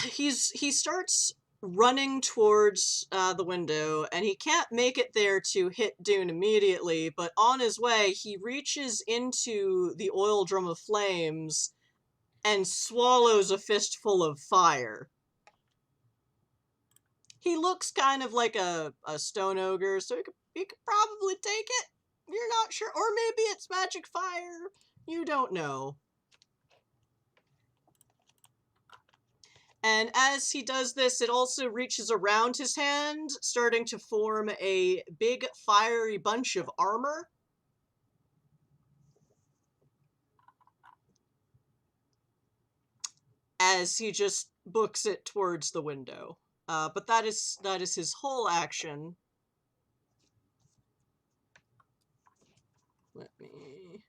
He starts running towards the window, and he can't make it there to hit Dune immediately, but on his way, he reaches into the oil drum of flames and swallows a fistful of fire. He looks kind of like a stone ogre, so he could probably take it. You're not sure. Or maybe it's magic fire. You don't know. And as he does this, it also reaches around his hand, starting to form a big fiery bunch of armor. As he just books it towards the window. But that is his whole action. Let me...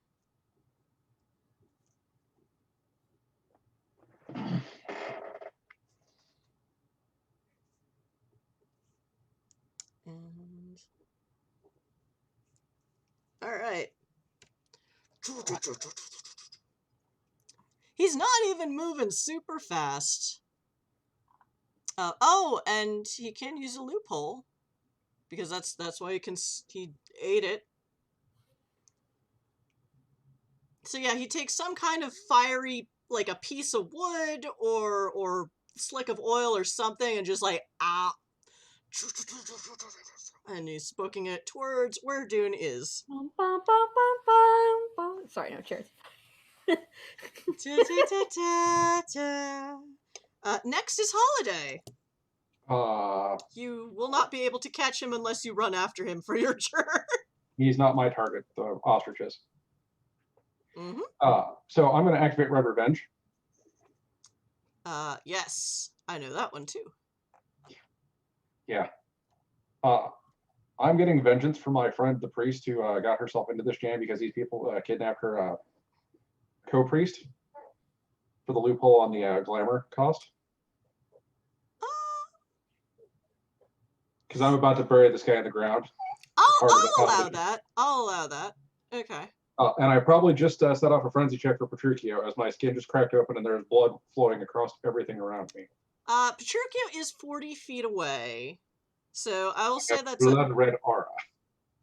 And... Alright. He's not even moving super fast. Oh, and he can use a loophole. Because that's why he ate it. So yeah, he takes some kind of fiery, like a piece of wood or slick of oil or something, and just like, ah. And he's booking it towards where Dune is. Sorry, no, cheers. Next is Holiday. Uh, You will not be able to catch him unless you run after him for your turn. he's not my target, the ostriches. Mm-hmm. So I'm going to activate Red Revenge. Yes. I know that one too. Yeah. I'm getting vengeance for my friend, the priest, who got herself into this jam because these people kidnapped her co-priest for the loophole on the glamour cost. Because I'm about to bury this guy in the ground. I'll allow that. I'll allow that. Okay. And I probably just set off a frenzy check for Petruchio as my skin just cracked open and there's blood flowing across everything around me. Petruchio is 40 feet away. So I will say that's blood red aura.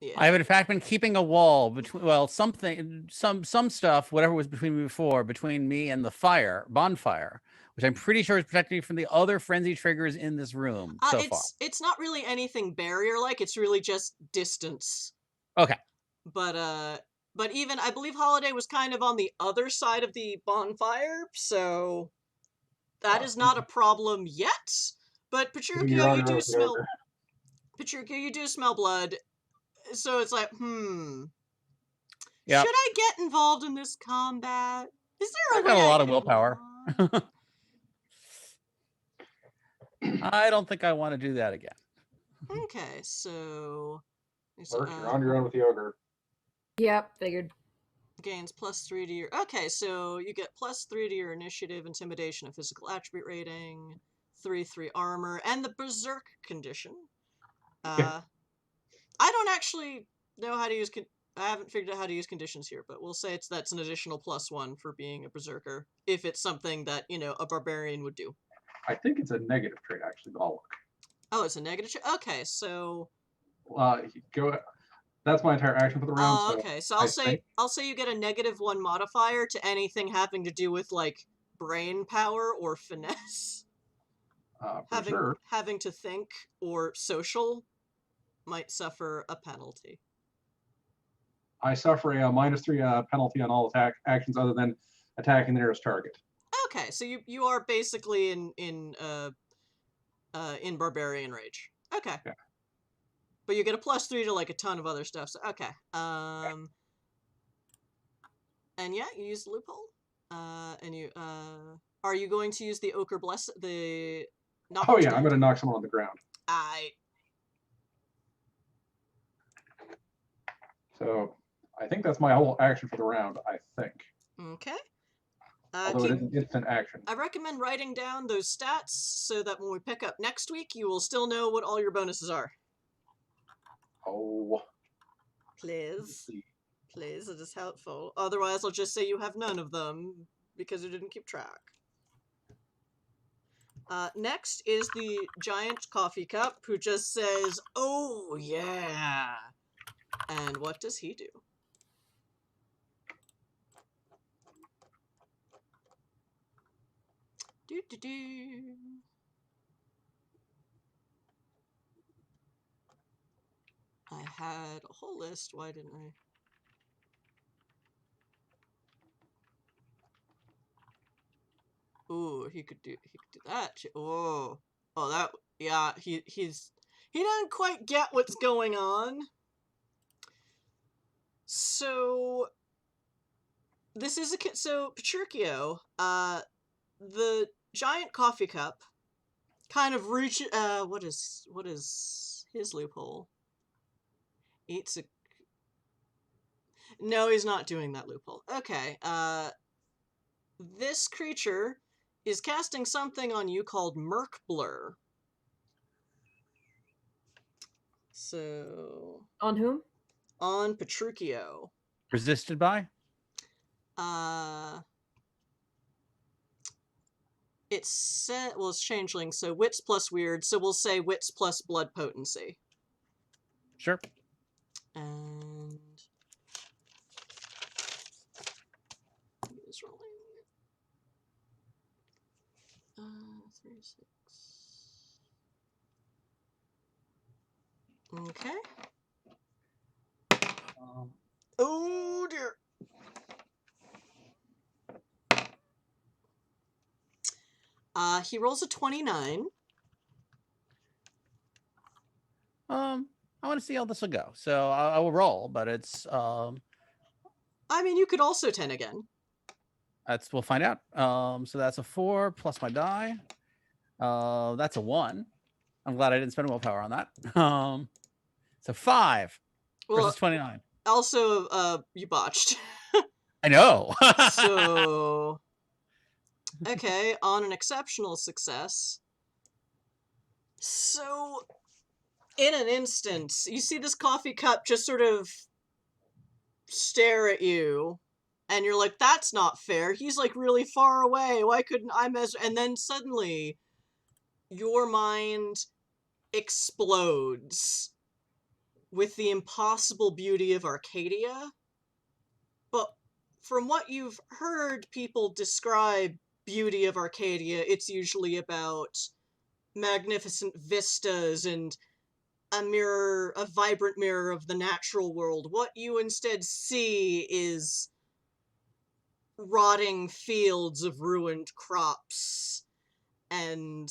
Yeah. I have in fact been keeping a wall between, well, something, some stuff, whatever was between me before, between me and the bonfire, which I'm pretty sure is protecting me from the other frenzy triggers in this room so far. It's not really anything barrier-like, it's really just distance. Okay. But even, I believe Holiday was kind of on the other side of the bonfire, so that is not a problem yet. But Keeping Petruchio, your you armor do with the smell, ogre. Petruchio, you do smell blood, so it's like, Yep. should I get involved in this combat? Is there I've a way got a lot I of willpower. cannot? I don't think I want to do that again. Okay, so Lurk, you're on your own with the ogre. Yep, figured. gains +3 to your... Okay, so you get +3 to your initiative, intimidation, and physical attribute rating, 3/3 armor, and the berserk condition. I don't actually know how to use... I haven't figured out how to use conditions here, but we'll say that's an additional +1 for being a berserker, if it's something that, you know, a barbarian would do. I think it's a negative trait, actually, but I'll look. Oh, it's a negative trait? Okay, so... Go. That's my entire action for the round. Oh, so okay, so I I'll say you get a -1 modifier to anything having to do with, like, brain power or finesse. for sure. Having to think or social might suffer a penalty. I suffer a -3 penalty on all attack actions other than attacking the nearest target. Okay, so you are basically in barbarian rage. Okay. Yeah. But you get a +3 to like a ton of other stuff. So okay. And yeah, you use the loophole. And you are you going to use the Ochre Bless the Oh yeah, I'm gonna knock someone on the ground. So I think that's my whole action for the round, I think. Okay. Although it is an instant action. I recommend writing down those stats so that when we pick up next week, you will still know what all your bonuses are. Oh. Please. Please, it is helpful. Otherwise, I'll just say you have none of them because you didn't keep track. Next is the giant coffee cup who just says, "Oh, yeah." And what does he do? Do-do-do. I had a whole list. Why didn't I? Ooh, he could do that. Oh, that, yeah. He doesn't quite get what's going on. So this is so Petruchio, the giant coffee cup kind of reaches. What is his loophole? Eats a. No, he's not doing that loophole. Okay. This creature is casting something on you called Merc Blur. So... On whom? On Petruchio. Resisted by? It's well, it's changeling, so wits plus weird, so we'll say wits plus blood potency. Sure. And... he's rolling... 3, 6... Okay. Oh dear. He rolls a 29. I want to see how this will go. So I will roll, but it's I mean, you could also 10 again. we'll find out. So that's a 4 plus my die. That's a 1. I'm glad I didn't spend willpower on that. So 5 versus 29. Also, you botched. I know. So, okay, on an exceptional success. So, in an instant, you see this coffee cup just sort of stare at you, and you're like, that's not fair. He's like really far away. Why couldn't I measure? And then suddenly, your mind explodes with the impossible beauty of Arcadia. But from what you've heard people describe beauty of Arcadia, it's usually about magnificent vistas and a vibrant mirror of the natural world. What you instead see is rotting fields of ruined crops and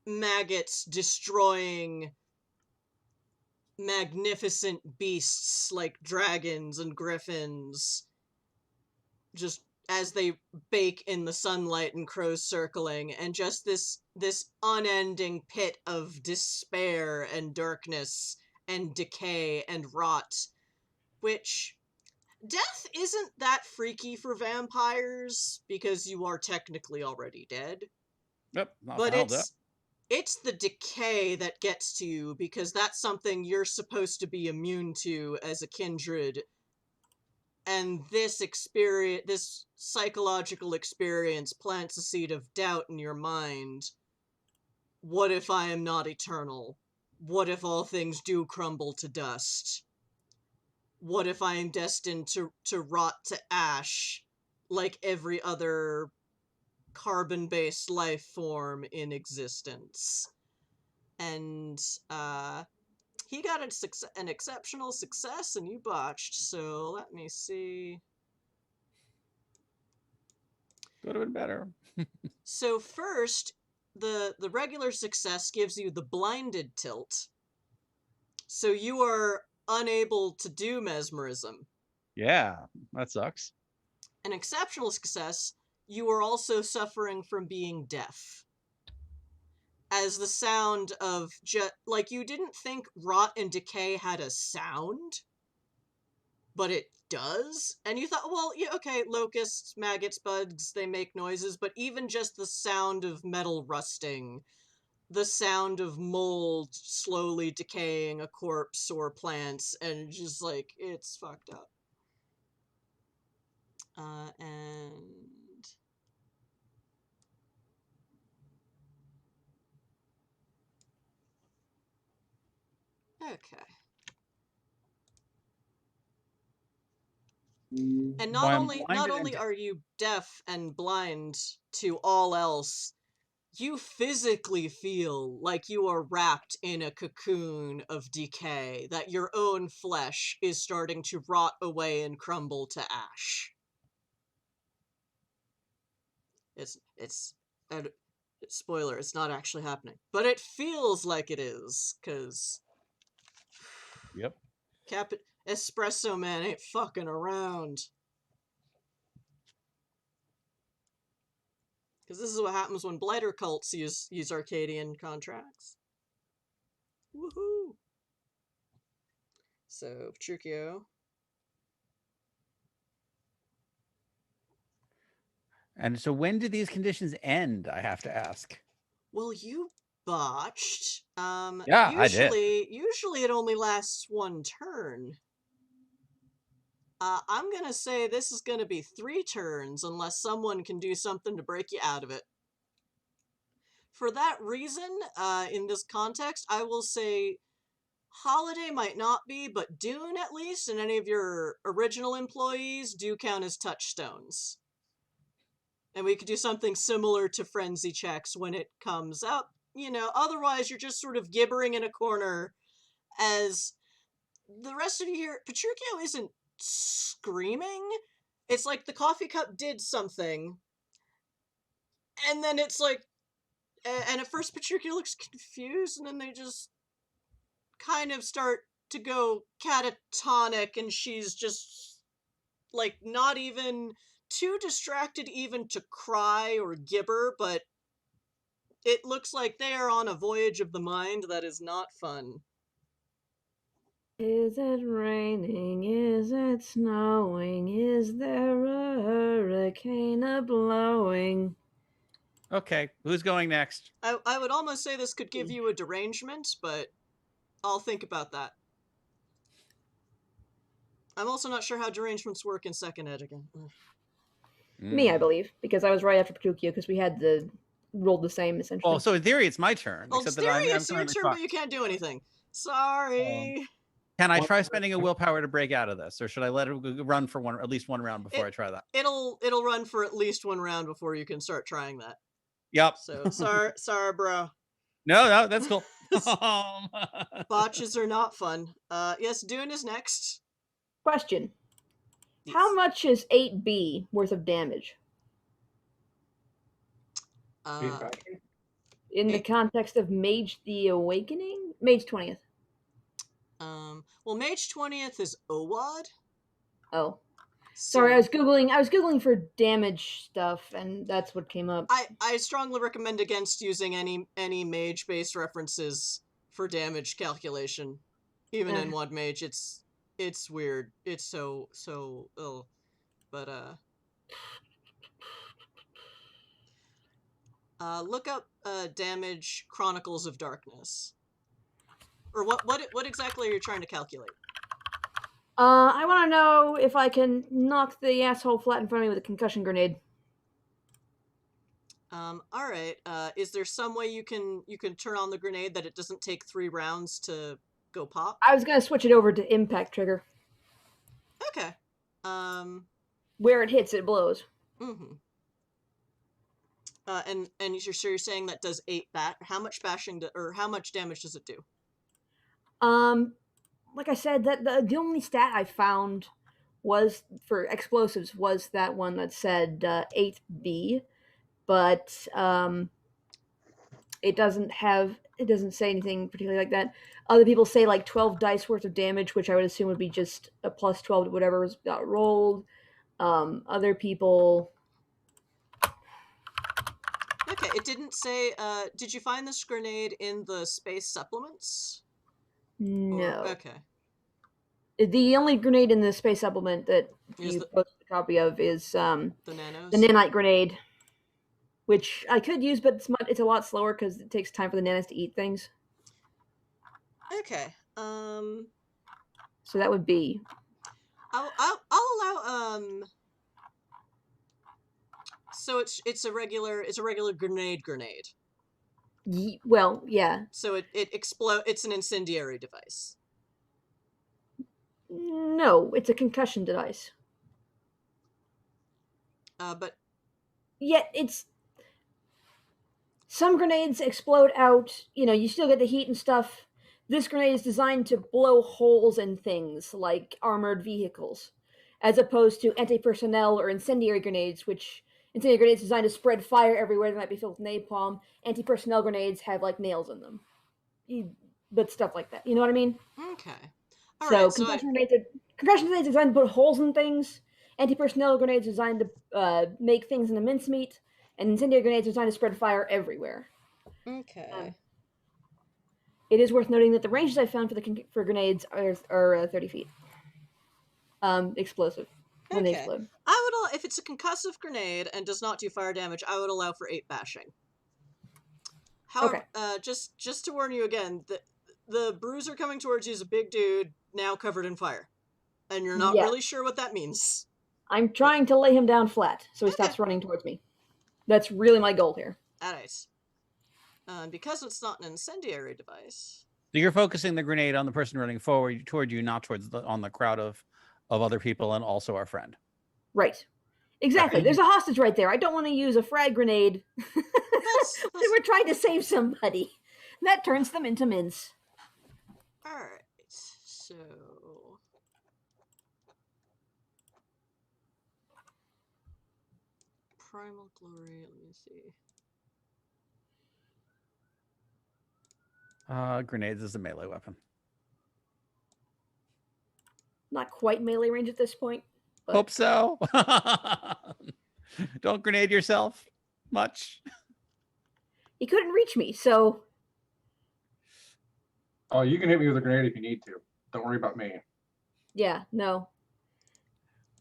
maggots destroying magnificent beasts like dragons and griffins, just as they bake in the sunlight and crows circling, and just this unending pit of despair and darkness and decay and rot, which death isn't that freaky for vampires because you are technically already dead. Yep, not But fouled up. it's the decay that gets to you, because that's something you're supposed to be immune to as a kindred. And this psychological experience plants a seed of doubt in your mind. What if I am not eternal? What if all things do crumble to dust? What if I am destined to rot to ash like every other carbon-based life form in existence? And he got an exceptional success, and you botched. So let me see. Would have been better. So first, the regular success gives you the blinded tilt. So you are unable to do mesmerism. Yeah, that sucks. An exceptional success, you are also suffering from being deaf. As the sound of like, you didn't think rot and decay had a sound, but it does. And you thought, well, yeah, okay, locusts, maggots, bugs, they make noises, but even just the sound of metal rusting, the sound of mold slowly decaying a corpse or plants, and just like, it's fucked up. And okay. And not only are you deaf and blind to all else, you physically feel like you are wrapped in a cocoon of decay, that your own flesh is starting to rot away and crumble to ash. It's spoiler, it's not actually happening, but it feels like it is, because Yep. Espresso Man ain't fucking around. Because this is what happens when blighter cults use Arcadian contracts. Woohoo! So, Petruchio. And so when do these conditions end, I have to ask? Well, you botched. Yeah, I did. Usually it only lasts one turn. I'm gonna say this is gonna be 3 turns unless someone can do something to break you out of it. For that reason, in this context, I will say Holiday might not be, but Dune at least, and any of your original employees do count as touchstones. And we could do something similar to frenzy checks when it comes up. You know, otherwise you're just sort of gibbering in a corner as the rest of you here. Petruchio isn't screaming. It's like the coffee cup did something, and then it's like, and at first Petruchio looks confused, and then they just kind of start to go catatonic, and she's just like not even too distracted even to cry or gibber, but it looks like they are on a voyage of the mind that is not fun. Is it raining? Is it snowing? Is there a hurricane a-blowing? Okay, who's going next? I would almost say this could give you a derangement, but I'll think about that. I'm also not sure how derangements work in second ed again. Me, I believe, because I was right after Petruchio, because we had rolled the same, essentially. Well, so in theory, it's my turn. Well, except in theory, that I'm it's your currently turn, fucked. but you can't do anything. Sorry. Can I What- try spending a willpower to break out of this, or should I let it run for at least one round before I try that? It'll run for at least one round before you can start trying that. Yep. So sorry, bro. No, that's cool. Botches are not fun. Yes, Dune is next. Question. How much is 8B worth of damage? Eight back. In the context of Mage the Awakening? Mage 20th. Well, Mage 20th is NWoD. Oh. So Sorry, I was googling for damage stuff, and that's what came up. I strongly recommend against using any mage based references for damage calculation. Even in NWoD Mage, it's weird. It's so ill. But look up damage Chronicles of Darkness. Or what exactly are you trying to calculate? I want to know if I can knock the asshole flat in front of me with a concussion grenade. All right. Is there some way you can turn on the grenade that it doesn't take 3 rounds to go pop? I was gonna switch it over to impact trigger. Okay. Where it hits, it blows. Mm-hmm. And you're saying that does 8 how much bashing or how much damage does it do? Like I said, that the only stat I found was for explosives was that one that said 8B, but it doesn't say anything particularly like that. Other people say like 12 dice worth of damage, which I would assume would be just a plus 12 to whatever got rolled. Other people. Okay, it didn't say. Did you find this grenade in the space supplements? No. Okay. The only grenade in the space supplement that Is you the- posted a copy of is The nanos? the nanite grenade, which I could use, but it's a lot slower because it takes time for the nanos to eat things. Okay. So that would be. I'll allow. So it's a regular grenade. Well, yeah. So it explodes. It's an incendiary device. No, it's a concussion device. But Yet it's. Some grenades explode out, you still get the heat and stuff. This grenade is designed to blow holes in things like armored vehicles, as opposed to anti-personnel or incendiary grenades, which incendiary grenades are designed to spread fire everywhere. They might be filled with napalm. Anti-personnel grenades have like nails in them, but stuff like that. You know what I mean? okay. Concussion grenades are designed to put holes in things. Anti-personnel grenades are designed to make things into mincemeat. And incendiary grenades are designed to spread fire everywhere. Okay. It is worth noting that the ranges I found for grenades are 30 feet. Explosive when they explode. I would if it's a concussive grenade and does not do fire damage, I would allow for 8 bashing. However, just to warn you again, the bruiser coming towards you is a big dude now covered in fire, and you're not really sure what that means. I'm trying to lay him down flat so he stops running towards me. That's really my goal here. Alright. Because it's not an incendiary device. So you're focusing the grenade on the person running forward toward you, not towards on the crowd of other people and also our friend. Right. Exactly. There's a hostage right there. I don't want to use a frag grenade. We're trying to save somebody. That turns them into mince. Alright. So... Primal Glory, let me see. Grenades is a melee weapon. Not quite melee range at this point. But... Hope so. Don't grenade yourself much. He couldn't reach me, so... Oh, you can hit me with a grenade if you need to. Don't worry about me. Yeah, no.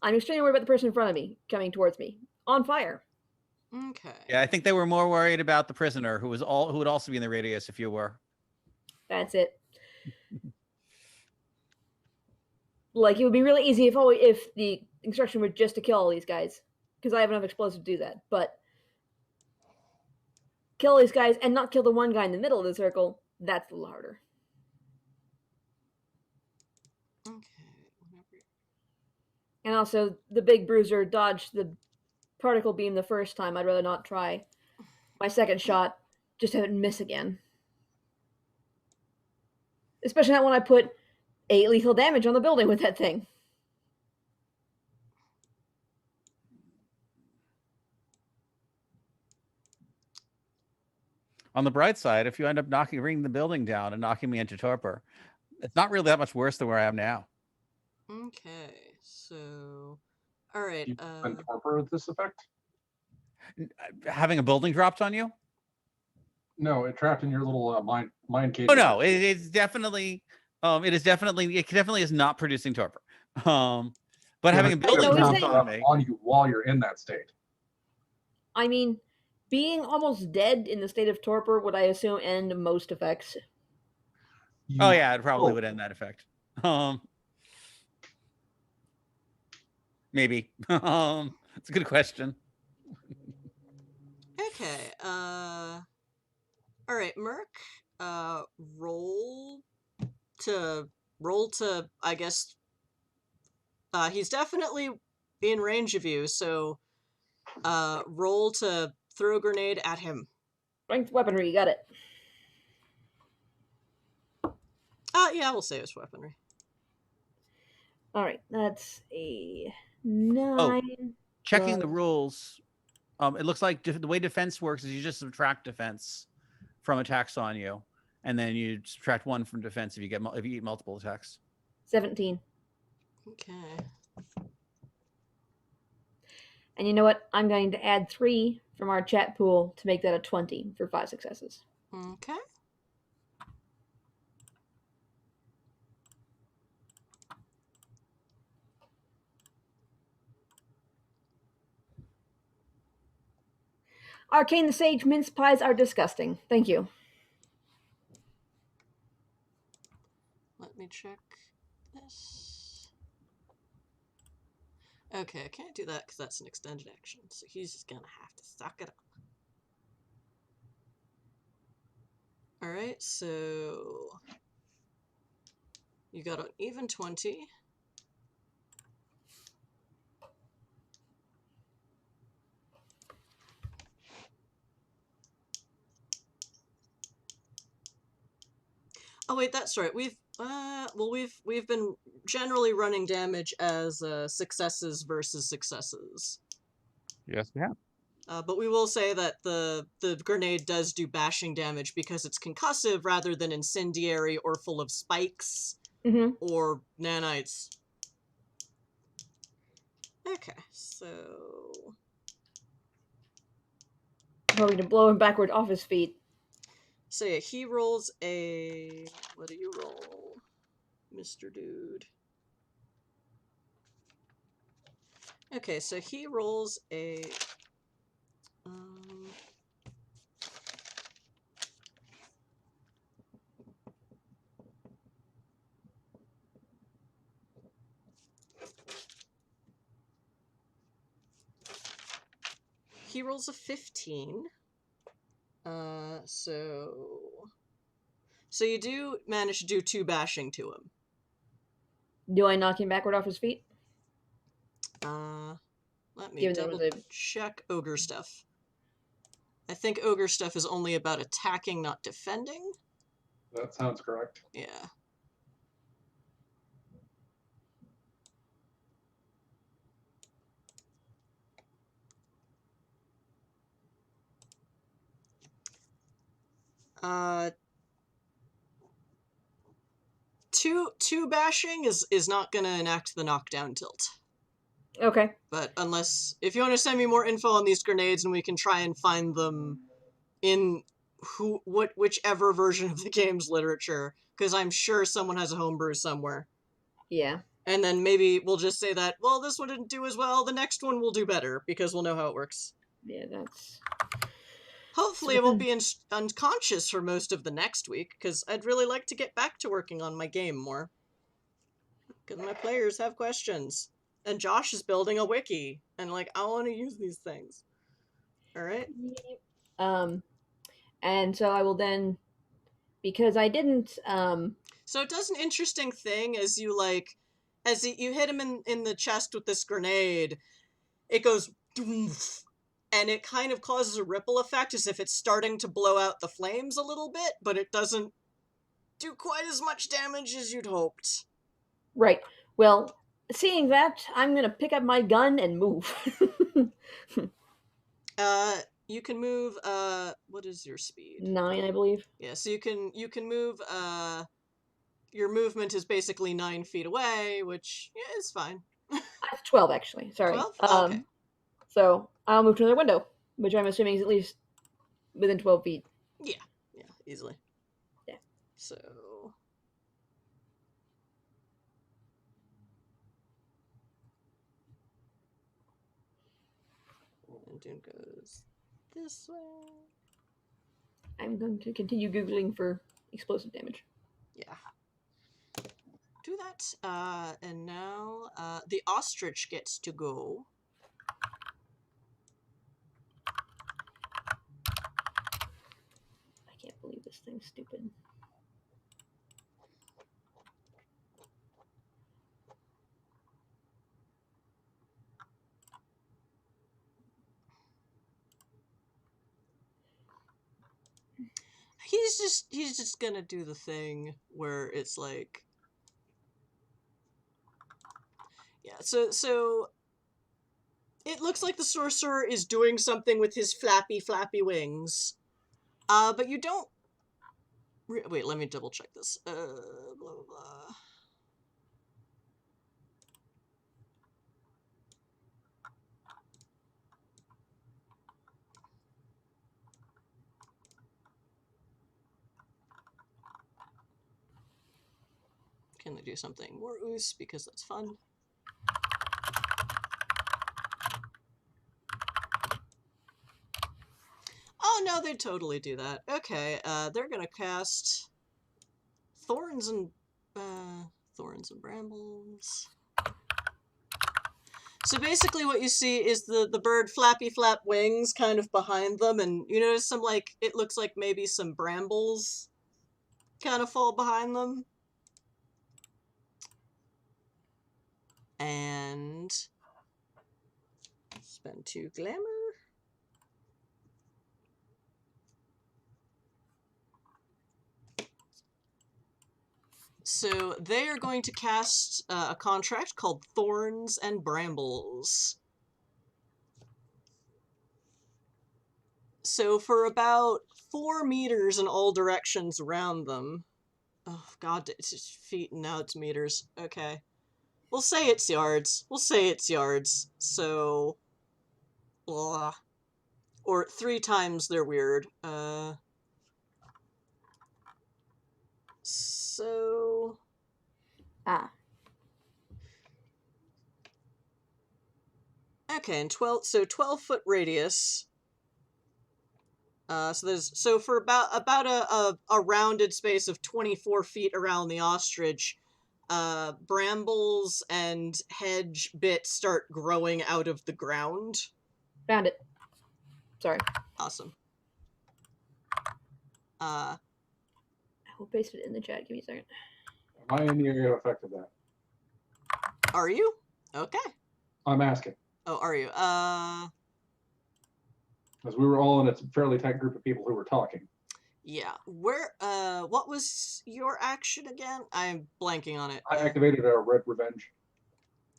I'm extremely worried about the person in front of me coming towards me. On fire. Okay. Yeah, I think they were more worried about the prisoner who would also be in the radius if you were. That's it. Like, it would be really easy if the instruction were just to kill all these guys. Because I have enough explosives to do that. But kill these guys and not kill the one guy in the middle of the circle, that's a little harder. And also, the big bruiser dodged the particle beam the first time. I'd rather not try. My second shot, just have it miss again. Especially not when I put 8 lethal damage on the building with that thing. On the bright side, if you end up bringing the building down and knocking me into torpor, it's not really that much worse than where I am now. Okay, so all right. You can torpor this effect? Having a building dropped on you? No, it trapped in your little mine cage. Oh no, it's definitely it definitely is not producing torpor. But having a building no, dropped he's on me on you while you're in that state. I mean, being almost dead in the state of torpor would, I assume, end most effects. Oh yeah, it probably would end that effect. Maybe. It's a good question. Okay. All right, Merc. Roll to I guess. He's definitely in range of you, so roll to throw a grenade at him. Strength weaponry, you got it. Yeah, we'll say it's weaponry. Alright, that's a 9. Checking the rules. It looks like the way defense works is you just subtract defense from attacks on you, and then you subtract 1 from defense if you eat multiple attacks. 17. Okay. And you know what? I'm going to add 3 from our chat pool to make that a 20 for 5 successes. Okay. Arcane the Sage mince pies are disgusting. Thank you. Let me check this. Okay, I can't do that because that's an extended action, so he's just gonna have to suck it up. Alright, so you got an even 20. Oh wait, that's right. We've been generally running damage as successes versus successes. Yes, we have. But we will say that the grenade does do bashing damage because it's concussive rather than incendiary or full of spikes or nanites. Okay, so Probably to blow him backward off his feet. So yeah, he rolls a... What do you roll, Mr. Dude? Okay, so he rolls a... he rolls a 15. So you do manage to do 2 bashing to him. Do I knock him backward off his feet? Let me double check ogre stuff. I think ogre stuff is only about attacking, not defending. That sounds correct. Yeah. Two bashing is not gonna enact the knockdown tilt. Okay. But if you want to send me more info on these grenades, and we can try and find them in whichever version of the game's literature, because I'm sure someone has a homebrew somewhere. Yeah. And then maybe we'll just say that, well, this one didn't do as well, the next one will do better, because we'll know how it works. Yeah, that's... Hopefully I won't be unconscious for most of the next week, because I'd really like to get back to working on my game more. Because my players have questions. And Josh is building a wiki, and I want to use these things. Alright? And so I will then, because I didn't, So it does an interesting thing as you, as you hit him in the chest with this grenade, it goes doof, and it kind of causes a ripple effect as if it's starting to blow out the flames a little bit, but it doesn't do quite as much damage as you'd hoped. Right. Well, seeing that, I'm gonna pick up my gun and move. You can move, what is your speed? 9, I believe. Yeah, so you can move, your movement is basically 9 feet away, which, yeah, is fine. That's 12, actually. Sorry. 12? Oh, okay. So I'll move to another window, which I'm assuming is at least within 12 feet. Yeah, easily. Yeah. So... And Dune goes this way. I'm going to continue Googling for explosive damage. Yeah. Do that. And now, the ostrich gets to go. I can't believe this thing's stupid. He's just gonna do the thing where it's like, yeah, so it looks like the sorcerer is doing something with his flappy wings. But you don't wait, let me double check this. Blah blah blah. Can they do something more oos, because that's fun. Oh no, they'd totally do that. Okay, they're gonna cast Thorns and Brambles. So basically what you see is the bird flappy flap wings kind of behind them, and you notice some, like, it looks like maybe some brambles kind of fall behind them. And spend 2 glamour. So they are going to cast a contract called Thorns and Brambles. So for about 4 meters in all directions around them. Oh god, it's just feet and now it's meters. Okay. We'll say it's yards. So... blah. Or 3 times they're weird. So... Ah. Okay, and 12-foot radius. So for about a rounded space of 24 feet around the ostrich, brambles and hedge bits start growing out of the ground. Found it. Sorry. Awesome. I will paste it in the chat. Give me a second. Am I in the area of effect of that? Are you? Okay. I'm asking. Oh, are you? Because we were all in a fairly tight group of people who were talking. Yeah. What was your action again? I'm blanking on it. I activated a red revenge.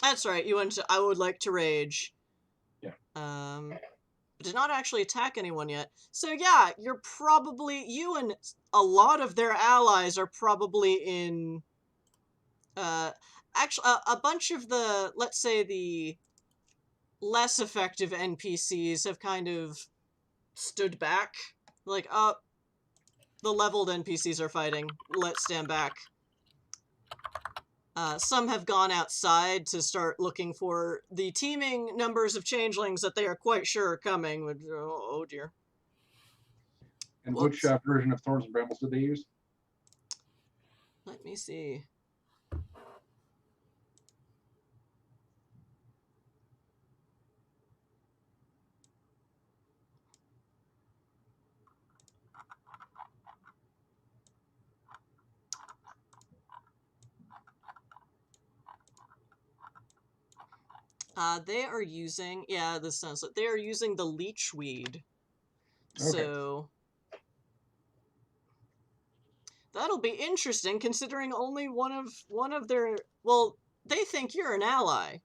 That's right. You went to, I would like to rage. Yeah. Did not actually attack anyone yet. So yeah, you and a lot of their allies are probably in, actually, a bunch of the, let's say, the less effective NPCs have kind of stood back. Like, the leveled NPCs are fighting. Let's stand back. Some have gone outside to start looking for the teeming numbers of changelings that they are quite sure are coming. Oh dear. And Whoops. which version of Thorns and Brambles did they use? Let me see. They are using, yeah, this sounds like they are using the leechweed. Okay. So that'll be interesting, considering only one of their, well, they think you're an ally.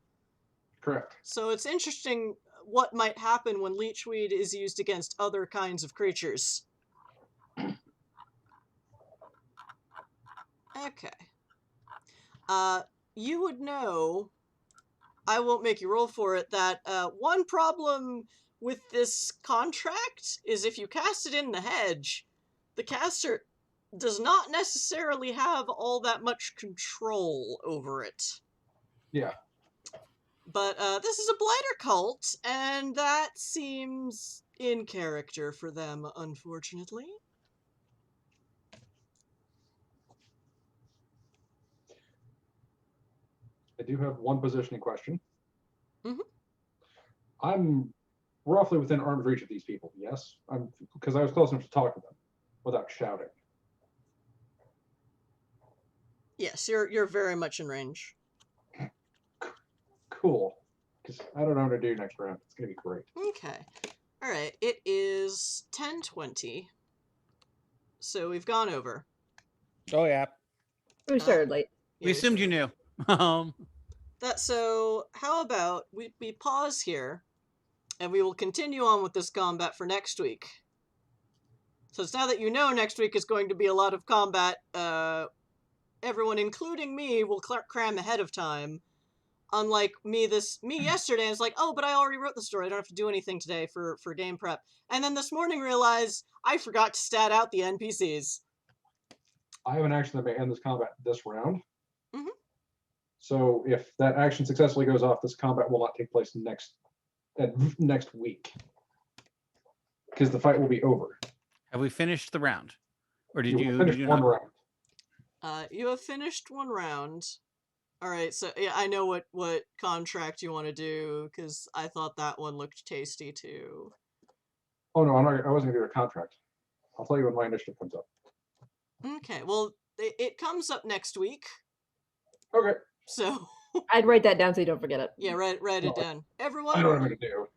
Correct. So it's interesting what might happen when leechweed is used against other kinds of creatures. Okay. You would know, I won't make you roll for it, that one problem with this contract is if you cast it in the hedge, the caster does not necessarily have all that much control over it. Yeah. But this is a blighter cult, and that seems in character for them, unfortunately. I do have one positioning question. Mhm. I'm roughly within arm's reach of these people, yes? Because I was close enough to talk to them without shouting. Yes, you're very much in range. Cool. Because I don't know what to do next round. It's going to be great. Okay. All right. It is 10:20. So we've gone over. Oh yeah. We started late. We assumed you knew. Um, So how about we pause here, and we will continue on with this combat for next week. So it's now that you know next week is going to be a lot of combat. Everyone, including me, will cram ahead of time. Unlike me yesterday, I was like, oh, but I already wrote the story. I don't have to do anything today for game prep. And then this morning realized I forgot to stat out the NPCs. I have an action that may end this combat this round. Mhm. So if that action successfully goes off, this combat will not take place next week. Because the fight will be over. have we finished the round, or did will you? finish Did you one not? round. You have finished one round. All right, so yeah, I know what contract you want to do, because I thought that one looked tasty too. Oh no, I wasn't gonna do a contract. I'll tell you when my initiative comes up. Okay, well, it comes up next week, Okay. so I'd write that down so you don't forget it. yeah, write it Well, down. I know Everyone, what I'm gonna do.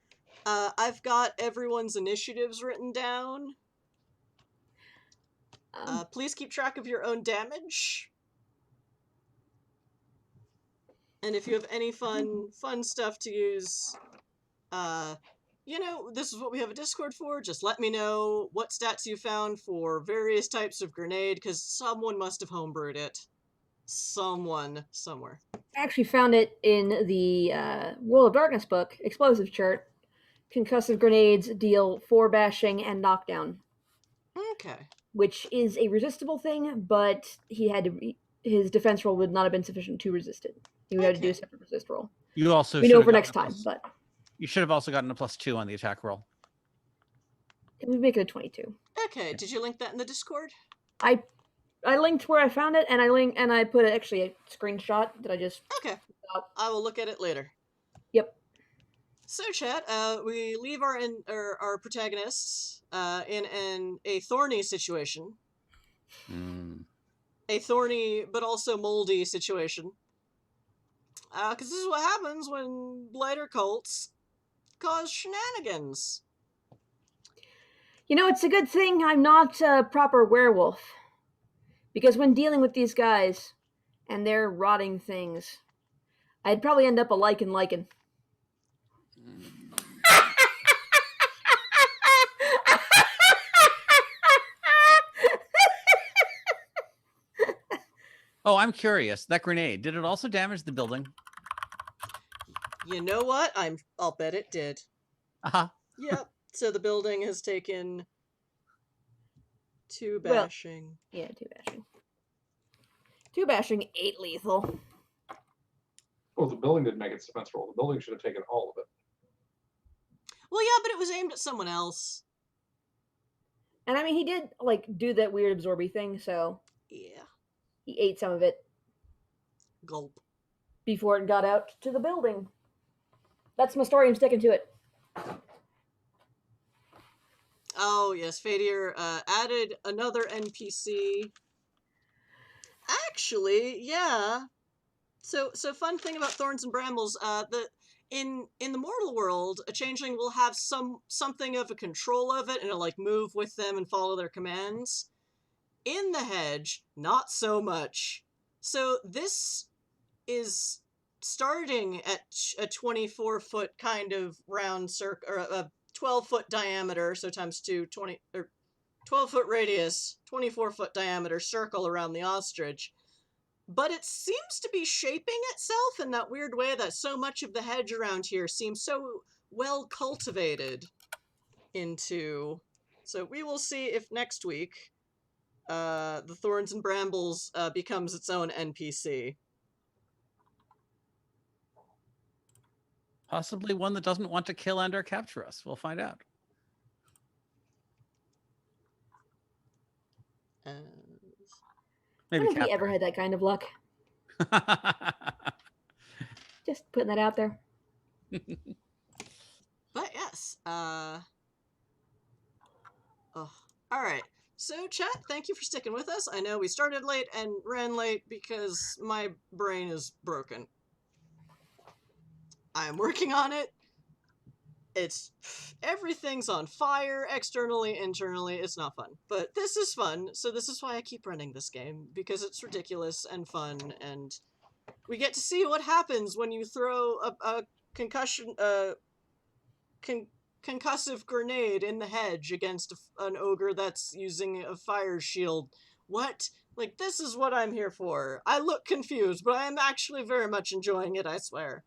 I've got everyone's initiatives written down. Please keep track of your own damage. And if you have any fun stuff to use, this is what we have a Discord for. Just let me know what stats you found for various types of grenade, because someone must have homebrewed it. Someone, somewhere. I actually found it in the World of Darkness book, explosive chart. Concussive grenades deal 4 bashing and knockdown. Okay. Which is a resistible thing, but his defense roll would not have been sufficient to resist it. He would have to do a separate resist roll. You also we should know have for gotten next a time, plus- but You should have also gotten a +2 on the attack roll. we make it a 22. Okay. Did you link that in the Discord? I linked where I found it, and I put actually a screenshot that I just. Okay. I will look at it later. Yep. So, chat, we leave our protagonists in a thorny situation. A thorny but also moldy situation. Because this is what happens when blighter cults cause shenanigans. It's a good thing I'm not a proper werewolf. Because when dealing with these guys and their rotting things, I'd probably end up a lichen. Oh, I'm curious. That grenade, did it also damage the building? You know what? I'll bet it did. Uh-huh. Yep. So the building has taken 2 bashing. Well, yeah, 2 bashing. 2 bashing, 8 lethal. Well, the building didn't make its defense roll. The building should have taken all of it. Well, yeah, but it was aimed at someone else. And I mean, he did do that weird absorby thing, so Yeah. he ate some of it. Gulp. Before it got out to the building. That's my story. I'm sticking to it. Oh, yes, Fadir added another NPC. Actually, yeah. So fun thing about Thorns and Brambles, in the mortal world, a changeling will have something of a control of it, and it'll like move with them and follow their commands. In the hedge, not so much. So this is starting at a 24-foot kind of round circle, or a 12-foot diameter, so times 2, 20, or 12-foot radius, 24-foot diameter circle around the ostrich. But it seems to be shaping itself in that weird way that so much of the hedge around here seems so well cultivated into. So we will see if next week the Thorns and Brambles becomes its own NPC. Possibly one that doesn't want to kill and or capture us. We'll find out. Maybe When have we ever had that kind of luck? Just putting that out there. But yes, oh, all right. So chat, thank you for sticking with us. I know we started late and ran late because my brain is broken. I'm working on it. Everything's on fire, externally, internally. It's not fun, but this is fun. So this is why I keep running this game, because it's ridiculous and fun, and we get to see what happens when you throw a concussive grenade in the hedge against an ogre that's using a fire shield. What? Like, this is what I'm here for. I look confused, but I am actually very much enjoying it, I swear.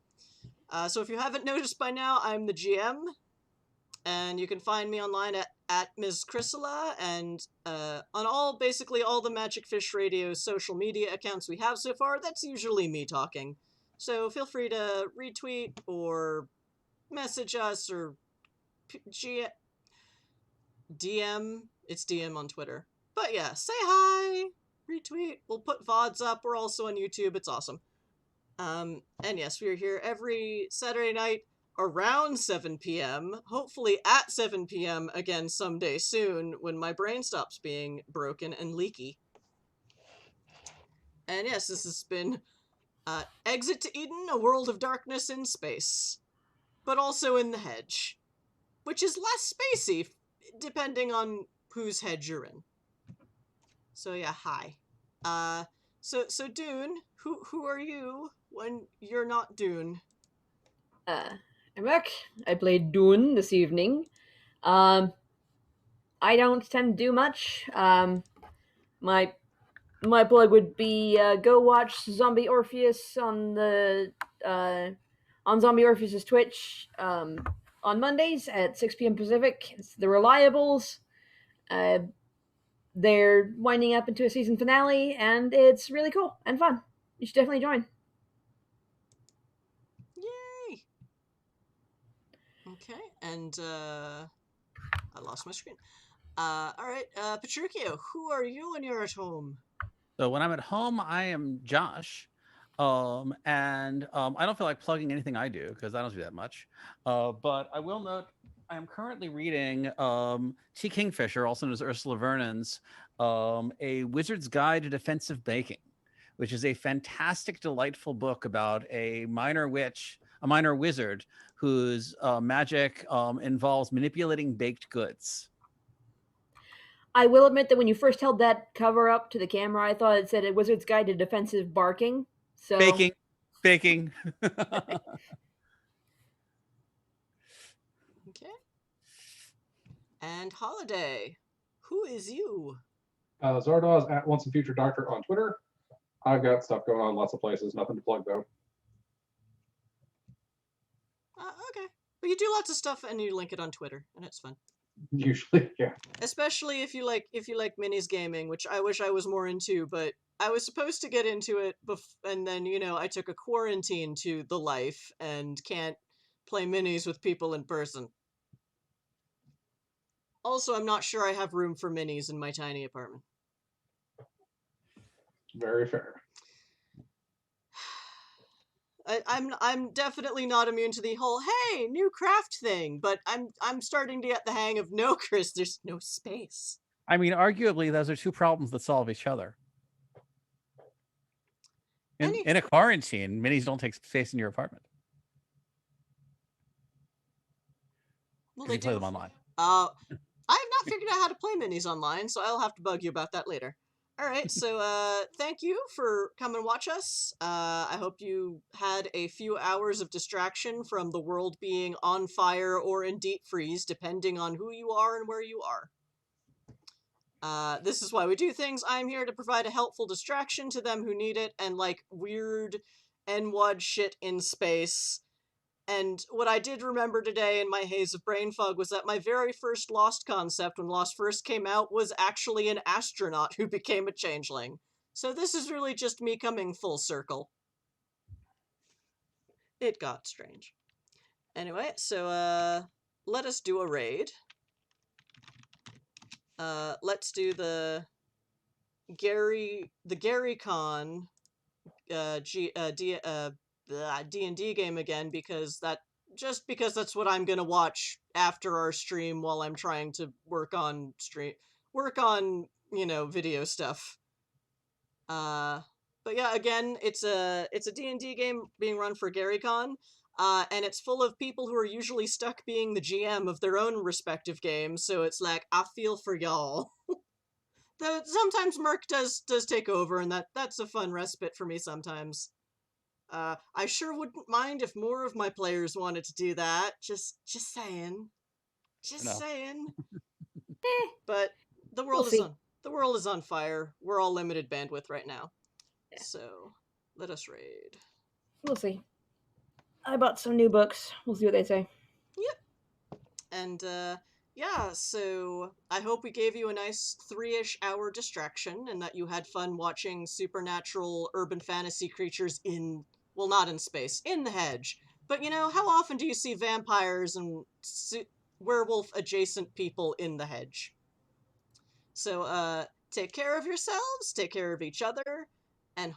So if you haven't noticed by now, I'm the GM, and you can find me online at Ms. Chrysala, and on basically all the Magic Fish Radio social media accounts we have so far, that's usually me talking. So feel free to retweet or message us or DM. It's DM on Twitter. But yeah, say hi, retweet. We'll put VODs up. We're also on YouTube. It's awesome. And yes, we are here every Saturday night around 7 p.m. Hopefully at 7 p.m. again someday soon when my brain stops being broken and leaky. And yes, this has been Exit to Eden, a world of darkness in space. But also in the hedge. Which is less spacey, depending on whose hedge you're in. So yeah, hi. So Dune, who are you when you're not Dune? I'm back. I played Dune this evening. I don't tend to do much. My plug would be go watch Zombie Orpheus on the on Zombie Orpheus's Twitch on Mondays at 6 p.m. Pacific. It's the Reliables. They're winding up into a season finale, and it's really cool and fun. You should definitely join. Yay! Okay, and I lost my screen. Alright, Petruchio, who are you when you're at home? So when I'm at home, I am Josh. I don't feel like plugging anything I do because I don't do that much. But I will note I am currently reading T. Kingfisher, also known as Ursula Vernon's A Wizard's Guide to Defensive Baking, which is a fantastic, delightful book about a minor wizard whose magic involves manipulating baked goods. I will admit that when you first held that cover up to the camera, I thought it said A Wizard's Guide to Defensive Barking. So Baking. Okay. And Holiday, who is you? Zardoz at Once and Future Doctor on Twitter. I've got stuff going on lots of places, nothing to plug though. Okay. But you do lots of stuff and you link it on Twitter, and it's fun. Usually, yeah. Especially if you like minis gaming, which I wish I was more into, but I was supposed to get into it, and then, I took a quarantine to the life and can't play minis with people in person. Also, I'm not sure I have room for minis in my tiny apartment. Very fair. I'm definitely not immune to the whole hey new craft thing, but I'm starting to get the hang of no, Chris. There's no space. I mean, arguably, those are two problems that solve each other. In a quarantine, minis don't take space in your apartment. Well, Because they you play do. them online. I have not figured out how to play minis online, so I'll have to bug you about that later. All right, so thank you for coming and watch us. I hope you had a few hours of distraction from the world being on fire or in deep freeze, depending on who you are and where you are. This is why we do things. I'm here to provide a helpful distraction to them who need it, and like weird NWoD shit in space. And what I did remember today in my haze of brain fog was that my very first Lost concept, when Lost first came out, was actually an astronaut who became a changeling. So this is really just me coming full circle. It got strange. Anyway, so let us do a raid. Let's do the Gary Con D&D game again, because that's what I'm gonna watch after our stream while I'm trying to work on video stuff. But yeah, again, it's a D&D game being run for GaryCon, and it's full of people who are usually stuck being the GM of their own respective games, so it's like, I feel for y'all. Though sometimes Merc does take over, and that's a fun respite for me sometimes. I sure wouldn't mind if more of my players wanted to do that. Just saying. Just No. saying. Eh, But the We'll world see. the world is on fire. We're all limited bandwidth right now. Yeah. So let us raid. We'll see. I bought some new books. We'll see what they say. Yep. And yeah, so I hope we gave you a nice 3-ish hour distraction, and that you had fun watching supernatural urban fantasy creatures not in space, in the hedge. But how often do you see vampires and werewolf adjacent people in the hedge? So take care of yourselves, take care of each other, and